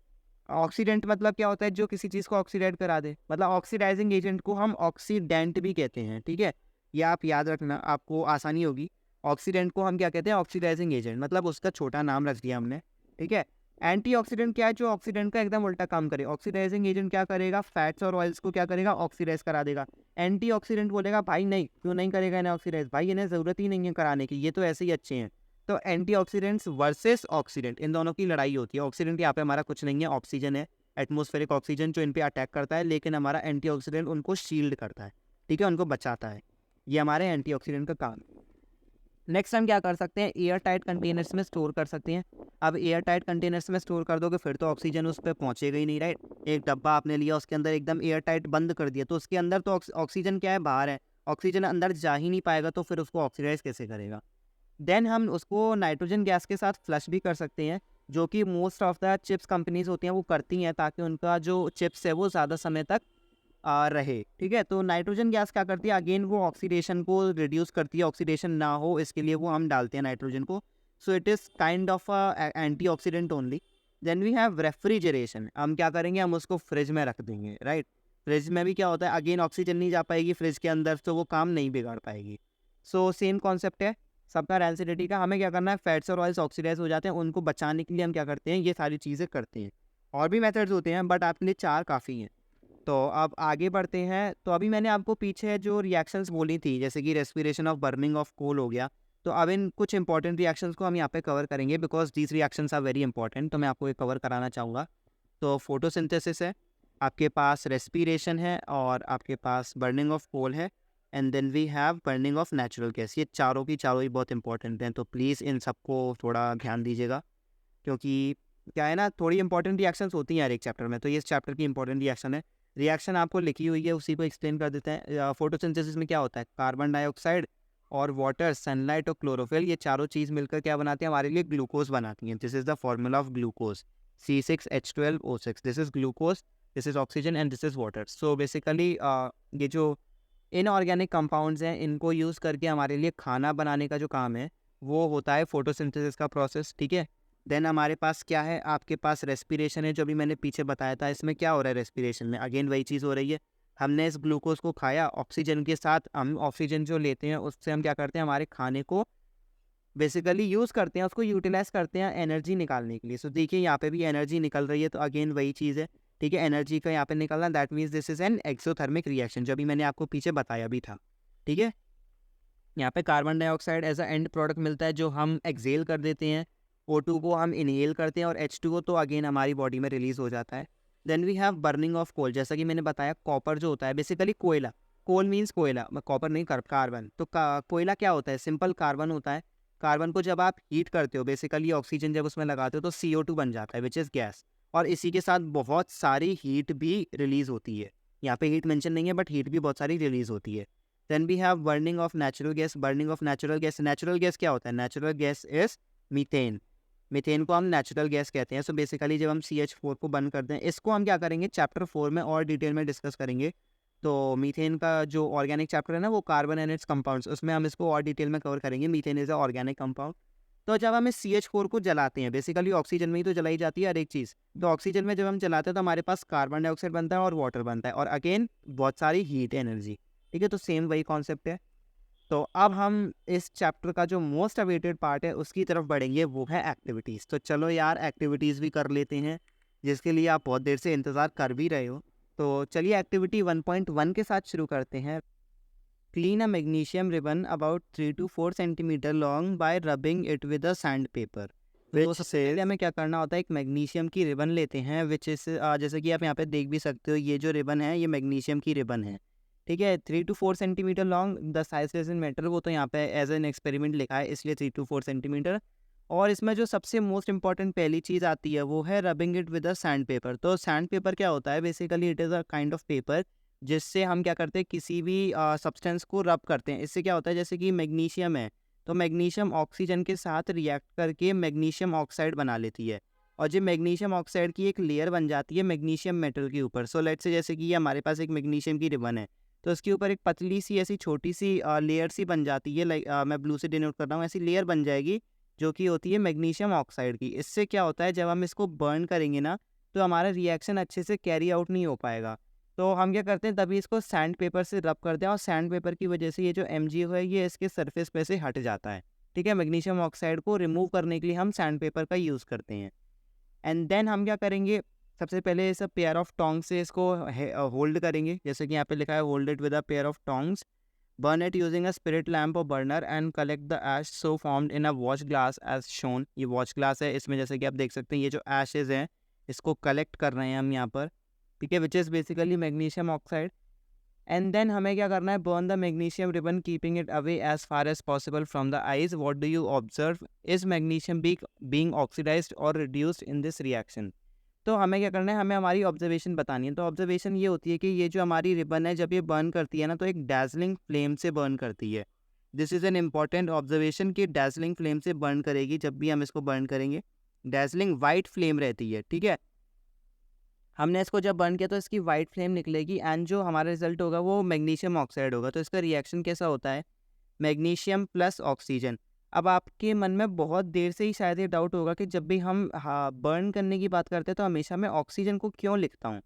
ऑक्सीडेंट मतलब क्या होता है, जो किसी चीज़ को ऑक्सीडाइज करा दे, मतलब ऑक्सीडाइजिंग एजेंट को हम ऑक्सीडेंट भी कहते हैं। ठीक है, ये आप याद रखना, आपको आसानी होगी। ऑक्सीडेंट को हम क्या कहते हैं, ऑक्सीडाइजिंग एजेंट, मतलब उसका छोटा नाम रख दिया हमने। ठीक है, एंटीऑक्सीडेंट क्या है, जो ऑक्सीडेंट का एकदम उल्टा काम करे। ऑक्सीडाइजिंग एजेंट क्या करेगा, फैट्स और ऑयल्स को क्या करेगा, ऑक्सीडाइज करा देगा। एंटीऑक्सीडेंट बोलेगा भाई नहीं, क्यों नहीं करेगा इन्हें ऑक्सीडाइज, भाई इन्हें ज़रूरत ही नहीं है कराने की, ये तो ऐसे ही अच्छे हैं। तो एंटीऑक्सीडेंट्स वर्सेस ऑक्सीडेंट, इन दोनों की लड़ाई होती है। ऑक्सीडेंट यहाँ पे हमारा कुछ नहीं है, ऑक्सीजन है, एटमॉस्फेरिक ऑक्सीजन जो इन पे अटैक करता है, लेकिन हमारा एंटीऑक्सीडेंट उनको शील्ड करता है, ठीक है, उनको बचाता है। ये हमारे एंटीऑक्सीडेंट का काम है। नेक्स्ट हम क्या कर सकते हैं, एयर टाइट कंटेनर्स में स्टोर कर सकते हैं। अब एयर टाइट कंटेनर्स में स्टोर कर दोगे फिर तो ऑक्सीजन उस पर पहुंचेगा ही नहीं, राइट। एक डब्बा आपने लिया, उसके अंदर एकदम एयर टाइट बंद कर दिया, तो उसके अंदर तो ऑक्सीजन क्या है, बाहर है, ऑक्सीजन अंदर जा ही नहीं पाएगा, तो फिर उसको ऑक्सीडाइज कैसे करेगा। देन हम उसको नाइट्रोजन गैस के साथ फ्लश भी कर सकते हैं, जो कि most of the chips companies होती हैं वो करती हैं, ताकि उनका जो चिप्स है वो ज़्यादा समय तक रहे, ठीक है। तो नाइट्रोजन गैस क्या करती है, अगेन वो ऑक्सीडेशन को रिड्यूस करती है, ऑक्सीडेशन ना हो इसके लिए वो हम डालते हैं नाइट्रोजन को। So it is kind of antioxidant only. Then we have refrigeration, हम क्या करेंगे, हम उसको फ्रिज में रख देंगे, राइट। फ्रिज में भी क्या होता है, अगेन ऑक्सीजन नहीं जा पाएगी फ्रिज के अंदर, तो वो काम नहीं बिगाड़ पाएगी। सो सेम कॉन्सेप्ट है सबका रैंसिडिटी का। हमें क्या करना है, फैट्स और ऑयल्स ऑक्सीडाइज हो जाते हैं, उनको बचाने के लिए हम क्या करते हैं, ये सारी चीज़ें करते हैं। और भी मेथड्स होते हैं, बट आपके लिए 4 काफ़ी हैं। तो अब आगे बढ़ते हैं। तो अभी मैंने आपको पीछे जो रिएक्शंस बोली थी, जैसे कि respiration of burning of coal हो गया, तो अब इन कुछ इंपॉर्टेंट रिएक्शंस को हम यहाँ पे कवर करेंगे, because these reactions are very important, तो मैं आपको ये कवर कराना चाहूँगा। तो फोटोसिंथेसिस है, आपके पास रेस्पिरेशन है, और आपके पास बर्निंग ऑफ कोल है, and then we have burning of natural gas. ये चारों की चारों ही बहुत इंपॉर्टेंट हैं, तो प्लीज़ इन सबको थोड़ा ध्यान दीजिएगा, क्योंकि क्या है ना, थोड़ी इंपॉर्टेंट रिएक्शंस होती हैं यार एक चैप्टर में, तो ये इस चैप्टर की इंपॉर्टेंट रिएक्शन है। रिएक्शन आपको लिखी हुई है, उसी को एक्सप्लेन कर देते हैं। फोटोसिंथेसिस में क्या होता है, कार्बन डाइऑक्साइड और वाटर, सनलाइट और क्लोरोफिल, ये चारों चीज़ मिलकर क्या बनाती हैं, हमारे लिए ग्लूकोज बनाती हैं। This is the formula of glucose, C6H12O6। This is glucose, this is oxygen and this is water. So basically ये जो इनऑर्गेनिक कंपाउंड्स हैं, इनको यूज़ करके हमारे लिए खाना बनाने का जो काम है वो होता है फोटोसिंथेसिस का प्रोसेस, ठीक है। देन हमारे पास क्या है, आपके पास रेस्पिरेशन है, जो भी मैंने पीछे बताया था। इसमें क्या हो रहा है रेस्पिरेशन में, अगेन वही चीज़ हो रही है, हमने इस ग्लूकोज को खाया, ऑक्सीजन के साथ हम ऑक्सीजन जो लेते हैं उससे हम क्या करते हैं, हमारे खाने को बेसिकली यूज़ करते हैं, उसको यूटिलाइज करते हैं एनर्जी निकालने के लिए। सो देखिए यहाँ पे भी एनर्जी निकल रही है, तो अगेन वही चीज़ है, ठीक है, एनर्जी का यहाँ पे निकलना, that means this is an exothermic reaction, जो अभी मैंने आपको पीछे बताया भी था, ठीक है। यहाँ पे carbon dioxide as a end product मिलता है, जो हम एक्सेल कर देते हैं, O2 को हम इनहेल करते हैं, और H2O तो अगेन हमारी बॉडी में रिलीज हो जाता है। Then we have burning of coal, जैसा कि मैंने बताया, कॉपर जो होता है बेसिकली कोयला, कोल मीन्स कोयला, कॉपर नहीं, कार्बन। तो कोयला क्या होता है, सिंपल कार्बन होता है। कार्बन को जब आप हीट करते हो, बेसिकली ऑक्सीजन जब उसमें लगाते हो, तो CO2 बन जाता है, विच इज़ गैस, और इसी के साथ बहुत सारी हीट भी रिलीज होती है। यहाँ पे हीट मेंशन नहीं है, बट हीट भी बहुत सारी रिलीज होती है। Then we have burning of natural gas, burning of natural gas. Natural gas क्या होता है, natural gas is methane, methane को हम नेचुरल गैस कहते हैं। सो बेसिकली जब हम CH4 को बंद करते हैं, इसको हम क्या करेंगे, चैप्टर 4 में और डिटेल में डिस्कस करेंगे। तो मीथेन का जो ऑर्गेनिक चैप्टर है ना, वो कार्बन एंड इट्स कंपाउंड्स, उसमें हम इसको और डिटेल में कवर करेंगे। Methane is a organic compound. तो जब हम इस CH4 को जलाते हैं, बेसिकली ऑक्सीजन में ही तो जलाई जाती है हर एक चीज़, तो ऑक्सीजन में जब हम जलाते हैं तो हमारे पास कार्बन डाइऑक्साइड बनता है और वाटर बनता है, और अगेन बहुत सारी हीट एनर्जी, ठीक है। तो सेम वही कॉन्सेप्ट है। तो अब हम इस चैप्टर का जो मोस्ट अवेटेड पार्ट है उसकी तरफ बढ़ेंगे, वो है एक्टिविटीज़। तो चलो यार एक्टिविटीज़ भी कर लेते हैं, जिसके लिए आप बहुत देर से इंतज़ार कर भी रहे हो। तो चलिए एक्टिविटी 1.1 के साथ शुरू करते हैं। Clean a magnesium ribbon about 3 to 4 centimetre long bye rubbing it with a sand paper. तो सबसे पहले हमें क्या करना होता है, एक मैग्नीशियम की रिबन लेते हैं, विच इस जैसे कि आप यहाँ पे देख भी सकते हो, ये जो रिबन है ये मैग्नीशियम की रिबन है, ठीक है। 3 to 4 centimetre long, the size doesn't matter, वो तो यहाँ पे एज एन एक्सपेरिमेंट लिखा है, इसलिए 3 to 4 सेंटीमीटर। और इसमें जो सबसे मोस्ट इंपॉर्टेंट पहली चीज़ आती है वो है rubbing it with a sand paper. तो सैंड पेपर क्या होता है, basically it is a kind of paper, जिससे हम क्या करते हैं, किसी भी सब्सटेंस को रब करते हैं। इससे क्या होता है, जैसे कि मैग्नीशियम है, तो मैग्नीशियम ऑक्सीजन के साथ रिएक्ट करके मैग्नीशियम ऑक्साइड बना लेती है, और जो मैग्नीशियम ऑक्साइड की एक लेयर बन जाती है मैग्नीशियम मेटल के ऊपर। सो लेट्स से जैसे कि ये हमारे पास एक मैग्नीशियम की रिबन है, तो उसके ऊपर एक पतली सी ऐसी छोटी सी लेयर सी बन जाती है, लाइक मैं ब्लू से डिनोट कर रहा हूँ, ऐसी लेयर बन जाएगी जो कि होती है मैग्नीशियम ऑक्साइड की। इससे क्या होता है, जब हम इसको बर्न करेंगे ना, तो हमारा रिएक्शन अच्छे से कैरी आउट नहीं हो पाएगा। तो हम क्या करते हैं, तभी इसको सैंड पेपर से रब करते हैं, और सैंड पेपर की वजह से ये जो MgO है ये इसके सरफेस पे से हट जाता है, ठीक है। मैग्नीशियम ऑक्साइड को रिमूव करने के लिए हम सैंड पेपर का यूज़ करते हैं। एंड देन हम क्या करेंगे, सबसे पहले इस पेयर ऑफ टोंग्स से इसको होल्ड करेंगे, जैसे कि यहाँ पे लिखा है hold it with a pair of tongs. burn it using a spirit lamp or burner and collect the ash so formed in a watch glass as shown। ये watch glass है, इसमें जैसे कि आप देख सकते हैं ये जो ashes हैं इसको collect कर रहे हैं हम यहाँ पर, ठीक है, which is basically magnesium oxide। And then हमें क्या करना है, burn the magnesium ribbon keeping it away as far as possible from the eyes. What do you observe, is magnesium being oxidised और रिड्यूस्ड इन दिस रिएक्शन। तो हमें क्या करना है, हमें हमारी ऑब्जर्वेशन बतानी है। तो ऑब्जर्वेशन ये होती है कि ये जो हमारी रिबन है जब ये बर्न करती है ना तो एक डैजलिंग फ्लेम से बर्न करती है। This is an important observation कि डैजलिंग फ्लेम से बर्न करेगी जब भी हम इसको बर्न करेंगे। डैजलिंग वाइट फ्लेम रहती है, ठीक है। हमने इसको जब बर्न किया तो इसकी वाइट फ्लेम निकलेगी एंड जो हमारा रिजल्ट होगा वो मैग्नीशियम ऑक्साइड होगा। तो इसका रिएक्शन कैसा होता है, मैग्नीशियम प्लस ऑक्सीजन। अब आपके मन में बहुत देर से ही शायद ये डाउट होगा कि जब भी हम बर्न करने की बात करते हैं तो हमेशा मैं ऑक्सीजन को क्यों लिखता हूँ।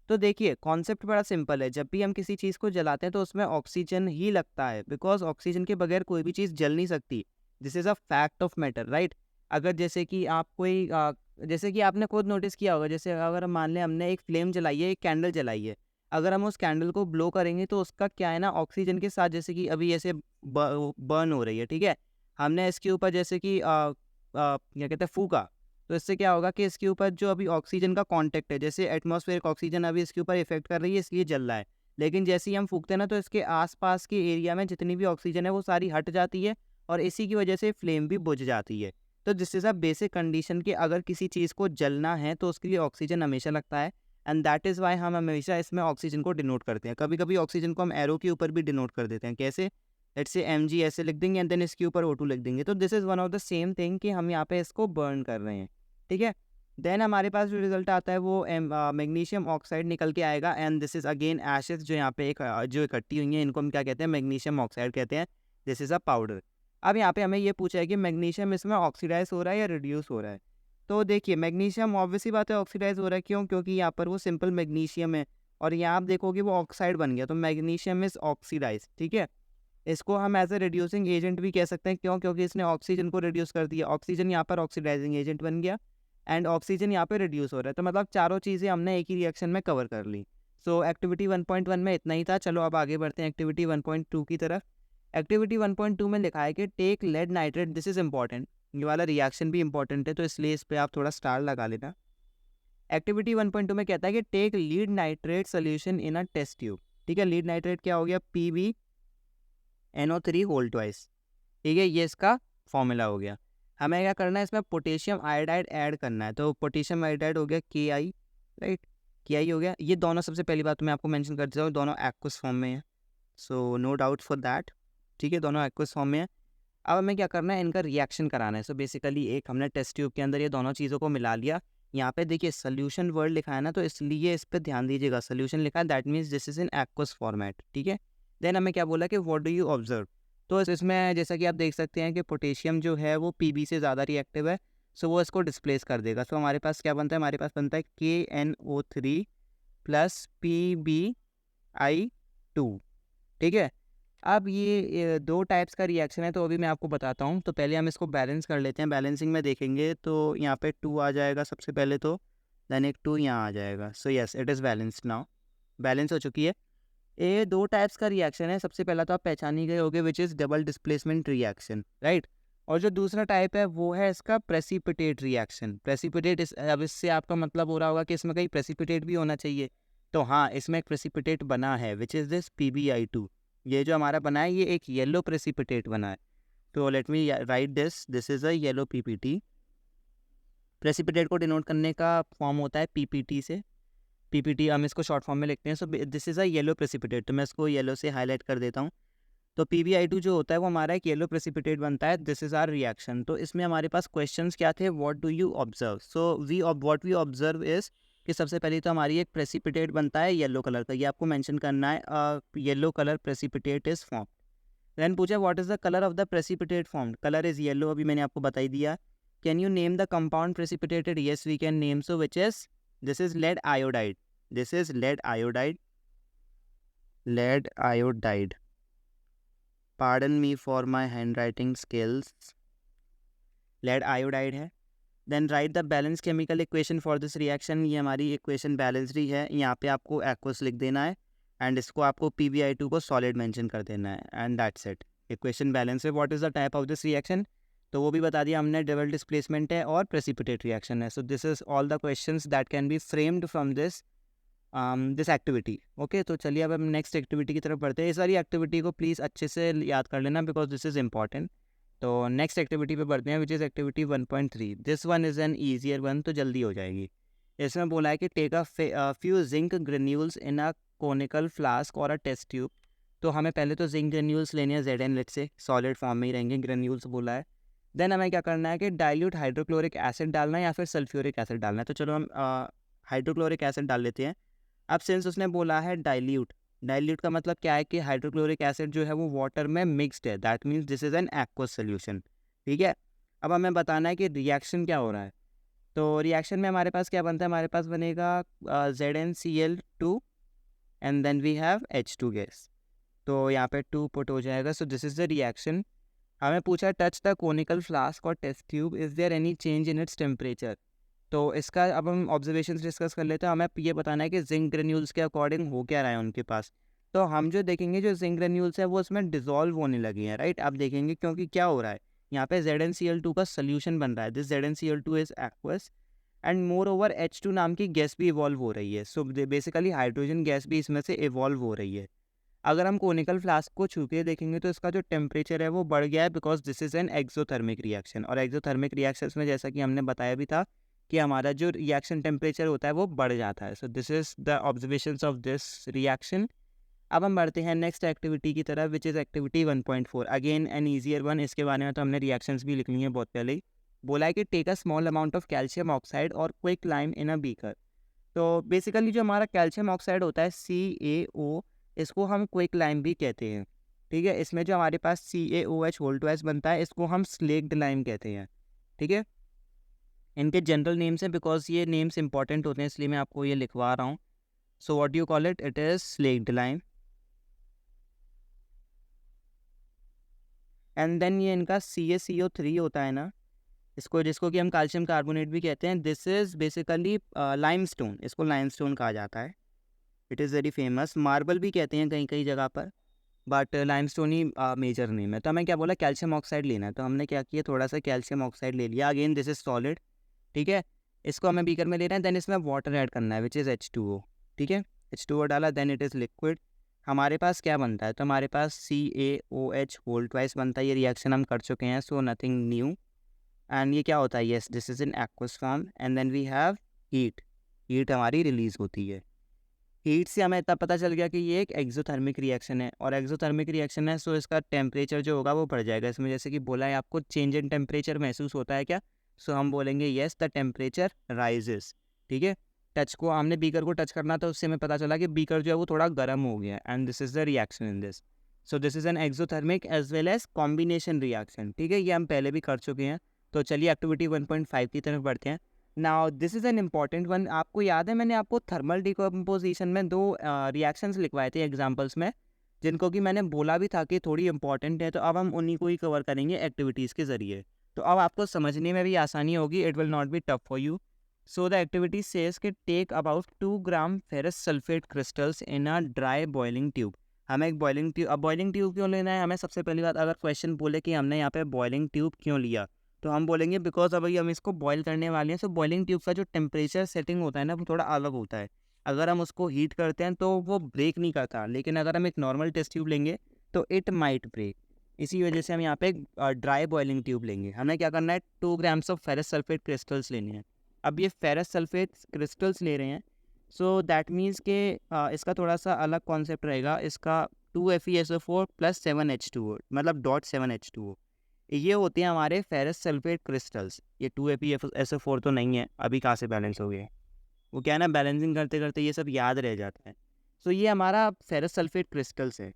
तो देखिए कॉन्सेप्ट बड़ा सिंपल है, जब भी हम किसी चीज़ को जलाते हैं तो उसमें ऑक्सीजन ही लगता है, बिकॉज ऑक्सीजन के बगैर कोई भी चीज़ जल नहीं सकती। This is a fact of matter, right. अगर जैसे कि आप कोई जैसे कि आपने खुद नोटिस किया होगा, जैसे अगर हम मान लें हमने एक फ्लेम जलाई है, एक कैंडल जलाई है, अगर हम उस कैंडल को ब्लो करेंगे तो उसका क्या है ना, ऑक्सीजन के साथ जैसे कि अभी ऐसे बर्न हो रही है, ठीक है। हमने इसके ऊपर जैसे कि क्या कहते हैं फूका, तो इससे क्या होगा कि इसके ऊपर जो अभी ऑक्सीजन का कांटेक्ट है, जैसे एटमॉस्फेरिक ऑक्सीजन अभी इसके ऊपर इफेक्ट कर रही है इसलिए जल रहा है। लेकिन जैसे ही हम फूकते हैं ना तो इसके आसपास के एरिया में जितनी भी ऑक्सीजन है वो सारी हट जाती है और इसी की वजह से फ्लेम भी बुझ जाती है। तो this is a basic condition कि अगर किसी चीज़ को जलना है तो उसके लिए ऑक्सीजन हमेशा लगता है एंड दैट इज़ वाई हम हमेशा इसमें ऑक्सीजन को डिनोट करते हैं। कभी कभी ऑक्सीजन को हम एरो के ऊपर भी डिनोट कर देते हैं, कैसे, लेट्स से Mg ऐसे लिख देंगे एंड देन इसके ऊपर O2 लिख देंगे। तो this is one of the same thing कि हम यहाँ पे इसको बर्न कर रहे हैं, ठीक है। देन हमारे पास जो रिजल्ट आता है वो मैग्नीशियम ऑक्साइड निकल के आएगा and this is again ashes जो यहाँ पे एक जो इकट्ठी हुई हैं इनको हम क्या कहते हैं, मैग्नीशियम ऑक्साइड कहते हैं। This is a powder. अब यहाँ पे हमें ये पूछा है कि मैग्नीशियम इसमें ऑक्सीडाइज हो रहा है या रिड्यूस हो रहा है। तो देखिए मैग्नीशियम ऑब्वियसली बात है ऑक्सीडाइज हो रहा है, क्यों, क्योंकि यहाँ पर वो सिंपल मैग्नीशियम है और यहाँ आप देखोगे वो ऑक्साइड बन गया, तो मैग्नीशियम इज ऑक्सीडाइज, ठीक है। इसको हम एज ए रिड्यूसिंग एजेंट भी कह सकते हैं, क्यों, क्योंकि इसने ऑक्सीजन को रिड्यूस कर दिया, ऑक्सीजन यहाँ पर ऑक्सीडाइजिंग एजेंट बन गया एंड ऑक्सीजन यहाँ पे रिड्यूस हो रहा है। तो मतलब चारों चीज़ें हमने एक ही रिएक्शन में कवर कर ली। सो एक्टिविटी 1.1 में इतना ही था। चलो अब आगे बढ़ते हैं एक्टिविटी 1.2 की तरफ। एक्टिविटी 1.2 में लिखा है कि take lead nitrate, this is important, ये वाला रिएक्शन भी इंपॉर्टेंट है तो इसलिए इस पर आप थोड़ा स्टार लगा लेना। एक्टिविटी 1.2 में कहता है कि take lead nitrate solution in a test tube, ठीक है। लीड नाइट्रेट क्या हो गया, PbNO3 होल ट्वाइस, ठीक है, ये इसका फॉर्मूला हो गया। हमें क्या करना है, इसमें पोटेशियम आयोडाइड ऐड करना है। तो पोटेशियम आयोडाइड हो गया Ki, राइट, Ki हो गया। ये दोनों सबसे पहली बात तो मैं आपको मेंशन कर देता हूँ, दोनों एक्वस फॉर्म में है, so no doubt for that, ठीक है, दोनों एक्वस फॉर्म में है। अब हमें क्या करना है, इनका रिएक्शन कराना है। सो बेसिकली एक हमने टेस्ट ट्यूब के अंदर ये दोनों चीज़ों को मिला लिया। यहाँ पे देखिए सोल्यूशन वर्ड लिखा है ना, तो इसलिए इस पर ध्यान दीजिएगा, सोल्यूशन लिखा है that means this is in aqueous format, ठीक है। देन हमें क्या बोला कि व्हाट डू यू ऑब्जर्व। तो इसमें जैसा कि आप देख सकते हैं कि पोटेशियम जो है वो Pb से ज़्यादा रिएक्टिव है, सो वो इसको डिस्प्लेस कर देगा। सो हमारे पास क्या बनता है, हमारे पास बनता है KNO3 प्लस PbI2, ठीक है। अब ये दो टाइप्स का रिएक्शन है तो अभी मैं आपको बताता हूँ। तो पहले हम इसको बैलेंस कर लेते हैं। बैलेंसिंग में देखेंगे तो यहाँ पे 2 आ जाएगा सबसे पहले, तो देन एक 2 यहाँ आ जाएगा। So yes it is balanced now, balance हो चुकी है। ये दो टाइप्स का रिएक्शन है। सबसे पहला तो आप पहचान ही गए होगे विच is double displacement reaction, right. और जो दूसरा टाइप है वो है इसका प्रेसिपिटेट रिएक्शन। प्रेसिपिटेट अब इससे आपका मतलब हो रहा होगा कि इसमें कहीं प्रेसिपिटेट भी होना चाहिए। तो हाँ, इसमें एक प्रेसिपिटेट बना है विच इज़ दिस PbI2। ये जो हमारा बना है ये एक येलो प्रेसिपिटेट बना है। तो let me right this is a yellow PPT। Precipitate को डिनोट करने का फॉर्म होता है PPT से। PPT हम इसको शॉर्ट फॉर्म में लिखते हैं। सो this is a yellow precipitate, तो मैं इसको येलो से हाईलाइट कर देता हूँ। तो PbI2 जो होता है वो हमारा एक येलो प्रेसिपिटेट बनता है। This is our reaction. तो इसमें हमारे पास क्वेश्चंस क्या थे, what do you observe. So what we observe is कि सबसे पहले तो हमारी एक प्रेसिपिटेट बनता है येलो कलर का, ये आपको मेंशन करना है, yellow colour precipitate is form. Then पूछा what is the colour of the precipitate form, colour is yellow, अभी मैंने आपको बता ही दिया। Can you name the compound precipitated, yes we can name. So which is, this is lead iodide, this is lead iodide, lead iodide, pardon me for my hand writing skills, lead iodide है। Then write the balance chemical equation for this reaction, ये हमारी इक्वेशन बैलेंस्ड ही है, यहाँ पे आपको एक्वस लिख देना है। एंड इसको आपको PbI2 को सॉलिड मेंशन कर देना है and that's it. Equation balance है। What is the type of this reaction, तो वो भी बता दिया हमने, डबल डिस्प्लेसमेंट है और प्रेसिपिटेट रिएक्शन है। So this is all the questions that can be framed from this this activity. Okay, तो चलिए अब हम नेक्स्ट एक्टिविटी की तरफ बढ़ते हैं। इस सारी एक्टिविटी को प्लीज़ अच्छे से याद कर लेना बिकॉज दिस इज़ इंपॉर्टेंट। तो नेक्स्ट एक्टिविटी पे बढ़ते हैं which is activity 1.3। This one is an easier one, तो जल्दी हो जाएगी। इसमें बोला है कि take a few zinc granules in a conical flask और अ टेस्ट ट्यूब। तो हमें पहले तो जिंक ग्रेन्यूल्स लेने हैं, ZN लेट से सॉलिड फॉर्म में ही रहेंगे, ग्रेन्यूल्स बोला है। देन हमें क्या करना है कि डाइल्यूट हाइड्रोक्लोरिक एसिड डालना है या फिर सल्फ्यूरिक एसिड डालना है। तो चलो हम हाइड्रोक्लोरिक एसिड डाल लेते हैं। अब सिंस उसने बोला है डाइल्यूट, डाइल्यूट का मतलब क्या है कि हाइड्रोक्लोरिक एसिड जो है वो वाटर में मिक्सड है, that means this is an aqueous solution. ठीक है, अब हमें बताना है कि रिएक्शन क्या हो रहा है। तो रिएक्शन में हमारे पास क्या बनता है, हमारे पास बनेगा ZnCl2 and then we have H2 gas. तो यहाँ पे 2 पुट हो जाएगा। So this is the reaction. हमें पूछा टच द कोनिकल फ्लास्क और test tube, is there any change in its temperature. तो इसका अब हम ऑब्जर्वेशंस डिस्कस कर लेते हैं। हमें ये बताना है कि जिंक ग्रेन्यूल्स के अकॉर्डिंग हो क्या रहा है उनके पास। तो हम जो देखेंगे जो जिंक ग्रेन्यूल्स है वो उसमें डिजोल्व होने लगी हैं, राइट। अब देखेंगे क्योंकि क्या हो रहा है, यहाँ पे ZnCl2 का सोल्यूशन बन रहा है। This ZnCl2 is aqueous and more over H2 नाम की गैस भी इवॉल्व हो रही है। सो बेसिकली हाइड्रोजन गैस भी इसमें से इवॉल्व हो रही है। अगर हम कोनिकल फ्लास्क को छू के देखेंगे तो इसका जो टेम्परेचर है वो बढ़ गया है because this is an exothermic reaction. और एक्सोथर्मिक रिएक्शंस में जैसा कि हमने बताया भी था कि हमारा जो रिएक्शन टेम्परेचर होता है वो बढ़ जाता है। So this is the observations of this reaction. अब हम बढ़ते हैं नेक्स्ट एक्टिविटी की तरफ विच is activity 1.4। Again an easier one. इसके बारे में तो हमने रिएक्शंस भी लिख ली हैं बहुत पहले ही। बोला है कि take a small amount of calcium oxide और quick lime in a beaker. तो बेसिकली जो हमारा कैल्शियम ऑक्साइड होता है CaO, इसको हम क्विक लाइम भी कहते हैं। ठीक है, इसमें जो हमारे पास CaOH होल ट्वाइस बनता है इसको हम स्लेक्ड लाइम कहते हैं। ठीक है, इनके जनरल नेम्स हैं बिकॉज ये नेम्स इंपॉर्टेंट होते हैं इसलिए मैं आपको ये लिखवा रहा हूँ। So what you call it, it is slaked lime. And then ये इनका CaCO3 होता है ना, इसको जिसको कि हम कैल्शियम कार्बोनेट भी कहते हैं। दिस इज बेसिकली लाइमस्टोन, इसको लाइमस्टोन कहा जाता है। It is very famous. Marble भी कहते हैं कहीं कहीं जगह पर, बट लाइमस्टोन ही मेजर नेम है। तो हमें क्या बोला, कैल्शियम ऑक्साइड लेना है। तो हमने क्या किया, थोड़ा सा कैल्शियम ऑक्साइड ले लिया। Again this is solid. ठीक है, इसको हमें बीकर में लेना है। देन इसमें वाटर ऐड करना है विच इज़ H2O। ठीक है, H2O डाला, देन इट इज़ लिक्विड। हमारे पास क्या बनता है, तो हमारे पास CaOH होल ट्वाइस बनता है। ये रिएक्शन हम कर चुके हैं, सो नथिंग न्यू। एंड ये क्या होता है, yes this is in aqueous form. And then we have heat, heat हमारी रिलीज होती है। हीट से हमें इतना पता चल गया कि ये एक एक्सोथर्मिक रिएक्शन है। और एक्सोथर्मिक रिएक्शन है सो इसका टेम्परेचर जो होगा वो बढ़ जाएगा। इसमें जैसे कि बोला है आपको चेंज इन टेम्परेचर महसूस होता है क्या, सो हम बोलेंगे येस द टेम्परेचर राइजेस। ठीक है, टच को हमने बीकर को टच करना था, उससे हमें पता चला कि बीकर जो है वो थोड़ा गर्म हो गया and this is the reaction in this. So this is an exothermic as well as combination reaction. ठीक है, ये हम पहले भी कर चुके हैं। तो चलिए एक्टिविटी 1.5 की तरफ बढ़ते हैं। Now this is an important one. आपको याद है मैंने आपको थर्मल डिकम्पोजिशन में 2 रिएक्शंस लिखवाए थे एग्जांपल्स में, जिनको कि मैंने बोला भी था कि थोड़ी इंपॉर्टेंट है। तो अब हम उन्हीं को ही कवर करेंगे एक्टिविटीज़ के ज़रिए, तो अब आपको समझने में भी आसानी होगी। It will not be tough for you. So the activity says कि take about 2 gram ferrous sulphate crystals in a dry boiling tube. हमें एक बॉइलिंग ट्यूब, अब बॉइलिंग ट्यूब क्यों लेना है हमें, सबसे पहली बात अगर क्वेश्चन बोले कि हमने यहाँ पे बॉइलिंग ट्यूब क्यों लिया, तो हम बोलेंगे बिकॉज अभी हम इसको बॉईल करने वाले हैं। सो बॉइलिंग ट्यूब का जो टेम्परेचर सेटिंग होता है ना वो थोड़ा अलग होता है। अगर हम उसको हीट करते हैं तो वो ब्रेक नहीं करता, लेकिन अगर हम एक नॉर्मल टेस्ट ट्यूब लेंगे तो इट माइट ब्रेक। इसी वजह से हम यहाँ पे एक ड्राई बॉइलिंग ट्यूब लेंगे। हमें क्या करना है, 2 grams of ferrous sulphate crystals लेने हैं। अब ये फेरस सल्फेट क्रिस्टल्स ले रहे हैं, सो दैट मीन्स के इसका थोड़ा सा अलग कॉन्सेप्ट रहेगा। इसका 2FeSO4 + 7H2O मतलब .7H2O, ये होते हैं हमारे फेरस सल्फेट क्रिस्टल्स। ये 2FeSO4 तो नहीं है, अभी कहाँ से बैलेंस हो गए, वो क्या है ना बैलेंसिंग करते करते ये सब याद रह जाता है। सो ये हमारा फेरस सल्फेट क्रिस्टल्स है,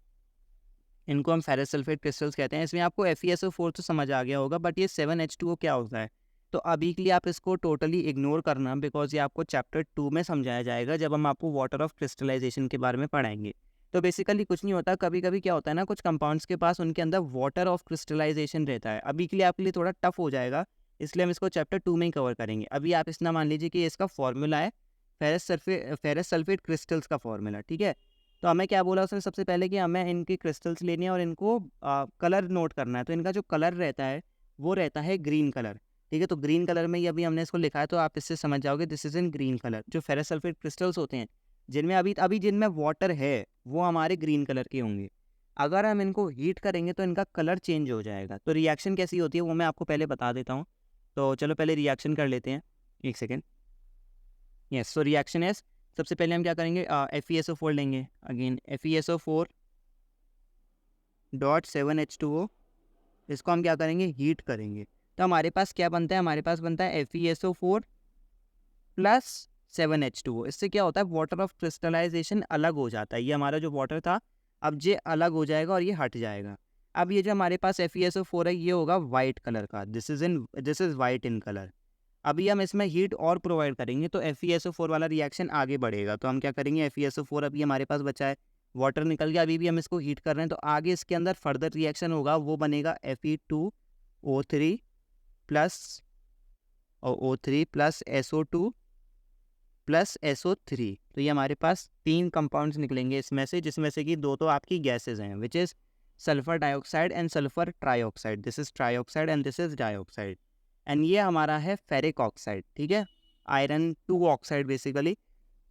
इनको हम फेरस सल्फेट क्रिस्टल्स कहते हैं। इसमें आपको FeSO4 तो समझ आ गया होगा, बट ये 7H2O क्या होता है, तो अभी के लिए आप इसको टोटली इग्नोर करना बिकॉज ये आपको चैप्टर 2 में समझाया जाएगा जब हम आपको वाटर ऑफ क्रिस्टलाइजेशन के बारे में पढ़ाएंगे। तो बेसिकली कुछ नहीं होता, कभी कभी क्या होता है ना कुछ कंपाउंड्स के पास उनके अंदर वाटर ऑफ क्रिस्टलाइजेशन रहता है। अभी के लिए आपके लिए थोड़ा टफ हो जाएगा, इसलिए हम इसको चैप्टर 2 में ही कवर करेंगे। अभी आप इतना मान लीजिए कि इसका फॉर्मूला है फेरस सल्फेट क्रिस्टल्स का फॉर्मूला। ठीक है, तो हमें क्या बोला उसने सबसे पहले कि हमें इनकी क्रिस्टल्स लेनी है और इनको कलर नोट करना है। तो इनका जो कलर रहता है वो रहता है ग्रीन कलर, ठीक है। तो ग्रीन कलर में ही अभी हमने इसको लिखा है, तो आप इससे समझ जाओगे this is in green colour. जो फेरस सल्फेट क्रिस्टल्स होते हैं जिनमें अभी अभी जिनमें वाटर है वो हमारे ग्रीन कलर के होंगे। अगर हम इनको हीट करेंगे तो इनका कलर चेंज हो जाएगा। तो रिएक्शन कैसी होती है वो मैं आपको पहले बता देता हूँ। तो चलो पहले रिएक्शन कर लेते हैं, एक सेकेंड। यस, सो रिएक्शन है, सबसे पहले हम क्या करेंगे, FeSO4 लेंगे। अगेन FeSO4 डॉट 7H2O, इसको हम क्या करेंगे, हीट करेंगे। तो हमारे पास क्या बनता है, हमारे पास बनता है FeSO4 प्लस 7H2O। इससे क्या होता है, वाटर ऑफ क्रिस्टलाइजेशन अलग हो जाता है। ये हमारा जो वाटर था अब ये अलग हो जाएगा और ये हट जाएगा। अब ये जो हमारे पास FeSO4 है ये होगा वाइट कलर का, this is white in colour. अभी हम इसमें हीट और प्रोवाइड करेंगे तो FeSO4 वाला रिएक्शन आगे बढ़ेगा। तो हम क्या करेंगे, FeSO4 अभी हमारे पास बचा है, वाटर निकल गया, अभी भी हम इसको हीट कर रहे हैं। तो आगे इसके अंदर फर्दर रिएक्शन होगा, वो बनेगा Fe2O3 plus O3 plus SO2 plus SO3। तो ये हमारे पास 3 कंपाउंड्स निकलेंगे इसमें से, जिसमें से कि 2 तो आपकी गैसेज हैं, which is sulphur dioxide and sulphur trioxide. This is trioxide and this is dioxide. And ये हमारा है फेरिक ऑक्साइड, ठीक है, आयरन 2 ऑक्साइड बेसिकली।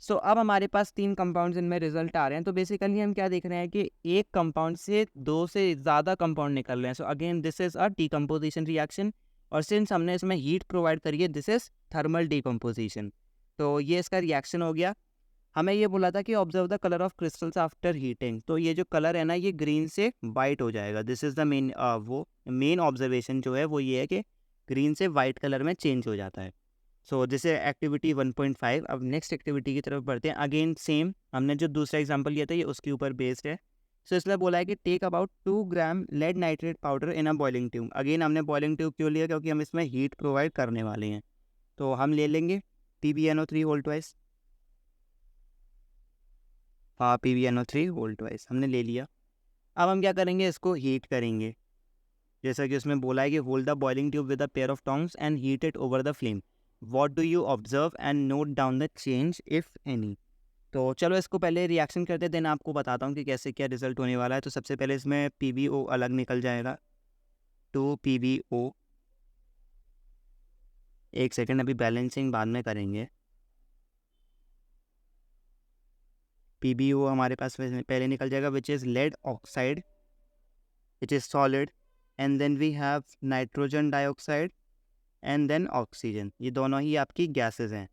सो अब हमारे पास 3 कंपाउंड्स इनमें रिजल्ट आ रहे हैं। तो बेसिकली हम क्या देख रहे हैं कि एक कंपाउंड से 2 से ज़्यादा कंपाउंड निकल रहे हैं। So again this is a decomposition reaction, और सिंस हमने इसमें हीट प्रोवाइड करी है दिस इज थर्मल डीकम्पोजिशन। तो ये इसका रिएक्शन हो गया। हमें ये बोला था कि observe the colour of crystals after heating. तो ये जो कलर है ना ये ग्रीन से वाइट हो जाएगा। This is the main observation जो है वो ये है कि ग्रीन से वाइट कलर में चेंज हो जाता है। So this is activity 1.5। अब नेक्स्ट एक्टिविटी की तरफ बढ़ते हैं। अगेन सेम, हमने जो दूसरा एग्जाम्पल लिया था ये उसके ऊपर बेस्ड है। सो इसलिए बोला है कि take about 2 gram lead nitrate powder in a boiling tube. Again हमने बॉइलिंग ट्यूब क्यों लिया, क्योंकि हम इसमें हीट प्रोवाइड करने वाले हैं। तो हम ले लेंगे PbNO3 होल ट्वाइस। हाँ, PbNO3 होल ट्वाइस हमने ले लिया। अब हम क्या करेंगे, इसको हीट करेंगे। जैसा कि उसमें बोला है कि hold the boiling tube with a pair of tongs and heat it over the flame. What do you observe and note down the change if any. तो चलो इसको पहले रिएक्शन करते हैं, देन आपको बताता हूँ कि कैसे क्या रिजल्ट होने वाला है। तो सबसे पहले इसमें PbO अलग निकल जाएगा, 2PbO। एक सेकेंड, अभी बैलेंसिंग बाद में करेंगे। PbO हमारे पास पहले निकल जाएगा, which is lead oxide, which is solid. And then we have nitrogen dioxide and then oxygen. ये दोनों ही आपकी गैसेस हैं,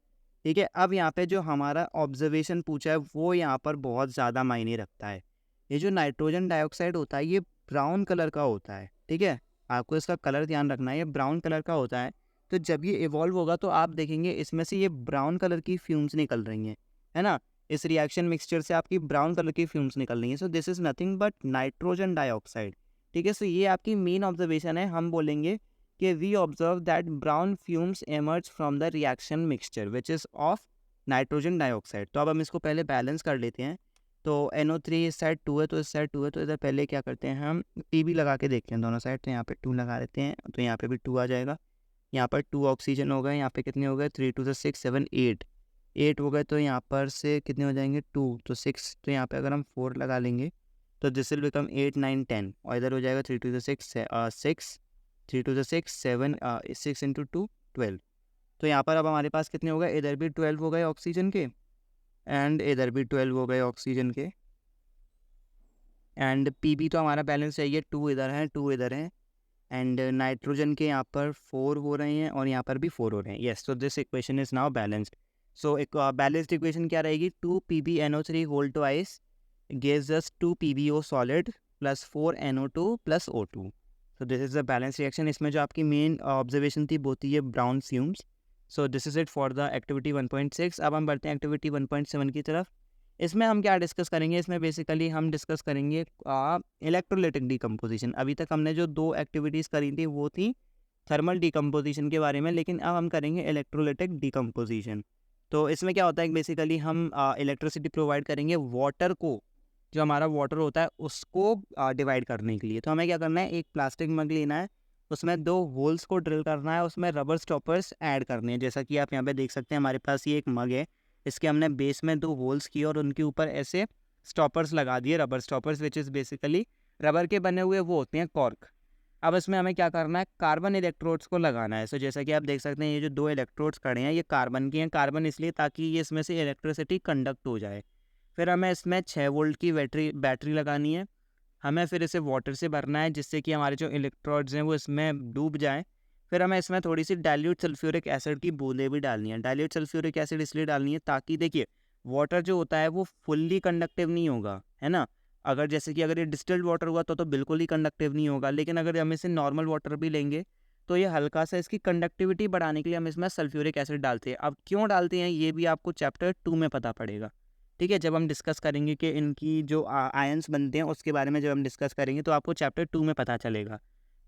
ठीक है। अब यहाँ पे जो हमारा ऑब्जर्वेशन पूछा है वो यहाँ पर बहुत ज़्यादा मायने रखता है। ये जो नाइट्रोजन डाइऑक्साइड होता है ये ब्राउन कलर का होता है, ठीक है, आपको इसका कलर ध्यान रखना है, ये ब्राउन कलर का होता है। तो जब ये इवॉल्व होगा तो आप देखेंगे इसमें से ये ब्राउन कलर की फ्यूम्स निकल रही हैं, है ना। इस रिएक्शन मिक्सचर से आपकी ब्राउन कलर की फ्यूम्स निकल रही हैं। सो this is nothing but nitrogen dioxide, ठीक है। सो ये आपकी मेन ऑब्जर्वेशन है। हम बोलेंगे कि we observe that brown fumes emerge from the reaction mixture which is of nitrogen dioxide. तो अब हम इसको पहले बैलेंस कर लेते हैं। तो NO3 इस साइड 2 है तो इस साइड 2 है, तो इधर पहले क्या करते हैं हम PB लगा के देखते हैं दोनों साइड। तो यहाँ पे 2 लगा देते हैं, तो यहाँ पे भी 2 आ जाएगा। यहाँ पर 2 ऑक्सीजन हो गए, यहाँ पे कितने हो गए, 3 2 6 7 8 हो गए। तो यहाँ पर से कितने हो जाएंगे, 2 तो 6। तो यहाँ पे अगर हम 4 लगा लेंगे तो दिस विल बिकम 8 9 10, और इधर हो जाएगा 3 2 6 6 3 2 6 7 6 इंटू 2 12। तो यहाँ पर अब हमारे पास कितने हो गए, इधर भी 12 हो गए ऑक्सीजन के एंड इधर भी 12 हो गए ऑक्सीजन के। एंड PB तो हमारा बैलेंस चाहिए, 2 इधर है 2 इधर है। एंड नाइट्रोजन के यहाँ पर 4 हो रहे हैं और यहाँ पर भी 4 हो रहे हैं। Yes, so this equation is now balanced. So एक बैलेंस्ड इक्वेशन क्या रहेगी, 2PbNO3 whole twice gives us 2PbO solid plus 4NO2 plus O2. So this is the balanced reaction. इसमें जो आपकी मेन ऑब्जर्वेशन थी वो थी ये brown fumes. So this is it for the activity 1.6। अब हम बढ़ते हैं एक्टिविटी 1.7 की तरफ। इसमें हम क्या डिस्कस करेंगे, इसमें बेसिकली हम डिस्कस करेंगे इलेक्ट्रोलाइटिक डिकम्पोजिशन। अभी तक हमने जो 2 एक्टिविटीज़ करी थी वो थी थर्मल डिकम्पोजिशन के बारे में, लेकिन अब हम करेंगे इलेक्ट्रोलाइटिक डिकम्पोजिशन। तो इसमें क्या होता है, बेसिकली हम इलेक्ट्रिसिटी प्रोवाइड करेंगे वाटर को, जो हमारा वाटर होता है उसको डिवाइड करने के लिए। तो हमें क्या करना है, एक प्लास्टिक मग लेना है, उसमें 2 होल्स को ड्रिल करना है, उसमें रबर स्टॉपर्स ऐड करने हैं। जैसा कि आप यहाँ पे देख सकते हैं हमारे पास ये एक मग है, इसके हमने बेस में 2 होल्स किए और उनके ऊपर ऐसे स्टॉपर्स लगा दिए, rubber stoppers, which is basically rubber के बने हुए वो होते हैं कॉर्क। अब इसमें हमें क्या करना है, कार्बन इलेक्ट्रोड्स को लगाना है। सो जैसा कि आप देख सकते हैं ये जो 2 इलेक्ट्रोड्स खड़े हैं ये कार्बन के हैं। कार्बन इसलिए ताकि ये इसमें से इलेक्ट्रिसिटी कंडक्ट हो जाए। फिर हमें इसमें 6 वोल्ट की बैटरी लगानी है। हमें फिर इसे वाटर से भरना है जिससे कि हमारे जो इलेक्ट्रोड्स हैं वो इसमें डूब जाएँ। फिर हमें इसमें थोड़ी सी डाइल्यूट सल्फ्यूरिक एसिड की बूंदें भी डालनी है। डाइल्यूट सल्फ्यूरिक एसिड इसलिए डालनी है ताकि देखिए वाटर जो होता है वो फुल्ली कंडक्टिव नहीं होगा, है ना। अगर जैसे कि अगर ये डिस्टिल्ड वाटर हुआ तो बिल्कुल ही कंडक्टिव नहीं होगा, लेकिन अगर हम इसे नॉर्मल वाटर भी लेंगे तो ये हल्का सा इसकी कंडक्टिविटी बढ़ाने के लिए हम इसमें सल्फ्यूरिक एसिड डालते हैं। अब क्यों डालते हैं ये भी आपको चैप्टर 2 में पता पड़ेगा, ठीक है। जब हम डिस्कस करेंगे कि इनकी जो आयंस बनते हैं उसके बारे में जब हम डिस्कस करेंगे तो आपको चैप्टर 2 में पता चलेगा।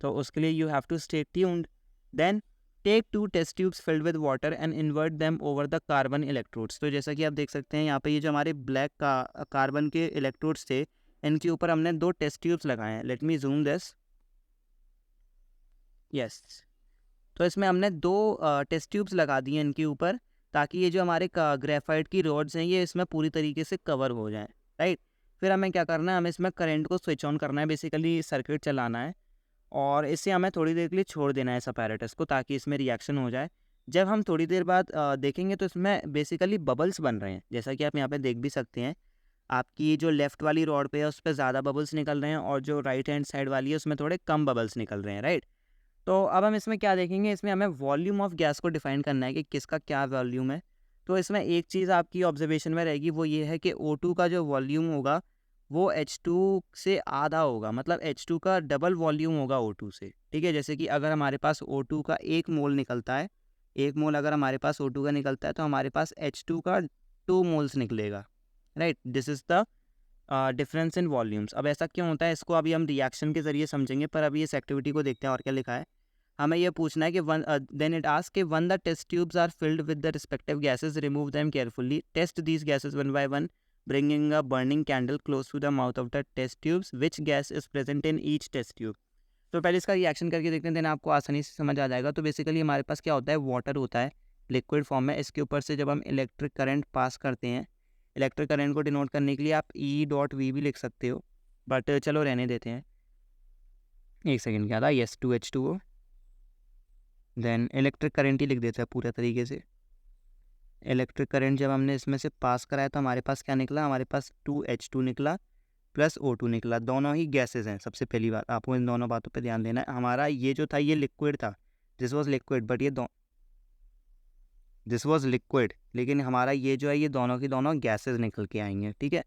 तो उसके लिए you have to stay tuned. Then take 2 test tubes filled with water and invert them over the carbon electrodes. तो जैसा कि आप देख सकते हैं यहाँ पे ये जो हमारे ब्लैक कार्बन के इलेक्ट्रोड्स थे इनके ऊपर हमने 2 टेस्ट ट्यूब्स लगाए हैं। Let me zoom this, yes. तो इसमें हमने 2 टेस्ट ट्यूब्स लगा दिए इनके ऊपर ताकि ये जो हमारे ग्रेफाइट की रॉड्स हैं ये इसमें पूरी तरीके से कवर हो जाएं, राइट। फिर हमें क्या करना है, हमें इसमें करंट को स्विच ऑन करना है, बेसिकली सर्किट चलाना है और इसे हमें थोड़ी देर के लिए छोड़ देना है इस अपैरेटस को ताकि इसमें रिएक्शन हो जाए। जब हम थोड़ी देर बाद देखेंगे तो इसमें बेसिकली बबल्स बन रहे हैं, जैसा कि आप यहाँ पे देख भी सकते हैं। आपकी जो लेफ़्ट वाली रॉड पे है उस पर ज़्यादा बबल्स निकल रहे हैं और जो राइट हैंड साइड वाली है उसमें थोड़े कम बबल्स निकल रहे हैं, राइट। तो अब हम इसमें क्या देखेंगे, इसमें हमें वॉल्यूम ऑफ गैस को डिफाइन करना है कि किसका क्या वॉल्यूम है। तो इसमें एक चीज़ आपकी ऑब्जर्वेशन में रहेगी वो ये है कि O2 का जो वॉल्यूम होगा वो H2 से आधा होगा, मतलब H2 का डबल वॉल्यूम होगा O2 से, ठीक है। जैसे कि अगर हमारे पास O2 का 1 मोल निकलता है, 1 मोल अगर हमारे पास O2 का निकलता है तो हमारे पास H2 का 2 मोल्स निकलेगा, right. This is the difference in volumes. अब ऐसा क्यों होता है इसको अभी हम रिएक्शन के ज़रिए समझेंगे, पर अभी इस एक्टिविटी को देखते हैं और क्या लिखा है। हमें यह पूछना है कि देन इट आस्क कि when the test tubes are filled with the respective gases, remove them carefully, test these gases one by one, bringing a burning candle close to the mouth of the test tubes, which gas is present in each test tube. तो पहले इसका रिएक्शन करके देखते हैं, देन आपको आसानी से समझ आ जाएगा। तो बेसिकली हमारे पास क्या होता है, वाटर होता है लिक्विड फॉर्म में, इसके ऊपर से जब हम इलेक्ट्रिक करंट पास करते हैं, इलेक्ट्रिक करंट को डिनोट करने के लिए आप E.V भी लिख सकते हो, बट चलो रहने देते हैं। एक सेकेंड क्या था, yes, 2H2O, then electric current ही लिख देता है पूरे तरीके से। इलेक्ट्रिक करंट जब हमने इसमें से पास कराया तो हमारे पास क्या निकला, हमारे पास 2H2 निकला प्लस O2 निकला। दोनों ही गैसेस हैं। सबसे पहली बात आपको इन दोनों बातों पे ध्यान देना है। हमारा ये जो था ये लिक्विड था, दिस वाज लिक्विड, बट ये दिस वाज लिक्विड, लेकिन हमारा ये जो है ये दोनों की दोनों गैसेस निकल के आएंगे, ठीक है।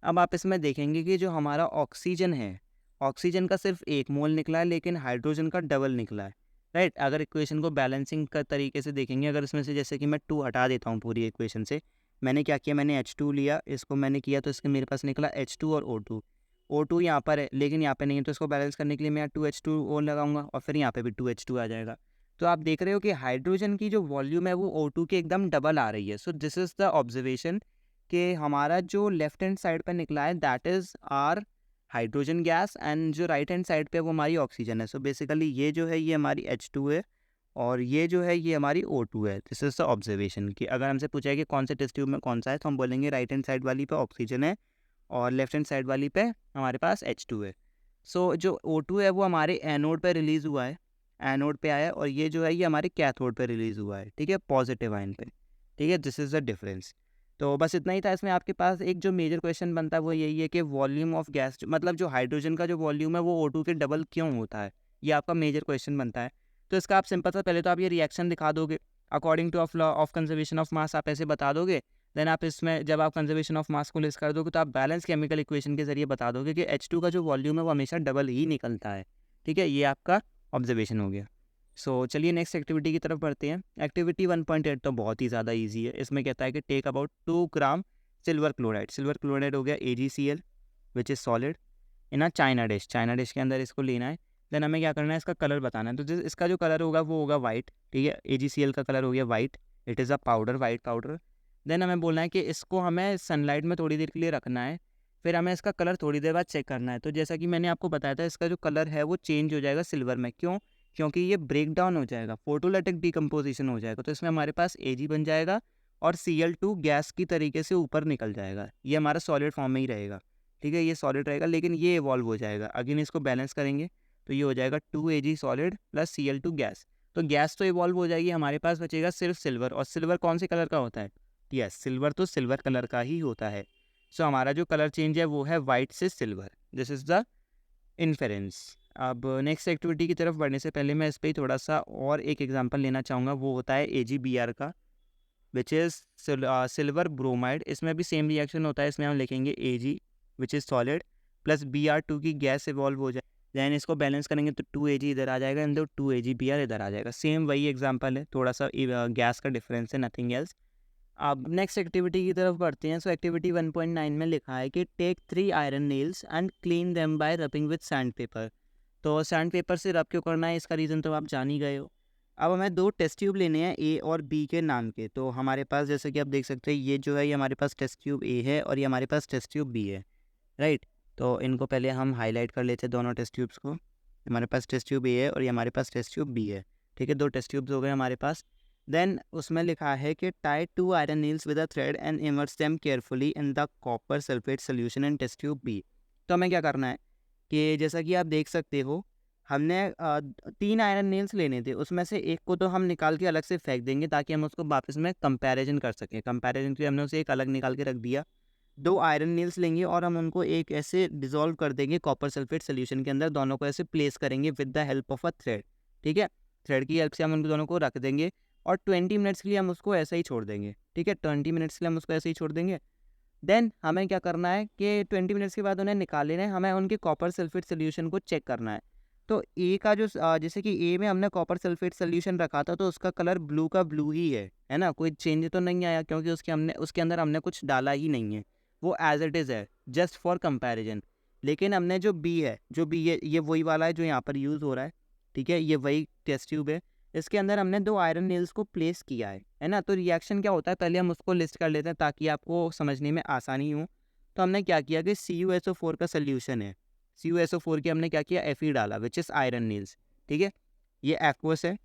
अब आप इसमें देखेंगे कि जो हमारा ऑक्सीजन है, ऑक्सीजन का सिर्फ 1 मोल निकला है लेकिन हाइड्रोजन का डबल निकला है, राइट। अगर इक्वेशन को बैलेंसिंग का तरीके से देखेंगे, अगर इसमें से जैसे कि मैं 2 हटा देता हूँ पूरी इक्वेशन से, मैंने क्या किया, मैंने H2 लिया, इसको मैंने किया तो इसके मेरे पास निकला H2 और O2। O2 यहाँ पर है लेकिन यहाँ पे नहीं है, तो इसको बैलेंस करने के लिए मैं यहाँ 2H2O लगाऊंगा और फिर यहाँ पे भी 2H2 आ जाएगा। तो आप देख रहे हो कि हाइड्रोजन की जो वॉल्यूम है वो O2 के एकदम डबल आ रही है। So this is the observation कि हमारा जो लेफ्ट हैंड साइड पर निकला है that is our hydrogen gas and जो राइट हैंड साइड पे वो हमारी ऑक्सीजन है। सो बेसिकली ये जो है ये हमारी H2 है और ये जो है ये हमारी O2 है। दिस इज़ द ऑब्जर्वेशन कि अगर हमसे पूछा है कि कौन से टेस्ट ट्यूब में कौन सा है तो हम बोलेंगे राइट हैंड साइड वाली पे ऑक्सीजन है और लेफ्ट हैंड साइड वाली पे हमारे पास H2 है। सो जो O2 है वो हमारे एनोड पे रिलीज़ हुआ है, एनोड पे आया, और ये जो है ये हमारे कैथोड पे रिलीज़ हुआ है, ठीक है, पॉजिटिव आयन पे, ठीक है। This is the difference. तो बस इतना ही था। इसमें आपके पास एक जो मेजर क्वेश्चन बनता है वो यही है कि वॉल्यूम ऑफ गैस, मतलब जो हाइड्रोजन का जो वॉल्यूम है वो O2 के डबल क्यों होता है, ये आपका मेजर क्वेश्चन बनता है। तो इसका आप सिंपल सा पहले तो आप ये रिएक्शन दिखा दोगे according to law of conservation of mass, आप ऐसे बता दोगे। देन आप इसमें जब आप कंजर्वेशन ऑफ मास को लिस्ट कर दोगे तो आप बैलेंस केमिकल इक्वेशन के जरिए बता दोगे कि H2 का जो वॉल्यूम है वो हमेशा डबल ही निकलता है, ठीक है। ये आपका ऑब्जर्वेशन हो गया। सो चलिए नेक्स्ट एक्टिविटी की तरफ बढ़ते हैं। एक्टिविटी 1.8 तो बहुत ही ज़्यादा ईजी है। इसमें कहता है कि take about 2 gram silver chloride, silver chloride हो गया AgCl which is solid in a china dish, china dish के अंदर इसको लेना है। देन हमें क्या करना है, इसका कलर बताना है। तो इसका जो कलर होगा वो होगा वाइट, ठीक है। AgCl का कलर हो गया white, it is a powder, white powder. Then हमें बोलना है कि इसको हमें सनलाइट में थोड़ी देर के लिए रखना है, फिर हमें इसका कलर थोड़ी देर बाद चेक करना है। तो जैसा कि मैंने आपको बताया था इसका जो कलर है वो चेंज हो जाएगा सिल्वर में, क्यों, क्योंकि ये ब्रेक डाउन हो जाएगा, फोटोलिटिक डिकम्पोजिशन हो जाएगा। तो इसमें हमारे पास Ag बन जाएगा और Cl2 गैस की तरीके से ऊपर निकल जाएगा, ये हमारा सॉलिड फॉर्म में ही रहेगा, ठीक है, ये सॉलिड रहेगा, लेकिन ये इवॉल्व हो जाएगा। अगेन इसको बैलेंस करेंगे तो ये हो जाएगा 2Ag solid plus Cl2 gas. तो गैस तो इवॉल्व हो जाएगी, हमारे पास बचेगा सिर्फ सिल्वर। और सिल्वर कौन से कलर का होता है? यस, सिल्वर तो सिल्वर कलर का ही होता है। सो हमारा जो कलर चेंज है वो है वाइट से silver. This is the inference. अब नेक्स्ट एक्टिविटी की तरफ बढ़ने से पहले मैं इस पर थोड़ा सा और एक एग्जांपल लेना चाहूँगा, वो होता है AgBr का, विच इज़ सिल्वर ब्रोमाइड। इसमें भी सेम रिएक्शन होता है, इसमें हम लिखेंगे Ag which is solid plus Br2 की गैस इवॉल्व हो जाए, दैन इसको बैलेंस करेंगे तो 2Ag इधर आ जाएगा एंड 2AgBr इधर आ जाएगा। सेम वही एग्जांपल है, थोड़ा सा गैस का डिफरेंस है, नथिंग एल्स। अब नेक्स्ट एक्टिविटी की तरफ बढ़ते हैं। सो एक्टिविटी 1.9 में लिखा है कि take 3 iron nails and clean them by rubbing with sandpaper. तो सैंड पेपर से रब क्यों करना है, इसका रीज़न तो आप जान ही गए हो। अब हमें 2 टेस्ट ट्यूब लेने हैं, ए और बी के नाम के। तो हमारे पास जैसे कि आप देख सकते हैं, ये जो है ये हमारे पास टेस्ट ट्यूब ए है और ये हमारे पास टेस्ट ट्यूब बी है, राइट। तो इनको पहले हम हाईलाइट कर लेते हैं दोनों टेस्ट ट्यूब्स को। हमारे पास टेस्ट ट्यूब ए है और ये हमारे पास टेस्ट ट्यूब बी है, ठीक है, 2 टेस्ट ट्यूब्स हो गए हमारे पास। देन उसमें लिखा है कि tie 2 iron nails with a thread and immerse them carefully in the copper sulphate solution in test tube B. तो हमें क्या करना है कि जैसा कि आप देख सकते हो, हमने 3 आयरन नेल्स लेने थे, उसमें से एक को तो हम निकाल के अलग से फेंक देंगे ताकि हम उसको वापस में कंपैरिजन कर सकें। कंपैरिजन के लिए हमने उसे एक अलग निकाल के रख दिया। 2 आयरन नेल्स लेंगे और हम उनको एक ऐसे डिसॉल्व कर देंगे कॉपर सल्फेट सोल्यूशन के अंदर, दोनों को ऐसे प्लेस करेंगे with the help of a thread, ठीक है। थ्रेड की हेल्प से हम उनको दोनों को रख देंगे और 20 मिनट्स के लिए हम उसको ऐसे ही छोड़ देंगे, ठीक है, 20 मिनट्स के लिए हम उसको ऐसे ही छोड़ देंगे। देन हमें क्या करना है कि 20 मिनट्स के बाद उन्हें निकाल लेना है, हमें उनके कॉपर सल्फेट सोल्यूशन को चेक करना है। तो ए का जो जैसे कि ए में हमने कॉपर सल्फेट सोल्यूशन रखा था तो उसका कलर ब्लू का ब्लू ही है ना, कोई चेंज तो नहीं आया क्योंकि उसके अंदर हमने कुछ डाला ही नहीं है, वो एज इट इज़ है, जस्ट फॉर कंपैरिजन। लेकिन हमने जो बी है, ये वही वाला है जो यहाँ पर यूज़ हो रहा है, ठीक है, ये वही टेस्ट ट्यूब है, इसके अंदर हमने 2 आयरन नेल्स को प्लेस किया है ना। तो रिएक्शन क्या होता है पहले हम उसको लिस्ट कर लेते हैं ताकि आपको समझने में आसानी हो। तो हमने क्या किया कि CuSO4 का सोल्यूशन है, CuSO4 की हमने क्या किया, Fe डाला विच इज़ आयरन नेल्स, ठीक है, ये एक्वस है,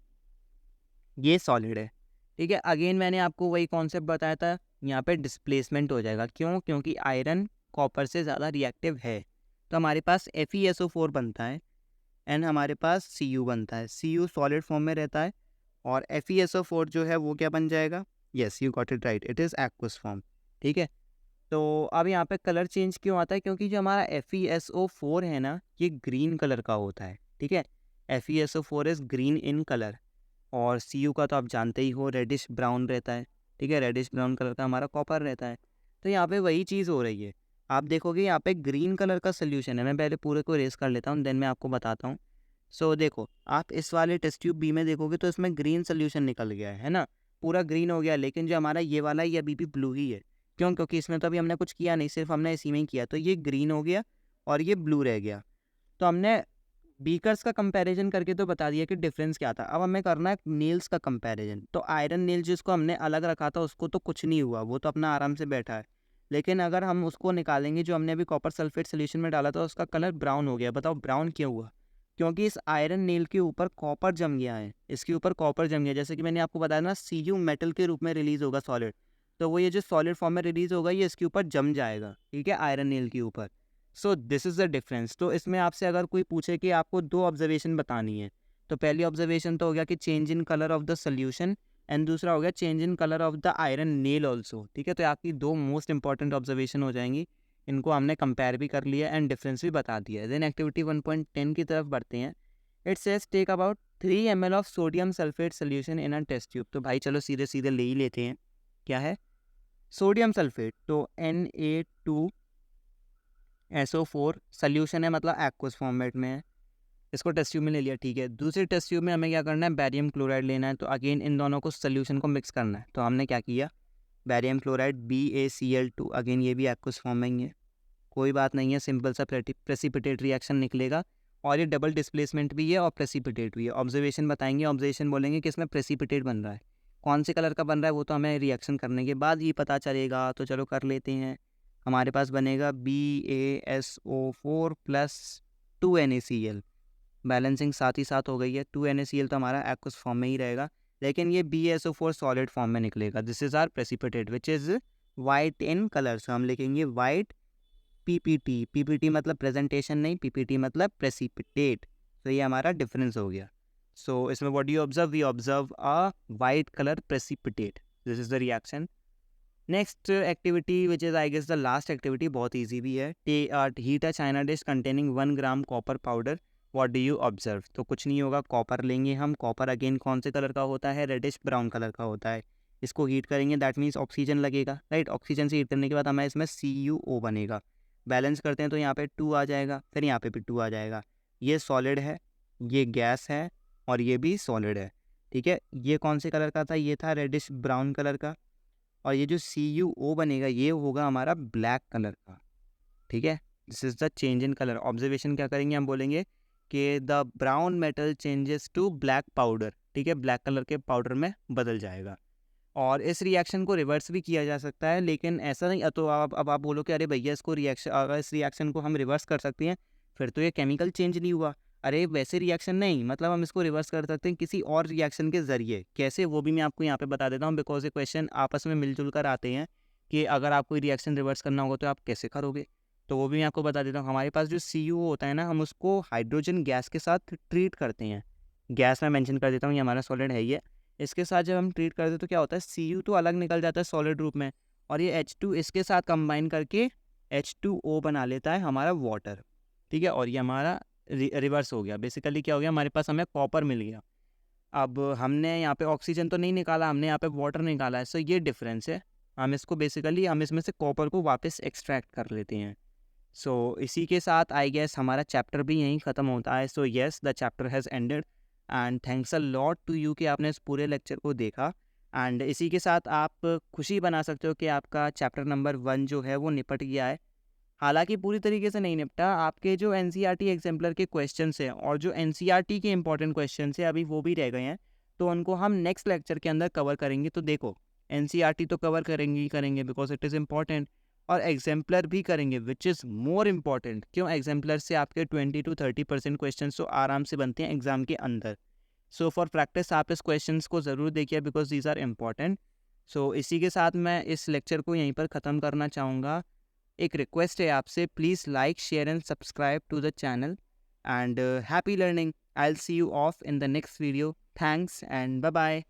ये सॉलिड है, ठीक है। अगेन मैंने आपको वही कॉन्सेप्ट बताया था, यहाँ पे डिस्प्लेसमेंट हो जाएगा, क्यों, क्योंकि आयरन कॉपर से ज़्यादा रिएक्टिव है। तो हमारे पास FeSO4 बनता है एंड हमारे पास Cu बनता है, Cu सॉलिड फॉर्म में रहता है और FeSO4 जो है वो क्या बन जाएगा, yes you got it right, it is aqueous form, ठीक है। तो अब यहाँ पे कलर चेंज क्यों आता है, क्योंकि जो हमारा FeSO4 है ना, ये ग्रीन कलर का होता है, ठीक है, FeSO4 is green in colour. और Cu का तो आप जानते ही हो, रेडिश ब्राउन रहता है, ठीक है, रेडिश ब्राउन कलर का हमारा कॉपर रहता है। तो यहाँ पे वही चीज़ हो रही है, आप देखोगे यहाँ पे ग्रीन कलर का सोल्यूशन है। मैं पहले पूरे को इरेज कर लेता हूँ, देन मैं आपको बताता हूँ। सो देखो, आप इस वाले टेस्ट ट्यूब बी में देखोगे तो इसमें ग्रीन सोल्यूशन निकल गया है ना, पूरा ग्रीन हो गया, लेकिन जो हमारा ये वाला है ये अभी भी ब्लू ही है। क्यों, क्योंकि इसमें तो अभी हमने कुछ किया नहीं, सिर्फ हमने इसी में ही किया, तो ये ग्रीन हो गया और ये ब्लू रह गया। तो हमने बीकर्स का कंपैरिजन करके तो बता दिया कि डिफरेंस क्या था। अब हमें करना है नेल्स का कंपैरिजन। तो आयरन नेल जिसको हमने अलग रखा था उसको तो कुछ नहीं हुआ, वो तो अपना आराम से बैठा है। लेकिन अगर हम उसको निकालेंगे जो हमने अभी कॉपर सल्फेट सोल्यूशन में डाला था, उसका कलर ब्राउन हो गया। बताओ ब्राउन क्यों हुआ, क्योंकि इस आयरन नेल के ऊपर कॉपर जम गया है, इसके ऊपर कॉपर जम गया। जैसे कि मैंने आपको बताया ना, Cu मेटल के रूप में रिलीज होगा सॉलिड, तो वो ये जो सॉलिड फॉर्म में रिलीज होगा ये इसके ऊपर जम जाएगा, ठीक है, आयरन नेल के ऊपर। सो दिस इज़ द डिफरेंस। तो इसमें आपसे अगर कोई पूछे कि आपको 2 ऑब्जर्वेशन बतानी है, तो पहली ऑब्जर्वेशन तो हो गया कि change in colour of the solution and दूसरा हो गया change in colour of the iron nail also, ठीक है। तो आपकी 2 मोस्ट इंपॉर्टेंट ऑब्जर्वेशन हो जाएंगी, इनको हमने कंपेयर भी कर लिया एंड डिफरेंस भी बता दिया है। देन एक्टिविटी 1.10 की तरफ बढ़ते हैं। It says take about 3 ml of sodium sulphate solution in a test tube. तो भाई चलो सीधे सीधे ले ही लेते हैं, क्या है सोडियम सल्फेट, तो Na2SO4 सोल्यूशन है, मतलब एक्वस फॉर्मेट में है, इसको टेस्ट ट्यूब में ले लिया, ठीक है। दूसरी टेस्ट ट्यूब में हमें क्या करना है, बैरियम क्लोराइड लेना है। तो अगेन इन दोनों को सोल्यूशन को मिक्स करना है। तो हमने क्या किया, बैरियम क्लोराइड BaCl2, अगेन ये भी एक्वस फॉर्म में ही है, कोई बात नहीं है, सिंपल सा प्रेसिपिटेट रिएक्शन निकलेगा और ये डबल डिस्प्लेसमेंट भी है और प्रेसिपिटेट भी है। ऑब्जर्वेशन बताएंगे, ऑब्जर्वेशन बोलेंगे कि इसमें प्रेसिपिटेट बन रहा है, कौन से कलर का बन रहा है वो तो हमें रिएक्शन करने के बाद ही पता चलेगा। तो चलो कर लेते हैं। हमारे पास बनेगा BaSO4 प्लस 2NaCl, बैलेंसिंग साथ ही साथ हो गई है। 2NaCl तो हमारा एक्वस फॉर्म में ही रहेगा, लेकिन ये BaSO4 सॉलिड फॉर्म में निकलेगा। This is our precipitate which is white in colour. So हम लिखेंगे वाइट PPT। PPT मतलब प्रेजेंटेशन नहीं, PPT मतलब प्रेसिपिटेट। तो ये हमारा डिफरेंस हो गया। सो इसमें what do you observe? We observe a white colour precipitate. This is the reaction. Next activity which is I guess the last activity, बहुत ईजी भी है। Heat a china dish containing 1 gram copper powder, what do you observe? तो कुछ नहीं होगा, कॉपर लेंगे हम। कॉपर अगेन कौन से कलर का होता है? रेडिश ब्राउन कलर का होता है। इसको हीट करेंगे, दैट मीन्स ऑक्सीजन लगेगा, राइट। ऑक्सीजन से हीट करने के बाद हमें इसमें CuO बनेगा। बैलेंस करते हैं तो यहाँ पे 2 आ जाएगा, फिर यहाँ पे भी 2 आ जाएगा। ये सॉलिड है, ये गैस है, और ये भी सॉलिड है, ठीक है। ये कौन से कलर का था? ये था रेडिश ब्राउन कलर का। और ये जो CuO बनेगा ये होगा हमारा ब्लैक कलर का, ठीक है। This is the change in colour. Observation क्या करेंगे? हम बोलेंगे कि the brown metal changes to black powder, ठीक है, ब्लैक कलर के पाउडर में बदल जाएगा। और इस रिएक्शन को रिवर्स भी किया जा सकता है, लेकिन ऐसा नहीं। तो अब आप बोलो कि अरे भैया इसको रिएक्शन, अगर इस रिएक्शन को हम रिवर्स कर सकते हैं फिर तो ये केमिकल चेंज नहीं हुआ। अरे वैसे रिएक्शन नहीं, मतलब हम इसको रिवर्स कर सकते हैं किसी और रिएक्शन के ज़रिए। कैसे, वो भी मैं आपको यहाँ पे बता देता हूँ, बिकॉज ये क्वेश्चन आपस में मिलजुल कर आते हैं कि अगर आप कोई रिएक्शन रिवर्स करना होगा तो आप कैसे करोगे। तो वो भी मैं आपको बता देता हूँ। हमारे पास जो CuO होता है ना, हम उसको हाइड्रोजन गैस के साथ ट्रीट करते हैं। गैस में मेंशन कर देता हूँ, ये हमारा सॉलिड है ये। इसके साथ जब हम ट्रीट करते हैं तो क्या होता है? Cu तो अलग निकल जाता है सॉलिड रूप में, और ये H2 इसके साथ कंबाइन करके H2O बना लेता है हमारा वाटर, ठीक है। और ये हमारा रिवर्स हो गया। बेसिकली क्या हो गया? हमारे पास हमें कॉपर मिल गया। अब हमने यहाँ पे ऑक्सीजन तो नहीं निकाला, हमने यहाँ पे वाटर निकाला है। सो ये डिफरेंस है। हम इसको बेसिकली हम इसमें से कॉपर को वापस एक्सट्रैक्ट कर लेते हैं। सो इसी के साथ आई गेस हमारा चैप्टर भी यहीं ख़त्म होता है। So yes, the chapter has ended and thanks a lot to you कि आपने इस पूरे लेक्चर को देखा। एंड इसी के साथ आप खुशी बना सकते हो कि आपका चैप्टर नंबर 1 जो है वो निपट गया है। हालांकि पूरी तरीके से नहीं निपटा। आपके जो NCERT एग्जाम्पलर के क्वेश्चंस हैं और जो NCERT के इंपॉर्टेंट क्वेश्चंस हैं अभी वो भी रह गए हैं, तो उनको हम नेक्स्ट लेक्चर के अंदर कवर करेंगे। तो देखो, NCERT तो कवर करेंगे ही करेंगे बिकॉज इट इज़ इम्पॉर्टेंट, और एग्जाम्पलर भी करेंगे विच इज़ मोर इम्पॉर्टेंट। क्यों? एग्जाम्पलर से आपके 20 to 30% क्वेश्चन तो आराम से बनते हैं एग्जाम के अंदर। सो फॉर प्रैक्टिस आप इस क्वेश्चंस को ज़रूर देखिए बिकॉज दीज आर इम्पॉर्टेंट। सो इसी के साथ मैं इस लेक्चर को यहीं पर ख़त्म करना चाहूँगा। एक रिक्वेस्ट है आपसे, please like share and subscribe to the channel and happy learning. I will see you off in the next video. Thanks and bye bye.